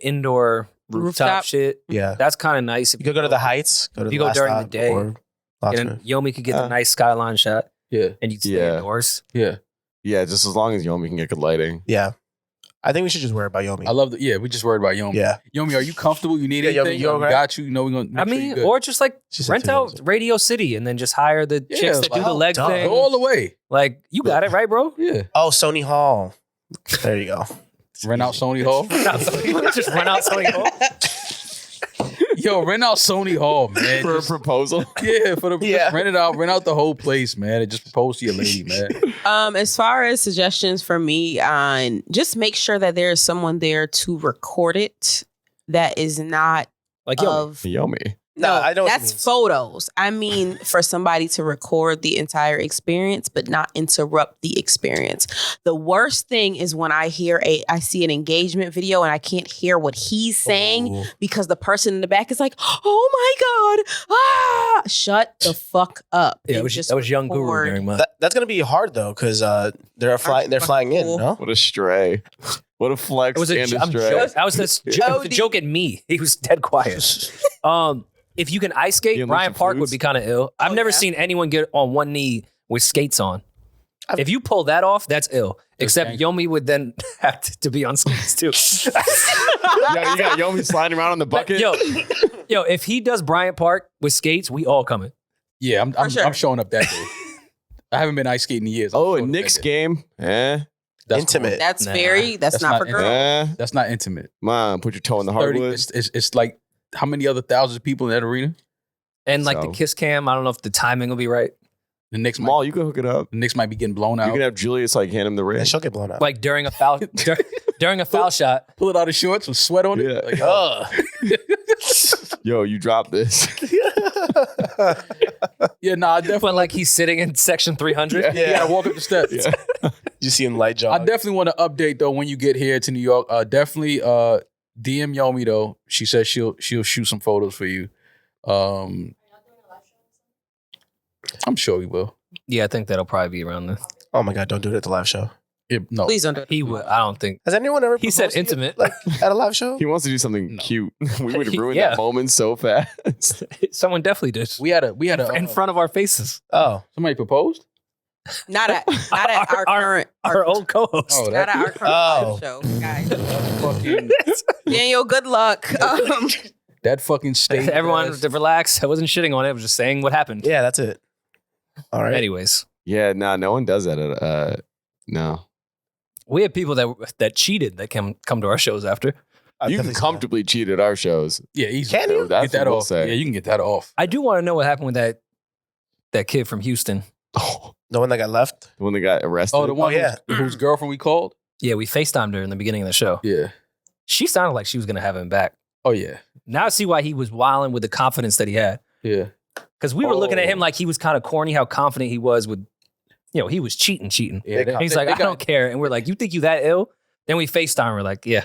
indoor rooftop Rooftop. shit. Yeah. That's kind of nice. You could go to the Heights. Go to If the you go last during the stop, day, or And Oxford. Yomi could get Yeah. the nice skyline shot, Yeah, and you'd stay Yeah. indoors. yeah. Yeah, just as long as Yomi can get good lighting. Yeah. I think we should just worry about Yomi. I love the. Yeah, we just worried about Yomi. Yeah. Yomi, are you comfortable? You need Yeah, Yomi, anything? you We alright? got you. You know we're gonna. I Make sure mean, you're good. or just like She said rent two out minutes. Radio City and then just hire the Yeah, chicks that do like, the leg duh. thing. go all the way. Like you got it right, bro. Yeah, Oh, Sony Hall. There you go. rent out Sony Hall. Just run out Sony Hall. Yo, rent out Sony Hall, man. For a Just- proposal? yeah, for the Yeah. just rent out the whole place, man, and just propose to your lady, man. As far as suggestions for me, just make sure that there is someone there to record it that is not Like Yomi. of. Yomi. No, I know what that's you mean. photos. I mean, for somebody to record the entire experience, but not interrupt the experience. The worst thing is when I see an engagement video and I can't hear what he's saying Ooh. because the person in the back is like, "Oh my god, ah!" Shut the fuck up. Yeah, and that was Young Guru record. during my. That's gonna be hard though, because they're flying in. cool. No. What a stray. What a flex It was and a I'm stray. joking. That was a joke at me. He was dead quiet. If you can ice skate, You unleash Brian your Park would flutes? be kind of ill. I've never yeah. seen anyone get on one knee with skates on. If you pull that off, that's ill. Except thank Yomi would then have to be on skates too. Yeah, you got Yomi sliding around on the bucket. Yo, if he does Bryant Park with skates, we all coming. Yeah, I'm sure. showing up that day. I haven't been ice skating in years. I'm Oh, a showing up Knicks that day. game. That's Intimate. That's Nah. that's not for not- girls. That's not intimate. Come on, put your toe in the 30, hardwood. it's like how many other thousands of people in that arena? And like So- the kiss cam, I don't know if the timing will be right. The Knicks Maul, you can hook it up. might be getting blown You out. can have Julius like hand him the ring. And she'll get blown out. Like during a foul during a foul shot. Pull it out of shorts with sweat on it. Yeah. Like, Yo, you dropped this. yeah, nah, I definitely. But like he's sitting in section 300. You gotta walk up the steps. Yeah. You see him light I jog. definitely want to update though when you get here to New York. Definitely DM Yomi though. She says she'll shoot some photos for you. I'm sure we will. Yeah, I think that'll probably be around then. Oh my god! Don't do it at the live show. No, Please don't do it. He would. I don't think. Has anyone ever? He said proposed to you, intimate. like at a live show. He wants to do something No. cute. We would have ruined Yeah. that moment so fast. Someone definitely did. we had a In front of our faces. Oh, somebody proposed. Not at our current Our old co-host. Oh, not at our current Oh. show, guys. fucking Daniel, good luck. that fucking state. Everyone to relax. I wasn't shitting on it. I was just saying what happened. yeah, that's it. All right. Anyways, Yeah, no one does that. No. we have people that cheated that come to our shows after. I've You can definitely seen comfortably cheat at our shows. Yeah, easy. Can you? That's Get that what we'll off. say. Yeah, you can get that off. I do want to know what happened with that kid from Houston. Oh, that. The one that got left. the one that got arrested. Oh, the one yeah. whose girlfriend we called. Yeah, we FaceTimed her in the beginning of the show. Yeah, she sounded like she was gonna have him back. Oh yeah, Now I see why he was wilding with the confidence that he had. yeah. Because we were looking at him like he was kind of corny, how confident he was with, he was cheating. Yeah, And he's like, I don't care. And we're like, you think you that ill? Then we FaceTime. We're like, yeah,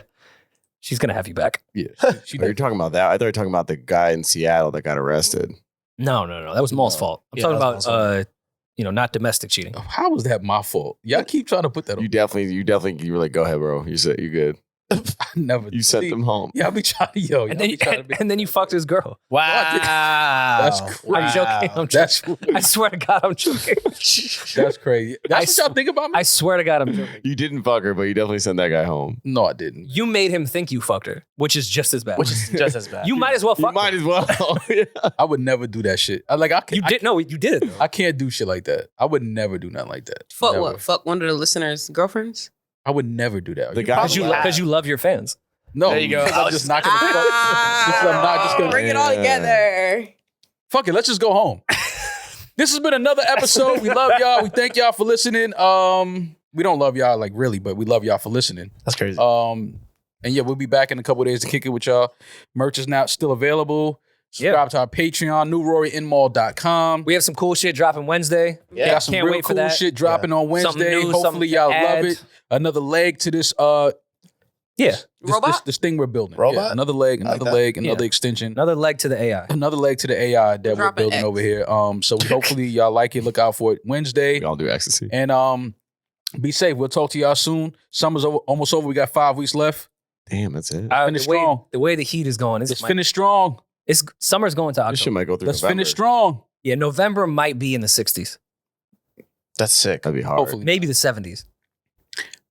she's gonna have you back. Yeah, she Are you talking about that? I thought you were talking about the guy in Seattle that got arrested. No. That was Maul's fault. I'm talking that was about not domestic cheating. How was that my fault? Y'all keep trying to put that on. You definitely, you were like, go ahead, bro. You said you good. I never. You sent them home. Yeah, I be trying to And then you fucked his girl. Wow. That's crazy. I'm joking. That's I swear to God, I'm joking. that's crazy. That's what y'all think about me. I swear to God, I'm joking. You didn't fuck her, but you definitely sent that guy home. No, I didn't. You made him think you fucked her, which is just as bad. Which is just as bad. You might as well You fuck might her. as well. Yeah. I would never do that shit. I You did it though. I can't do shit like that. I would never do nothing like that. Fuck Never. what? Fuck one of the listeners' girlfriends? I would never do that. The guy- Because you love your fans. No, There you go. because I'm just not gonna fuck. Because I'm not just gonna Bring it all together. fuck it. Let's just go home. This has been another episode. We love y'all. We thank y'all for listening. We don't love y'all like really, but we love y'all for listening. That's crazy. And yeah, we'll be back in a couple of days to kick it with y'all. Merch is now still available. Subscribe to our Patreon, NewRoryNMal.com. We have some cool shit dropping Wednesday. Yeah. Got some Can't real wait for cool that. shit dropping on Wednesday. Something new, Hopefully something y'all to love add. it. Another leg to this Yeah. Robot? this thing we're building. Robot? Yeah, another leg, I like another that. leg, another Yeah. extension. Another leg to the AI. Another leg to the AI that we're Dropping building X. over here. So hopefully y'all like it. Look out for it Wednesday. We all do ecstasy. And be safe. We'll talk to y'all soon. Summer's almost over. We got 5 weeks left. Damn, that's it. Finish strong. The way the heat is going, Let's finish strong. summer's going to This shit October. might go through Let's November. finish strong. Yeah, November might be in the 60s, That's sick. That'd be hard. Hopefully. maybe the 70s.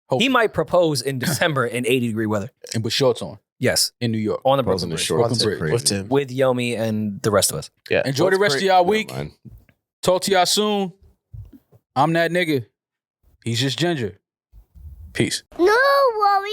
Hopefully. He might propose in December in 80-degree weather. And with shorts on Yes, in New York. on the Frozen Brooklyn is Bridge. short. Brooklyn That's Bridge. crazy. With Tim. With Yomi and the rest of us. Yeah. Enjoy the rest of y'all week. Never mind. Talk to y'all soon. I'm that nigga. He's just Ginger. Peace. No worry